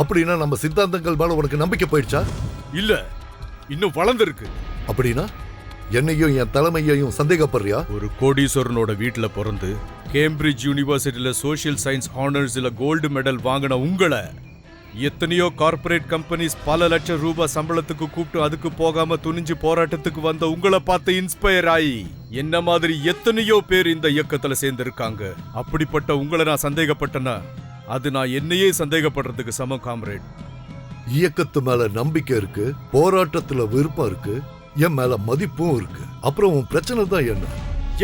L: அப்படின்னா நம்ம சித்தாந்தங்கள் மேல உனக்கு நம்பிக்கை போயிடுச்சா?
Q: இல்ல, இன்னும் வளர்ந்துருக்கு.
L: அப்படின்னா என்னையும் என் தலைமையையும் சந்தேகப்படுறியா?
Q: ஒரு கோடீஸ்வரனோட வீட்டுல பிறந்து கேம்பிரிட்ஜ் யூனிவர்சிட்டியில சோசியல் சயின்ஸ் ஹானர்ஸ்ல கோல்டு மெடல் வாங்கின உங்களை எத்தனையோ கார்ப்பரேட் கம்பெனிஸ் பல லட்சம் ரூபாய் சம்பளத்துக்கு கூப்பிட்டு அதுக்கு போகாம துணிஞ்சு போராட்டத்துக்கு வந்த உங்களை பார்த்து இன்ஸ்பயர் ஆகி என்ன மாதிரி எத்தனையோ பேர் இந்த இயக்கத்துல சேர்ந்திருக்காங்க. அப்படிப்பட்ட உங்களை நான் சந்தேகப்பட்டேன்னா அது நான் என்னையே சந்தேகப்படுறதுக்கு சமம் காம்ரேட்.
L: இயக்கத்து மேல நம்பிக்கை இருக்கு, போராட்டத்துல விருப்பம் இருக்கு, என் மேல மதிப்பும் இருக்கு. அப்புறம் உன் பிரச்சனை தான் என்ன?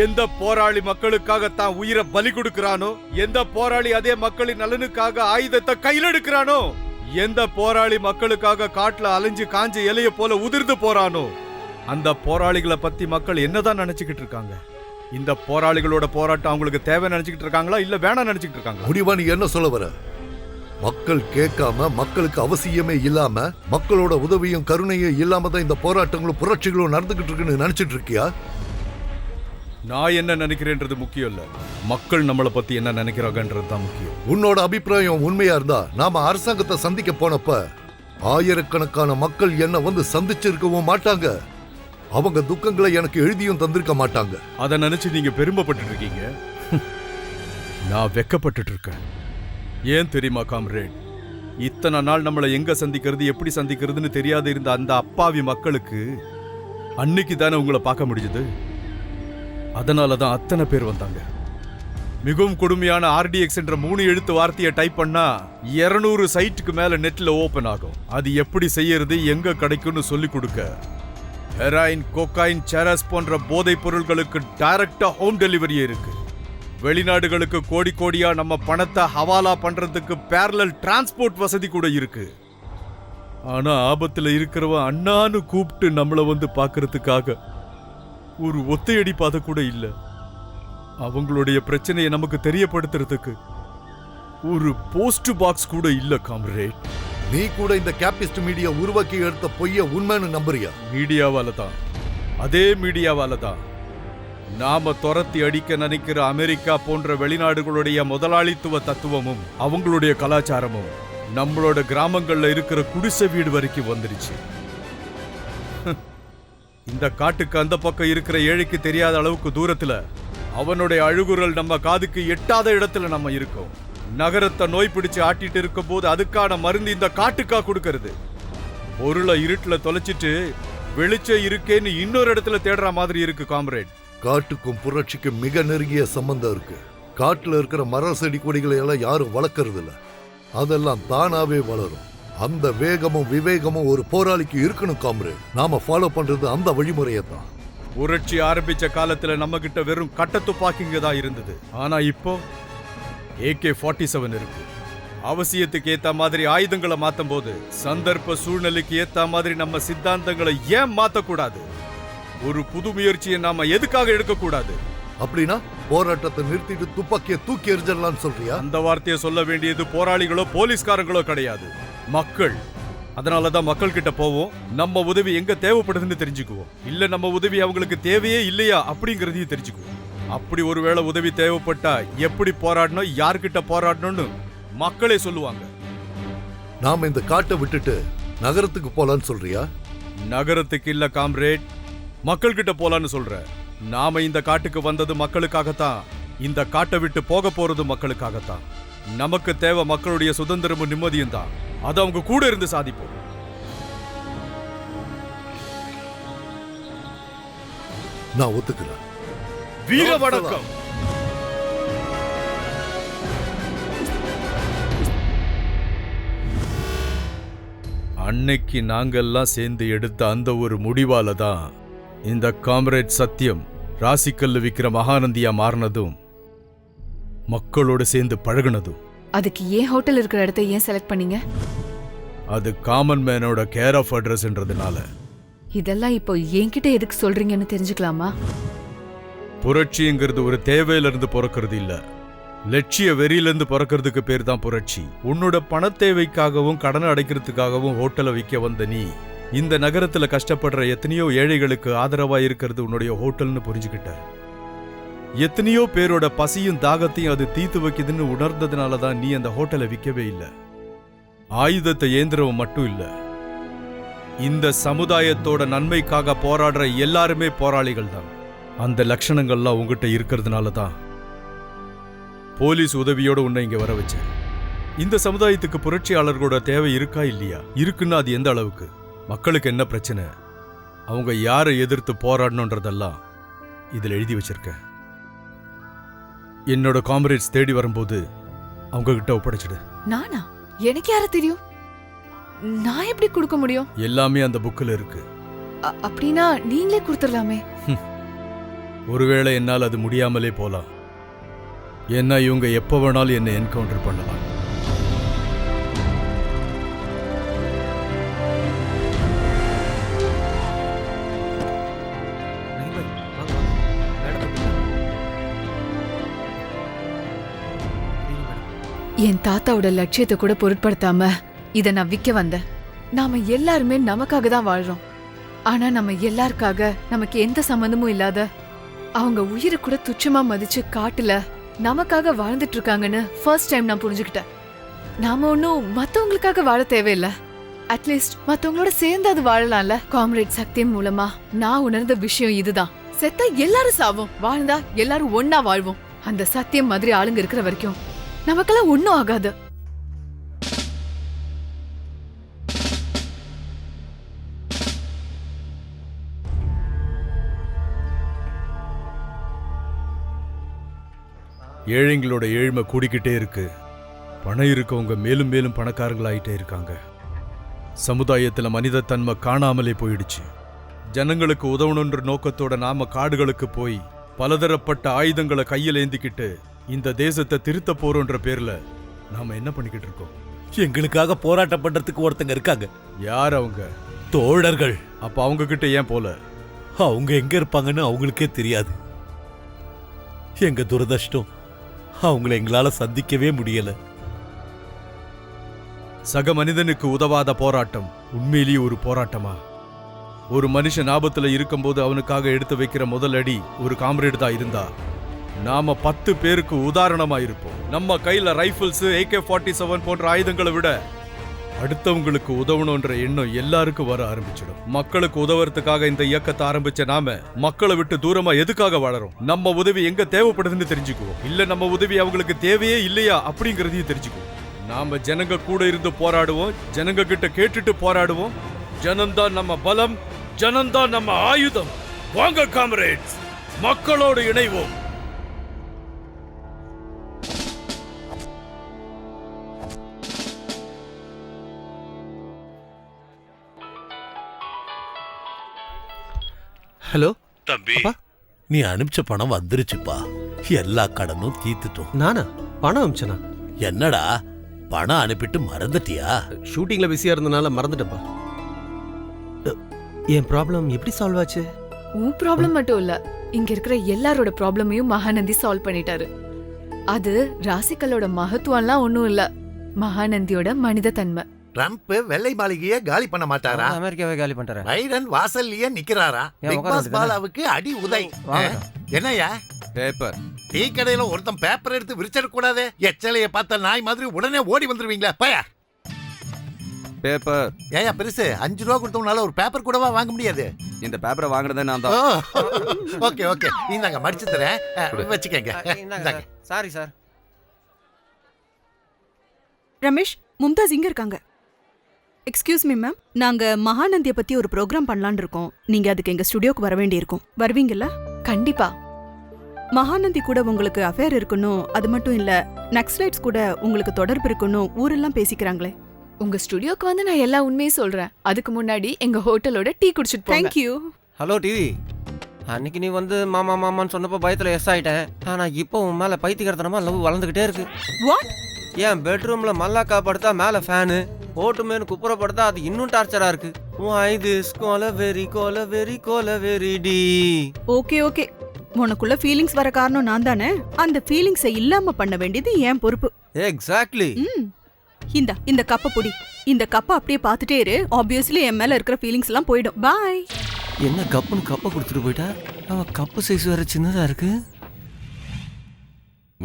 Q: எந்த போராளி மக்களுக்காக தான் உயிரை பலி கொடுக்கிறானோ, எந்த போராளி அதே மக்களின் நலனுக்காக ஆயுதத்தை கையில் எடுக்கிறானோ, எந்த போராளி மக்களுக்காக காட்டுல அலைஞ்சு காஞ்ச இலைய போல உதிர்ந்து போறானோ, அந்த போராளிகளை பத்தி மக்கள் என்னதான் நினைச்சுக்கிட்டு இருக்காங்க? இந்த போராளிகளோட போராட்டம் அவங்களுக்கு தேவை நினைச்சுக்கிட்டு இருக்காங்களா, இல்ல வேணாம் நினைச்சுக்கிட்டு இருக்காங்களா?
L: முடிவா நீ என்ன சொல்ல வர? மக்கள் கேட்காம, மக்களுக்கு அவசியமே இல்லாம, மக்களோட உதவியும் கருணையும் இல்லாம தான் இந்த போராட்டங்களும் புரட்சிகளும் நடந்துகிட்டு இருக்குன்னு நினைச்சிட்டு இருக்கியா?
Q: நான் என்ன நினைக்கிறேன்றது முக்கியம் இல்ல, மக்கள் நம்மளை பத்தி என்ன நினைக்கிறாங்கன்றது தான் முக்கியம்.
L: உன்னோட அபிப்பிராயம் உண்மையா இருந்தா நாம அரசாங்கத்தை சந்திக்க போனப்ப ஆயிரக்கணக்கான மக்கள் என்ன வந்து சந்திச்சிருக்கவும் மாட்டாங்க. அவங்க துக்கங்களை எனக்கு எழுதியும் தந்திருக்க மாட்டாங்க.
Q: அதை நினைச்சு நீங்க பெருமைப்பட்டு இருக்கீங்க. நான் வெக்கப்பட்டு இருக்கேன். ஏன் தெரியுமா காம்ரேட், இத்தனை நாள் நம்மளை எங்க சந்திக்கிறது எப்படி சந்திக்கிறதுன்னு தெரியாத இருந்த அந்த அப்பாவி மக்களுக்கு அன்னைக்கு தானே உங்களை பார்க்க முடிஞ்சது. அதனாலதான் அத்தனை பேர் வந்தாங்க. மிகவும் கொடுமையான RDX என்ற 3 எழுத்து வார்த்தையை டைப் பண்ணா 200 சைட்டுக்கு மேல நெட்ல ஓபன் ஆகும். அது எப்படி செய்யறது, எங்க கிடைக்கும்னு சொல்லி கொடுக்க ஹெராயின், கோகாயின், செரஸ் போன்ற போதைப் பொருட்களுக்கு டைரக்டா ஹோம் டெலிவரி இருக்கு. வெளிநாடுகளுக்கு கோடி கோடியா நம்ம பணத்தை ஹவாலா பண்றதுக்கு பேரலல் டிரான்ஸ்போர்ட் வசதி கூட இருக்கு. ஆனா ஆபத்துல இருக்கிறவன் அண்ணான்னு கூப்பிட்டு நம்மள வந்து பாக்குறதுக்காக ஒரு ஒத்தையடி பாதை கூட இல்ல. அவங்களுடைய பிரச்சனையை நமக்கு தெரியப்படுத்துறதுக்கு ஒரு போஸ்ட் பாக்ஸ் கூட இல்ல காம்ரேட்.
L: நீ கூட இந்த கேபிஸ்ட் மீடியா உருவாக்கி எடுத்த பொய்ய உண்மைன்னு நம்புறியா?
Q: மீடியாவால தான், அதே மீடியாவால தான் நாம துரத்தி அடிக்க நினைக்கிற அமெரிக்கா போன்ற வெளிநாடுகளுடைய முதலாளித்துவ தத்துவமும் அவங்களுடைய கலாச்சாரமும் நம்மளோட கிராமங்கள்ல இருக்கிற குடிசை வீடு வரைக்கும் வந்துருச்சு. இந்த காட்டுக்கு அந்த பக்கம் இருக்கிற ஏழைக்கு தெரியாத அளவுக்கு தூரத்துல அவனுடைய அழுகுரல் நம்ம காதுக்கு எட்டாத இடத்துல நம்ம இருக்கோம். நகரத்தை நோய் பிடிச்சு ஆட்டிட்டு இருக்கும் போது அதுக்கான மருந்து இந்த காட்டுக்கா கொடுக்கறது. பொருளை இருட்டுல தொலைச்சிட்டு வெளிச்சம் இருக்கேன்னு இன்னொரு இடத்துல தேடுற மாதிரி இருக்கு காம்ரேட்.
L: காட்டுக்கும் புரட்சிக்கும் மிக நெருங்கிய சம்பந்தம் இருக்கு. காட்டுல இருக்கிற மர செடி கொடிகளை எல்லாம் யாரும் வளர்க்கறது இல்ல, அதெல்லாம் தானாவே வளரும். அந்த வேகமும் விவேகமும் ஒரு போராளிக்கு இருக்கணும் காம்ரேட். நாம ஃபாலோ பண்றது அந்த வழிமுறையை தான்.
Q: புரட்சி ஆரம்பிச்ச காலத்துல நம்ம கிட்ட வெறும் கட்ட துப்பாக்கிங்க தான் இருந்தது. ஆனா இப்போ AK-47 இருக்கு. அவசியத்துக்கு ஏத்த மாதிரி ஆயுதங்களை மாத்தும் போது சந்தர்ப்ப சூழ்நிலைக்கு ஏத்த மாதிரி நம்ம சித்தாந்தங்களை ஏன் மாத்தக்கூடாது? ஒரு புது முயற்சியை நாம எதுக்காக எடுக்க கூடாது?
L: அப்படின்னா போராட்டத்தை நிறுத்திட்டு துப்பாக்கியை தூக்கி எறிஞ்சிடலாம்னு சொல்றியா?
Q: அந்த வார்த்தையை சொல்ல வேண்டியது போராளிகளோ போலீஸ்காரங்களோ கிடையாது, மக்கள். அதனாலதான் மக்கள் கிட்ட போவோம், நம்ம உதவி எங்க தேவைப்படுதுன்னு தெரிஞ்சுக்குவோம். இல்ல நம்ம உதவி அவங்களுக்கு தேவையே இல்லையா அப்படிங்கறதையும் தெரிஞ்சுக்குவோம். அப்படி ஒருவேளை உதவி தேவைப்பட்டா எப்படி போராடணும், யார்கிட்ட போராடணும்னு மக்களே சொல்லுவாங்க.
L: நாம இந்த காட்டை விட்டுட்டு நகரத்துக்கு போலான்னு சொல்றியா?
Q: நகரத்துக்கு இல்ல காம்ரேட், மக்கள் கிட்ட போலான்னு சொல்ற. நாம இந்த காட்டுக்கு வந்தது மக்களுக்காகத்தான், இந்த காட்டை விட்டு போக போறது மக்களுக்காகத்தான். நமக்கு தேவை மக்களுடைய சுதந்திரமும் நிம்மதியும் தான். அது அவங்க கூட இருந்து சாதிப்போம்.
L: நான் ஒத்துக்கிறேன்.
Q: வீர வணக்கம். அன்னைக்கு நாங்கெல்லாம் சேர்ந்து எடுத்த அந்த ஒரு முடிவால தான் இந்த காம்ரேட் சத்தியம் ராசிக்கல்ல விக்கிற மகாநந்தியா மாறினதும் மக்களோட சேர்ந்து பழகுனதும்.
J: அதுக்கு ஏன் ஹோட்டல் இருக்கிற இடத்தை ஏன் செலக்ட் பண்ணீங்க?
Q: அது காமன் மேனோட கேர் ஆஃப் அட்ரஸ்ன்றதுனால.
J: இதெல்லாம் இப்போ என்கிட்ட எதுக்கு சொல்றீங்கன்னு தெரிஞ்சுக்கலாமா?
Q: புரட்சிங்கிறது ஒரு தேவையிலிருந்து பிறக்கிறது இல்ல, லட்சிய வெறியிலிருந்து பிறக்கிறதுக்கு பேர் தான் புரட்சி. உன்னோட பண தேவைக்காகவும் கடனை அடைக்கிறதுக்காகவும் ஹோட்டலை வைக்க வந்த நீ இந்த நகரத்துல கஷ்டப்படுற எத்தனையோ ஏழைகளுக்கு ஆதரவா இருக்கிறது உன்னுடைய ஹோட்டல்னு புரிஞ்சுக்கிட்ட. எத்தனையோ பேரோட பசியும் தாகத்தையும் அது தீர்த்து வைக்குதுன்னு உணர்ந்ததுனால தான் நீ அந்த ஹோட்டலை விற்கவே இல்லை. ஆயுதத்தை ஏந்திரவும் மட்டும் இல்ல, இந்த சமுதாயத்தோட நன்மைக்காக போராடுற எல்லாருமே போராளிகள் தான். அந்த லட்சணங்கள்லாம் உங்ககிட்ட இருக்கிறதுனால தான் போலீஸ் உதவியோட உன்னை இங்க வர வச்சேன். இந்த சமுதாயத்துக்கு புரட்சியாளர்களோட தேவை இருக்கா இல்லையா? இருக்குன்னா அது எந்த அளவுக்கு? மக்களுக்கு என்ன பிரச்சனை, அவங்க யாரை எதிர்த்து போராடணுன்றதெல்லாம் இதுல எழுதி வச்சிருக்கேன். என்னோட காம்ரேட்ஸ் தேடி வரும்போது அவங்க கிட்ட ஒப்படைச்சிடு.
J: நானா? எனக்கு யார தெரியும்? நான் எப்படி கொடுக்க முடியும்?
Q: எல்லாமே அந்த புக்கில் இருக்கு.
J: அப்படின்னா நீங்களே கொடுத்துடலாமே.
Q: ஒருவேளை என்னால் அது முடியாமலே போலாம். ஏன்னா இவங்க எப்ப வேணாலும் என்னை என்கவுண்டர் பண்ணலாம்.
J: என் தாத்தாவோட லட்சியத்தை கூட பொருட்படுத்தாம இத நான் விற்க வந்தேன். நாம எல்லாருமே நமக்காக தான் வாழ்றோம். ஆனா நம்ம எல்லாருக்காக நமக்கு எந்த சம்பந்தமும் இல்லாத அவங்க உயிரை கூட துச்சமா மதிச்சு காட்டுல நமக்காக வாழ்ந்துட்டு இருக்காங்கன்னு ஃபர்ஸ்ட் டைம் நான் புரிஞ்சுக்கிட்டேன். நாம ஒன்னும் மத்தவங்களுக்காக வாழ தேவையில்லை, அட்லீஸ்ட் மத்தவங்களோட சேர்ந்து அது வாழலாம்ல. காம்ரேட் சக்தியம் மூலமா நான் உணர்ந்த விஷயம் இதுதான். செத்தா எல்லாரும் சாவோம், வாழ்ந்தா எல்லாரும் ஒன்னா வாழ்வோம். அந்த சத்தியம் மாதிரி ஆளுங்க இருக்கிற வரைக்கும் நமக்கெல்லாம் ஒன்னும் ஆகாது.
Q: ஏழைங்களோட ஏழ்மை கூடிக்கிட்டே இருக்கு. பணம் இருக்கவங்க மேலும் மேலும் பணக்காரங்களாயிட்டே இருக்காங்க. சமுதாயத்துல மனிதத்தன்மை காணாமலே போயிடுச்சு. ஜனங்களுக்கு உதவணுன்ற நோக்கத்தோட நாம காடுகளுக்கு போய் பலதரப்பட்ட ஆயுதங்களை கையில் ஏந்திக்கிட்டு இந்த தேசத்தை திருத்த போறோன்ற பேர்ல நாம என்ன பண்ணிக்கிட்டு இருக்கோம்?
E: எங்களுக்காக போராட்டம் பண்றதுக்கு ஒருத்தங்க இருக்காங்க.
Q: யார் அவங்க?
E: தோழர்கள்.
Q: அப்ப அவங்க கிட்ட ஏன் போல?
E: அவங்க எங்க இருப்பாங்கன்னு அவங்களுக்கே தெரியாது. எங்க துரதிர்ஷ்டம், அவங்கள எங்களால சந்திக்கவே முடியல.
Q: சக மனிதனுக்கு உதவாத போராட்டம் உண்மையிலேயே ஒரு போராட்டமா? ஒரு மனுஷன் ஆபத்துல இருக்கும்போது அவனுக்காக எடுத்து வைக்கிற முதல் அடி ஒரு காம்ரேட் தான் இருந்தா நாம 10 பேருக்கு உதாரணமா இருப்போம். நம்ம கையில ரைபிள்ஸ், AK-47 போன்ற ஆயுதங்களை விட அடுத்தவங்களுக்கு உதவணுன்ற எண்ணம் எல்லாருக்கும் வர ஆரம்பிச்சிடும். மக்களுக்கு உதவுறதுக்காக இந்த இயக்கத்தை ஆரம்பிச்ச நாம மக்களை விட்டு தூரமா எதுக்காக வாழறோம்? நம்ம உதவி எங்க தேவைப்படுதுன்னு தெரிஞ்சுக்குவோம், இல்ல நம்ம உதவி அவங்களுக்கு தேவையே இல்லையா அப்படிங்கறதையும் தெரிஞ்சுக்குவோம். நாம ஜனங்க கூட இருந்து போராடுவோம், ஜனங்க கிட்ட கேட்டுட்டு போராடுவோம். ஜனம்தான் நம்ம பலம், ஜனம்தான் நம்ம ஆயுதம். வாங்க காம்ரேட்ஸ், மக்களோடு இணைவோம்.
S: ஹலோ
E: தம்பி, நீ அனுப்பிச்ச பணம் வந்துருச்சுப்பா. எல்லா கடனும் தீர்த்துட்டோம்.
S: நானா பணம் அனுப்பிச்சனா?
E: என்னடா பணம் அனுப்பிட்டு மறந்துட்டியா?
S: ஷூட்டிங்ல பிஸியா இருந்தனால மறந்துட்டப்பா. என் ப்ராப்ளம் எப்படி சால்வ் ஆச்சு?
J: உன் ப்ராப்ளம் மட்டும் இல்ல, இங்க இருக்கிற எல்லாரோட ப்ராப்ளமையும் மகாநந்தி சால்வ் பண்ணிட்டாரு. அது ராசிக்கலோட மகத்துவம்லாம் ஒண்ணும் இல்ல, மகாநந்தியோட மனித தன்மை.
M: ட்ரம்ப் வெள்ளை மாளிகையை காலி பண்ண மாட்டாரா?
G: அமெரிக்காவை காலி பண்றாரா?
M: பைடன் வாசல்லயே நிக்கிறாரா? பிக் பாஸ் பாலாவுக்கு அடி உதை. என்னையா
C: பேப்பர்?
M: டீ கடையில ஒருத்தன் பேப்பர் எடுத்து விரிச்சிட கூடாது. எச்சலைய பார்த்த நாய் மாதிரி உடனே ஓடி வந்துருவீங்களா? பயா
C: பேப்பர்.
M: ஏயா பெருசு 5 ரூபா கொடுத்தவனால ஒரு பேப்பர் கூடவா வாங்க முடியாது?
C: இந்த பேப்பரை வாங்குறதே நான் தான்.
M: ஓகே ஓகே, இந்தாங்க மடிச்சு தரேன், வச்சுக்கங்க.
G: Sorry sir.
N: ரமேஷ், மும்தாஸ் இங்க இருக்காங்க. எக்ஸ்கியூஸ் மீ மேம், நாங்க மகாநந்தியை பத்தி ஒரு ப்ரோக்ராம் பண்ணலாம்னு இருக்கோம். நீங்க அதுக்கு எங்க ஸ்டுடியோக்கு வர வேண்டியிருக்கும். வருவீங்கல்ல?
J: கண்டிப்பா.
N: மகாநந்தி கூட உங்களுக்கு அஃபேர் இருக்கணும், அது மட்டும் இல்ல நக்ஸலைட்ஸ் கூட உங்களுக்கு தொடர்பு இருக்கணும், ஊரெல்லாம் பேசிக்கிறாங்களே.
J: உங்க ஸ்டுடியோக்கு வந்து நான் எல்லா உண்மையும் சொல்றேன். அதுக்கு முன்னாடி எங்க ஹோட்டலோட டீ குடிச்சிட்டு போங்க.
N: Thank you.
G: ஹலோ டிவி, அன்னைக்கு நீ வந்து மாமா மாமான்னு சொன்னப்போ பயத்துல எஸ் ஆயிட்டேன். ஆனா இப்போ உன் மேல பைத்தியக்காரத்தனமா லவ் வளர்ந்துகிட்டே இருக்கு.
N: வாட்?
G: ஏன் பெட்ரூம்ல மல்லாக்கா படுத்தா மேல ஃபேனு, ஓட்டுமேனு குப்புற படுத்தா அது இன்னும் டார்ச்சரா இருக்கு.
N: ஓகே ஓகே, உனக்குள்ள ஃபீலிங்ஸ் வர காரணம் நான் தானே. அந்த ஃபீலிங்ஸை இல்லாம பண்ண வேண்டியது என் பொறுப்பு.
G: எக்ஸாக்ட்லி.
N: இந்த கப்பை புடி. இந்த கப்பை அப்படியே பார்த்துட்டே இரு. ஆப்வியஸ்லி என் மேல இருக்கிற ஃபீலிங்ஸ் எல்லாம் போயிடும். பாய்.
G: என்ன கப்புன்னு கப்பை கொடுத்துட்டு போயிட்டா? அவ கப்பு சைஸ் வேற சின்னதா இருக்கு.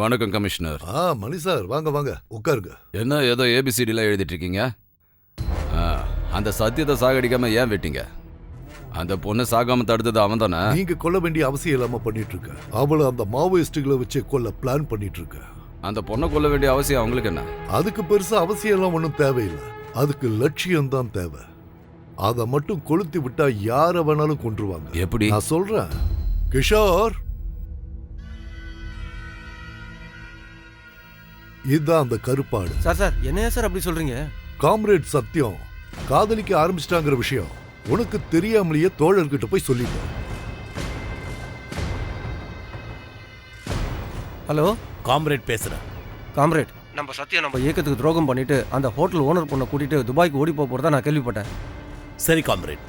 C: வணக்கம் கமிஷனர்.
L: மணி சார், வாங்க வாங்க உட்காருங்க.
C: என்ன ஏதோ ஏபிசிடிலாம் எழுதிட்டு இருக்கீங்க? அந்த சத்தியத்தை சாகடிக்காம ஏன் வெட்டிங்க? அந்த பொண்ணு சாகாம தடுத்தது அவன் தானே?
L: நீங்க கொல்ல வேண்டிய அவசியம் இல்லாம பண்ணிட்டு இருக்க. அவளை அந்த மாவோயிஸ்டுகளை வச்சு கொல்ல பிளான் பண்ணிட்டு இருக்க.
C: அந்த பொண்ணை கொல்ல வேண்டிய அவசியம் அவங்களுக்கு என்ன?
L: அதுக்கு பெருசா அவசியம் எல்லாம் ஒன்றும் தேவையில்லை. அதுக்கு லட்சியம் தான் தேவை. அதை மட்டும் கொளுத்தி விட்டா யார வேணாலும் கொன்றுவாங்க.
C: எப்படி?
L: நான் சொல்றேன் கிஷோர், இதுதான் அந்த கருப்பாடு.
G: சார் என்ன சார் அப்படி சொல்றீங்க?
L: காம்ரேட் சத்தியம் காதலிக்க ஆரம்பிச்சிட்டாங்கிற விஷயம் உனக்கு தெரியாமலேயே தோழர்கிட்ட போய் சொல்லிட்டேன்.
G: ஹலோ,
E: காம்ரேட் பேசுறேன்.
G: காம்ரேட், நம்ம சத்யா நம்ம இயக்கத்துக்கு துரோகம் பண்ணிட்டு அந்த ஹோட்டல் ஓனர் பொண்ணை கூட்டிட்டு துபாய்க்கு ஓடி போறதா நான் கேள்விப்பட்டேன்.
E: சரி காம்ரேட்,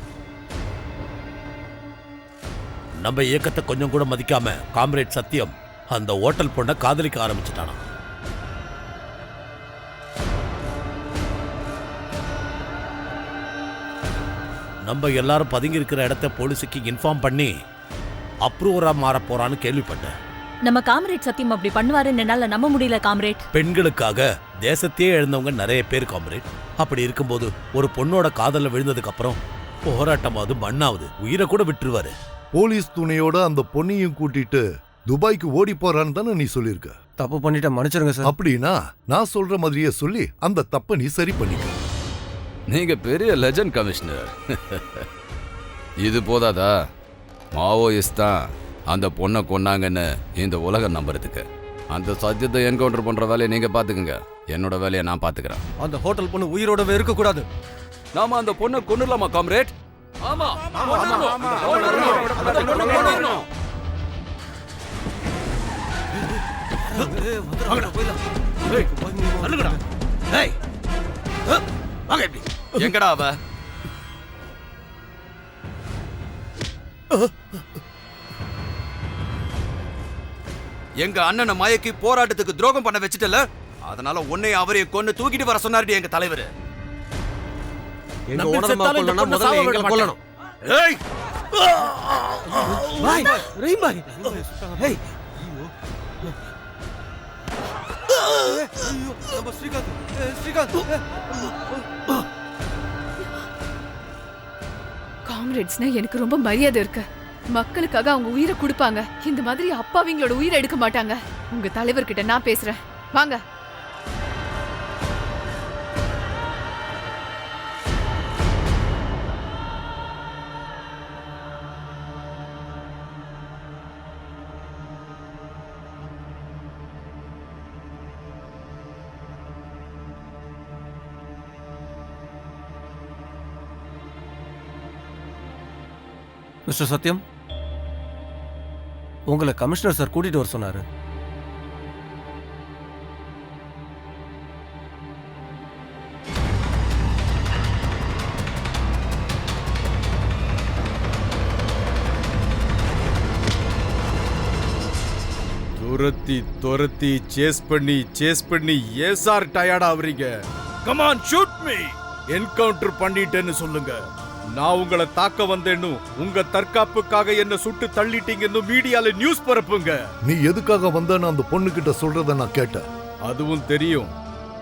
E: நம்ம இயக்கத்தை கொஞ்சம் கூட மதிக்காம காம்ரேட் சத்தியம் அந்த ஹோட்டல் பொண்ணை காதலிக்க ஆரம்பிச்சுட்டானா? நம்ம எல்லாரும் பதுங்கி இருக்கிற இடத்த போலீஸுக்கு இன்ஃபார்ம் பண்ணி அப்ரூவரா மாற போறான்னு கேள்விப்பட்டேன்.
B: நம்ம காம்ரேட் சத்தியம் அப்படி பண்ணுவாருன்னு என்னால நம்ப முடியல காம்ரேட்.
E: பெண்களுக்காக தேசத்தையே எழுந்தவங்க நிறைய பேர் காம்ரேட். அப்படி இருக்கும்போது ஒரு பொண்ணோட காதல்ல விழுந்ததுக்கு அப்புறம் போராட்டமாவது மண்ணாவது உயிரை கூட விட்டுருவாரு.
L: போலீஸ் துணையோட அந்த பொண்ணையும் கூட்டிட்டு துபாய்க்கு ஓடி போறான்னு தானே நீ சொல்லிருக்க.
G: தப்பு பண்ணிட்ட மன்னிச்சிருங்க சார்.
L: அப்படின்னா நான் சொல்ற மாதிரியே சொல்லி அந்த தப்ப நீ சரி பண்ணிக்க.
C: நீங்க பெரிய லெஜண்ட் கமிஷனர். இது போதாதா? மாவோயிஸ்ட் தான் அந்த பொண்ணை கொன்னாங்கன்னு இந்த உலகம் நம்புறதுக்கு. அந்த சத்தியத்தை என்கவுண்டர் பண்ற வேலையை நீங்க பாத்துக்கங்க, என்னோட வேலையை நான் பாத்துக்கிறேன்.
G: அந்த ஹோட்டல் பொண்ணு உயிரோடவே இருக்க கூடாது.
U: நாம அந்த பொண்ணை கொன்னுடலாமா காம்ரேட்? ஆமா.
C: எங்கடா அவ? எங்க அண்ணனை மயக்கி போராட்டத்துக்கு துரோகம் பண்ண வச்சுட்டல, அதனால உன்னை அவரையும் கொன்னு தூக்கிட்டு வர சொன்னாரு எங்க தலைவர்.
S: எங்க ஓனரமா கொல்லணும், முதல்ல எங்களை கொல்லணும்.
U: ஏய்
S: பாய் ரஹீம் பாய். ஏய் நம்ம ஸ்ரீகாந்த்
J: காம்ரேட்ஸ்னா எனக்கு ரொம்ப மரியாதை இருக்கு. மக்களுக்காக அவங்க உயிரை கொடுப்பாங்க. இந்த மாதிரி அப்பாவிங்களோட உயிரை எடுக்க மாட்டாங்க. உங்க தலைவர்கிட்ட நான் பேசுறேன், வாங்க.
G: மிஸ்டர் சத்யம், உங்களை கமிஷனர் சார் கூட்டிட்டு வர சொன்னாரு.
Q: துரத்தி சேஸ் பண்ணி ஏன் சார் டயர்ட் ஆவறீங்க? Come on shoot me. Encounter பண்ணிட்டேன்னு சொல்லுங்க. நான் உங்களை தாக்க வந்தேன்னு, உங்க தற்காப்புக்காக என்ன சுட்டு தள்ளிட்டீங்கன்னு மீடியால நியூஸ் பரப்புங்க.
L: நீ எதுக்காக வந்தேன்னு அந்த பொண்ணு கிட்ட சொல்றத நான் கேட்டேன்.
Q: அதுவும் தெரியும்.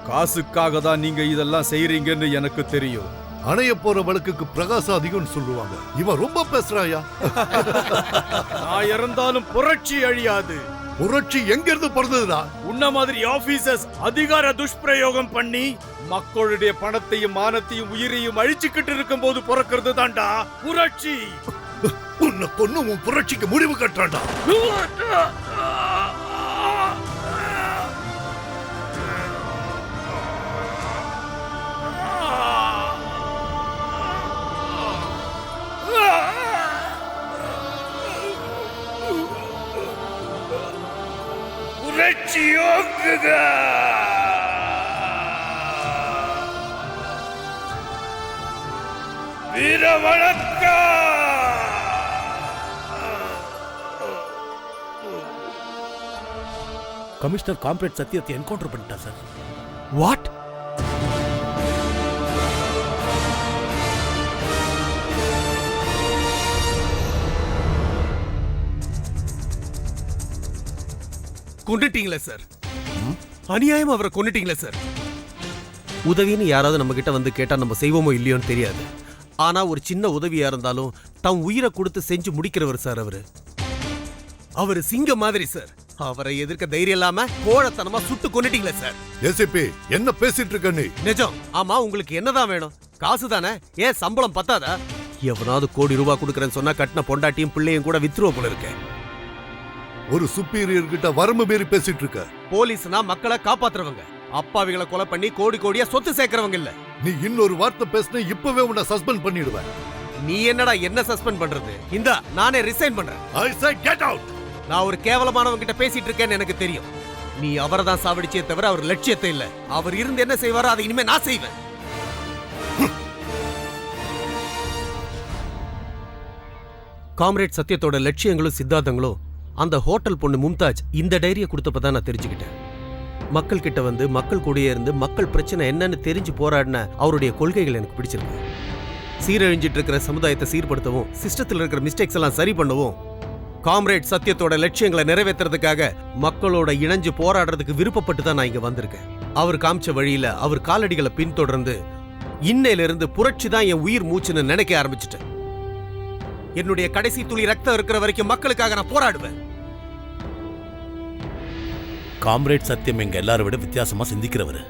Q: காசுக்காக தான் நீங்க இதெல்லாம் செய்றீங்கன்னு எனக்கு தெரியும்.
L: அணைய போற வழக்குக்கு பிரகாசம் அதிகம்னு சொல்லுவாங்க. இவன் ரொம்ப பேசுறாயா?
Q: நான் இறந்தாலும் புரட்சி அழியாது.
L: புரட்சி எங்க இருந்து பிறந்ததுடா?
Q: உன்ன மாதிரி ஆபீசர்ஸ் அதிகார துஷ்பிரயோகம் பண்ணி மக்களுடைய பணத்தையும் மானத்தையும் உயிரையும் அழிச்சுக்கிட்டு இருக்கும் போது பிறக்கிறது தான்டா புரட்சி.
L: உன்னை கொன்னு உன் புரட்சிக்கு முடிவு கட்டுறான்டா.
K: புரட்சியோக்குக வீர வணக்கம்.
E: கமிஷனர் காம்ரேட் சத்தியத்தை என்கவுண்டர் பண்ணிட்டா சார்.
S: வாட்? கொன்னுட்டீங்களே சார். அநியாயம் அவரை கொன்னுட்டீங்களே சார். உதவின்னு யாராவது நம்ம கிட்ட வந்து கேட்டா நம்ம செய்வோமோ இல்லையோன்னு தெரியாது. ஆனா ஒரு சின்ன உதவியா இருந்தாலும் தம் உயிரை கொடுத்து செஞ்சு முடிக்கிறவர் சார் அவரு. அவரு சிங்கம் மாதிரி சார். அவரை எதிர்க்க தைரியம் இல்லாம கோழத்தனமா சுட்டு கொன்னுட்டீங்களே சார்.
L: ஏசிபி என்ன பேசிட்டு இருக்க நீ?
S: நிஜம். ஆமா, உங்களுக்கு என்னதான் வேணும்? காசு தானே? ஏன் சம்பளம் பத்தாதா? எவனாவது கோடி ரூபாய் கொடுக்கறேன்னு சொன்னா கட்டின பொண்டாட்டியும் பிள்ளையும் கூட வித்துருவ போல இருக்கேன்.
L: ஒரு சுப்பீரியர் கிட்ட வரம்பு மீறி பேசிட்டு இருக்க.
S: போலீஸ்னா மக்களை காப்பாத்துறவங்க, அப்பாவிகளை கொலை பண்ணி கோடி கோடியா சொத்து சேர்க்கறவங்க இல்ல.
L: நீ இன்னொரு வார்த்தை பேசின இப்பவே உன்னை சஸ்பெண்ட் பண்ணிடுவேன்.
S: நீ என்னடா என்ன சஸ்பெண்ட் பண்றது? இந்தா நானே ரிசைன் பண்றேன்.
L: I said get out.
S: நான் ஒரு கேவலமானவங்க கிட்ட பேசிட்டு இருக்கேன்னு எனக்கு தெரியும். நீ அவரை தான் சாவடிச்சே தவிர அவர் லட்சியத்தை இல்ல. அவர் இருந்து என்ன செய்வாரோ அதை இனிமே நான் செய்வேன். காம்ரேட் சத்தியத்தோட லட்சியங்களும் சித்தாந்தங்களும் அந்த ஹோட்டல் பொண்ணு மும்தாஜ் இந்த டைரியை கொடுத்தப்பதான் நான் தெரிஞ்சுக்கிட்டேன். மக்கள் கிட்ட வந்து மக்கள் கூடயே இருந்து மக்கள் பிரச்சனை என்னன்னு தெரிஞ்சு போராடின அவருடைய கொள்கைகள் எனக்கு பிடிச்சிருக்கு. சீரழிஞ்சிட்டு இருக்கிற சமுதாயத்தை சீர்படுத்தவும், சிஸ்டத்தில் இருக்கிற மிஸ்டேக்ஸ் எல்லாம் சரி பண்ணவும் காம்ரேட் சத்தியத்தோட லட்சியங்களை நிறைவேற்றுறதுக்காக மக்களோட இணைஞ்சு போராடுறதுக்கு விருப்பப்பட்டு தான் நான் இங்க வந்திருக்கேன். அவர் காமிச்ச வழியில அவர் காலடிகளை பின்தொடர்ந்து இன்னையிலிருந்து புரட்சி தான் என் உயிர் மூச்சுன்னு நினைக்க ஆரம்பிச்சிட்டேன். என்னுடைய கடைசி துளி ரத்தம் இருக்கிற வரைக்கும் மக்களுக்காக நான் போராடுவேன்.
E: காம்ரேட் சத்தியம் எங்க எல்லாரும் விட வித்தியாசமா சிந்திக்கிறவரு.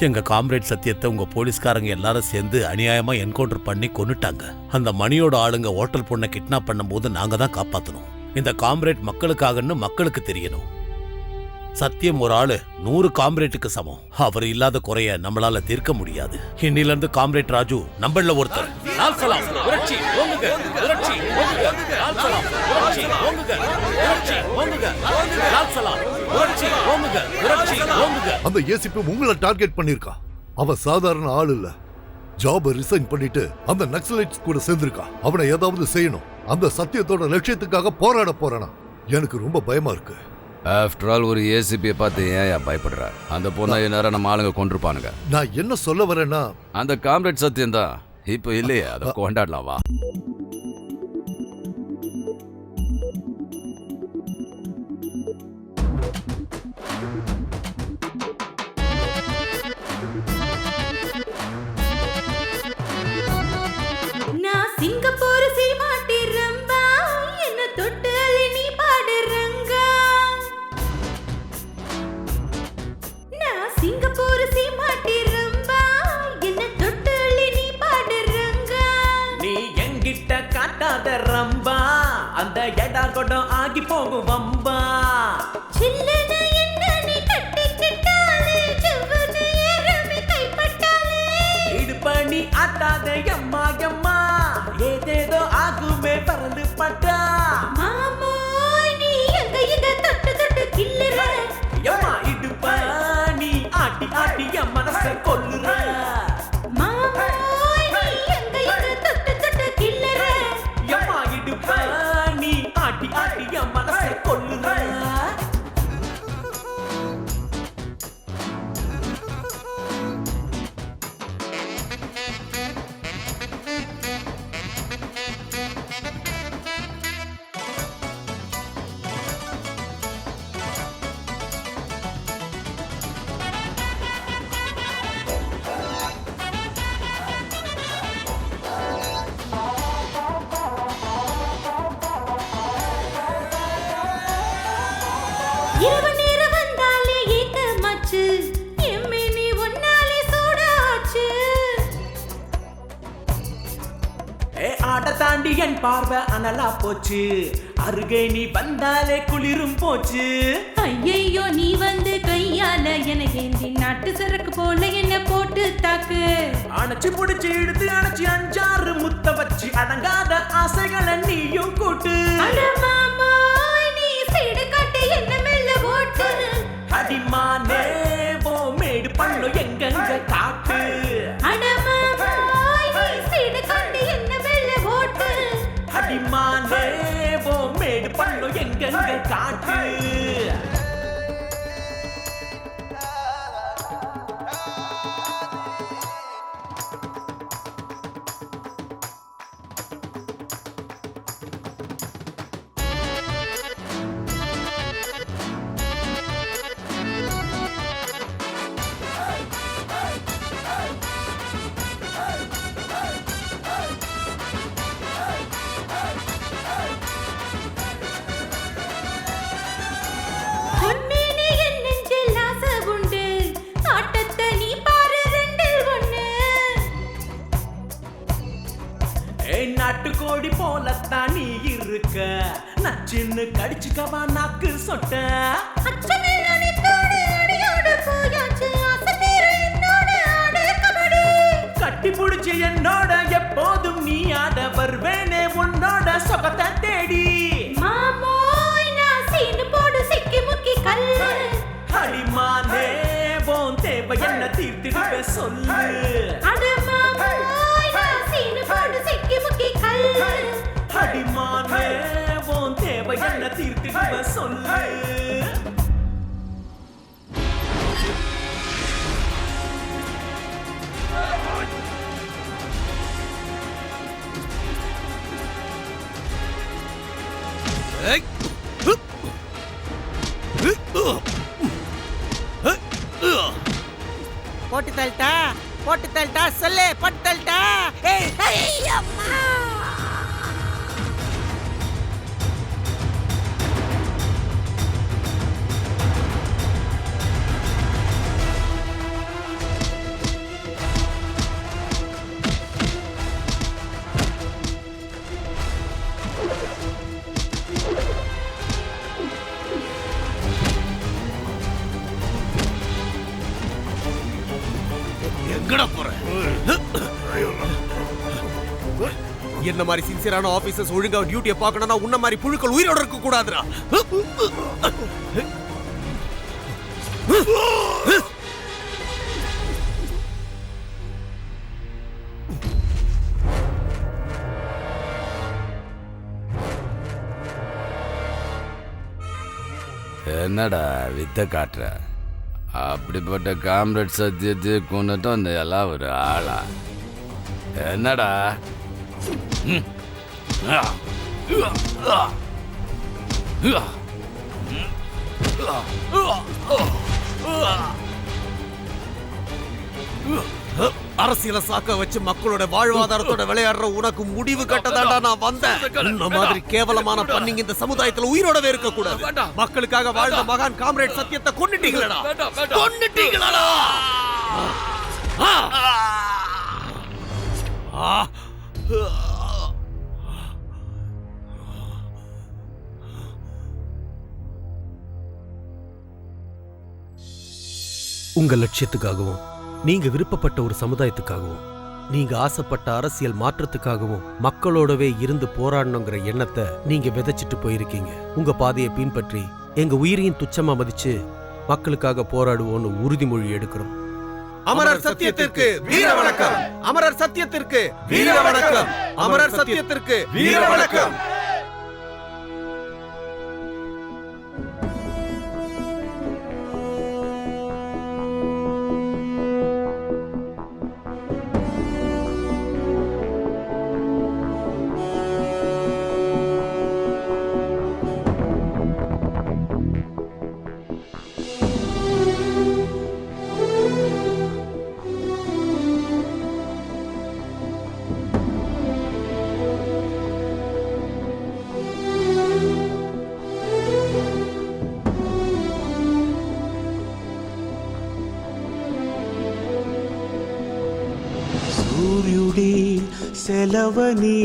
E: எங்க காம்ரேட் சத்தியத்தை உங்க போலீஸ்காரங்க எல்லாரும் சேர்ந்து அநியாயமா என்கவுண்டர் பண்ணி கொன்னுட்டாங்க. அந்த மணியோட ஆளுங்க ஹோட்டல் பொண்ணை கிட்னாப் பண்ணும்போது நாங்க தான் காப்பாத்தணும். இந்த காம்ரேட் மக்களுக்காகன்னு மக்களுக்கு தெரியணும். சத்தியம் ஒரு ஆளு 100 காம்ரேட்டுக்கு சமம். அவர் இல்லாத குறைய நம்மளால தீர்க்க முடியாது. இன்னில இருந்து காம்ரேட் ராஜு நம்மள ஒருத்தர். லால் சலாம் புரட்சி ஓங்குக, புரட்சி ஓங்குக, லால் சலாம் புரட்சி ஓங்குக, புரட்சி ஓங்குக, லால் சலாம் புரட்சி ஓங்குக, புரட்சி ஓங்குக.
L: அந்த ஏசிபி உங்களை டார்கெட் பண்ணிருக்கான். அவன் சாதாரண ஆள் இல்ல. ஜாபை ரிசைன் பண்ணிட்டு அந்த நக்சலைட்ஸ் கூட சேர்ந்திருக்கான். அவனை ஏதாவது செய்யணும். அந்த சத்தியத்தோட லட்சியத்துக்காக போராட போறானா? எனக்கு ரொம்ப பயமா இருக்கு.
C: ஆஃப்டர் ஆல் ஒரு ஏசிபியை பார்த்து ஏன் பயப்படுற? அந்த பொண்ணை நேரம் நம்ம ஆளுங்க கொண்டிருப்பானுங்க.
L: நான் என்ன சொல்ல வரேன்னா,
C: அந்த காம்ரேட் சத்தியம் தான் இப்போ இல்லையே, அதை கொண்டாடலாம் வா.
O: நான் சிங்கப்பூர் சீமாட்டி ரம்பா, என்ன தொட்டு அள்ளி நீ பாடு ரங்கா. நான் சிங்கப்பூர் சீமாட்டி ரம்பா, என்ன தொட்டு அள்ளி நீ பாடு ரங்கா.
V: நீ என்கிட்ட காட்டாத ரம்பா, அந்த எடா கொடம் ஆகி போகும் வம்பா.
O: சில்லுன்னு என்ன நீ கட்டிக்கிட்டாலே, ஜவ்வுன்னு ஏறமே கைப்பட்டாலே.
V: இடுப்பணி ஆட்டாத எம்மா எம்மா, ஏதேதோ ஆகுமே பறந்து பட்டா.
O: மாமோய் நீ எங்க இத தொட்டு தொட்டு கில்லுற.
V: எம்மா இடுப்பணி ஆட்டி ஆட்டி என் மனச கொல்லுற.
O: மாமோய் நீ எங்க இத தொட்டு தொட்டு கில்லுற.
V: எம்மா இடுப்பணி ஆட்டி ஆட்டி என் மனச கொல்லுற.
O: இரவு நேரம் வந்தாலே ஏக்கமாச்சு, எம்மே நீ ஒன்னாலே சூடாச்சு.
V: ஆட தாண்டி என் பார்வை அனலா போச்சு, அருகே நீ வந்தாலே குளிரும் போச்சு.
O: ஐயையோ நீ வந்து கையால என ஏந்தி நாட்டு சரக்கு போல என்ன போட்டு தாக்கு.
V: அணைச்சு புடிச்சு இழுத்து அணைச்சு 5-6 முத்த வச்சு அடங்காத ஆசைகளை நீயும் கூட்டு.
O: அட மாமாய் நீ சைடு காட்டு என்ன மெல்ல ஓட்டு.
V: அடிமானே போ மேடு பள்ளம் எங்கெங்க காட்டு.
O: அட மாமாய் நீ சைடு காட்டு என்ன மெல்ல ஓட்டு.
V: அடிமானே போ மேடு பள்ளம் எங்கெங்க காட்டு.
O: பொன்னேனே என் நெஞ்சில் ஆசை உண்டு, ஆட்டத்தை நீ பாரு 2-1.
V: நாட்டுக்கோடி போலத்தான் நீ இருக்க, நச்சின்னு கடிச்சுக்கவா நாக்கு சொட்ட.
O: அச்சமில்லானே தோடு அடியோடு போயாச்சு, ஆசை தீர என்னோட ஆடு கபடி.
V: கட்டி புடிச்சு என்னோட எப்போதும் நீ ஆட வருவேனே உன்னோட சொகத்தை தேடி.
O: மாமோய் நான் சீனு போடு சிக்கி முக்கி கல்லு.
V: அடிமானே போன் தேவை என்ன தீர்த்திடுவே சொல்லு.
O: அட மாமோய் நான் சீனு போடு சிக்கி முக்கி கல்லு.
V: அடிமானே போன் தேவை என்ன தீர்த்திடுவே சொல்லு. போட்டு தள்ளிட்டா சொல்லு போட்டு தள்ளிட்டா. ஏய் அம்மா.
S: எங்கடா போற? என்ன மாதிரி சின்சியரான ஆபீசர்ஸ் ஒழுங்கா டியூட்டியை பார்க்கணும்னா உன்ன மாதிரி புழுக்கள் உயிரோட இருக்க கூடாதுடா.
C: என்னடா வித்த காட்டுற? அப்படிப்பட்ட காம்ரேட் சத்தியத்தை கொண்டுட்டு அந்த எல்லாம் ஒரு ஆளா? என்னடா?
S: அரசியல சாக்க வச்சு மக்களோட வாழ்வாதாரத்தோட விளையாடுற உனக்கு முடிவு கட்டதாடா நான் வந்தேன். இந்த மாதிரி கேவலமான பண்ணிங்க இந்த சமுதாயத்துல உயிரோடவே இருக்க கூடாது. மக்களுக்காக வாழ்ந்த மகான் காம்ரேட் சத்தியத்தை கொன்னுட்டீங்களா? கொன்னுட்டீங்களா? உங்க லட்சியத்துக்காகவும் நீங்க விருப்பப்பட்ட ஒரு சமுதாயத்துக்காகவும் நீங்க ஆசைப்பட்ட அரசியல் மாற்றத்துக்காகவும் மக்களோடவே இருந்து போராடணுங்கிற எண்ணத்தை நீங்க விதைச்சிட்டு போயிருக்கீங்க. உங்க பாதையை பின்பற்றி எங்க உயிரையும் துச்சமா மதிச்சு மக்களுக்காக போராடுவோம்னு உறுதிமொழி எடுக்கிறோம். அமரர் சத்தியத்திற்கு வீர வணக்கம். அமரர் சத்தியத்திற்கு வீர வணக்கம். அமரர் சத்தியத்திற்கு வீர வணக்கம்.
H: సూర్యుడే సెలవని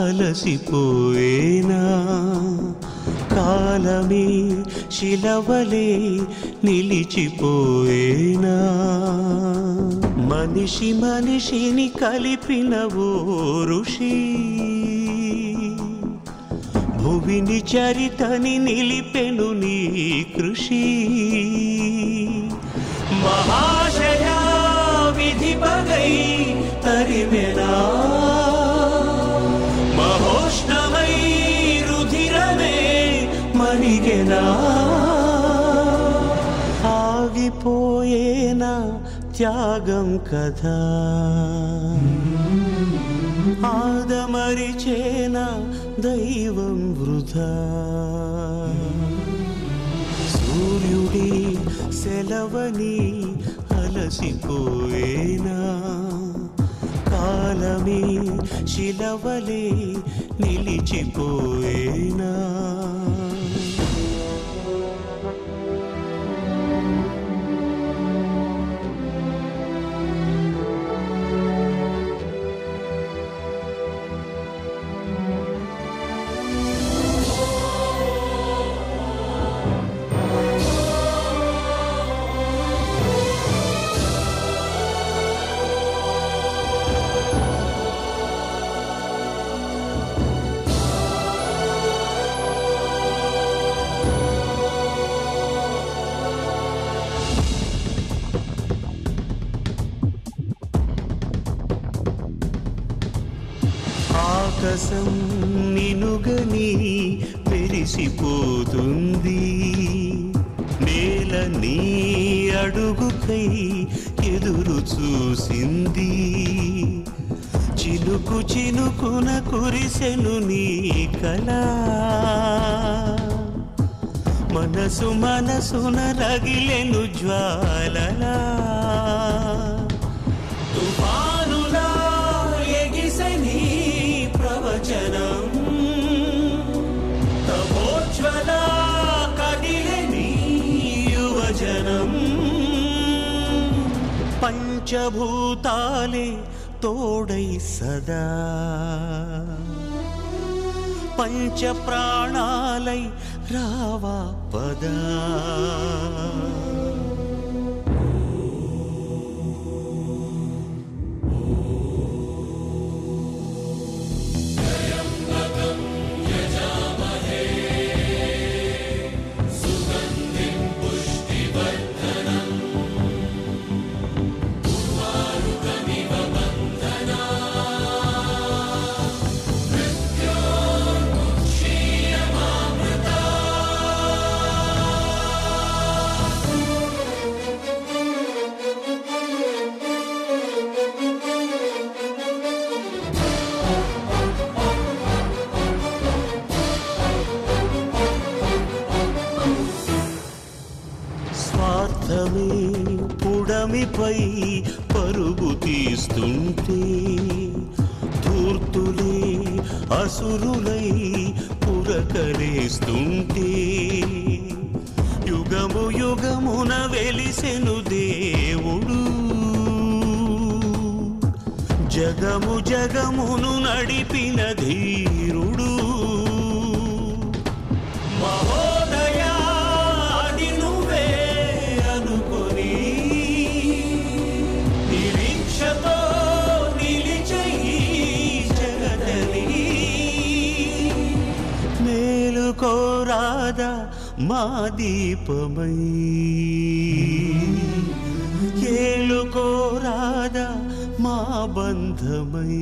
H: అలసిపోయేనా, కాలమే శిలవలే నిలిచిపోయేనా, మనిషి మనిషిని కలిపిన ఓ ఋషి, భువిని చరితని నిలిపెను నీ కృషి. మహాశయా విధి పగై తరిమెనా, మహోష్ణమై రుధిరమే మరిగెనా, ఆగిపోయేనా త్యాగం కదా, ఆదమరిచేనా దైవం వృధా. సూర్యుడి సెలవని అలసిపోయేనా, కాలమే శిలవలే నిలిచిపోయేనా. ఆకాశం నినుగని పెరిసిపోతుంది, నేల నీ అడుగుకై ఎదురు చూసింది, చినుకు చినుకున కురిసెను నీ కళ, మనసు మనసున రగిలెను జ్వాలలా తుఫానులా ఎగిసె నీ ప్రవచనం తపోజ్వల కదిలె నీ యువజనం పంచభూతాలే తోడై సదా పంచ ప్రాణాలై రావా పదా స్వార్థమే పుడమిపై పరుగు తీస్తుంటే ధూర్తులే అసురులై పురకలేస్తుంటే యుగము యుగమున వెలిసెను దేవుడు జగము జగమును నడిపిన ధీరుడు మహోదయా అది నువ్వే అనుకొని నిరీక్షతో నిలిచే ఈ జగతని మేలుకోరాదా మా దీపమై ఏలుకోరాదా మా బంధమై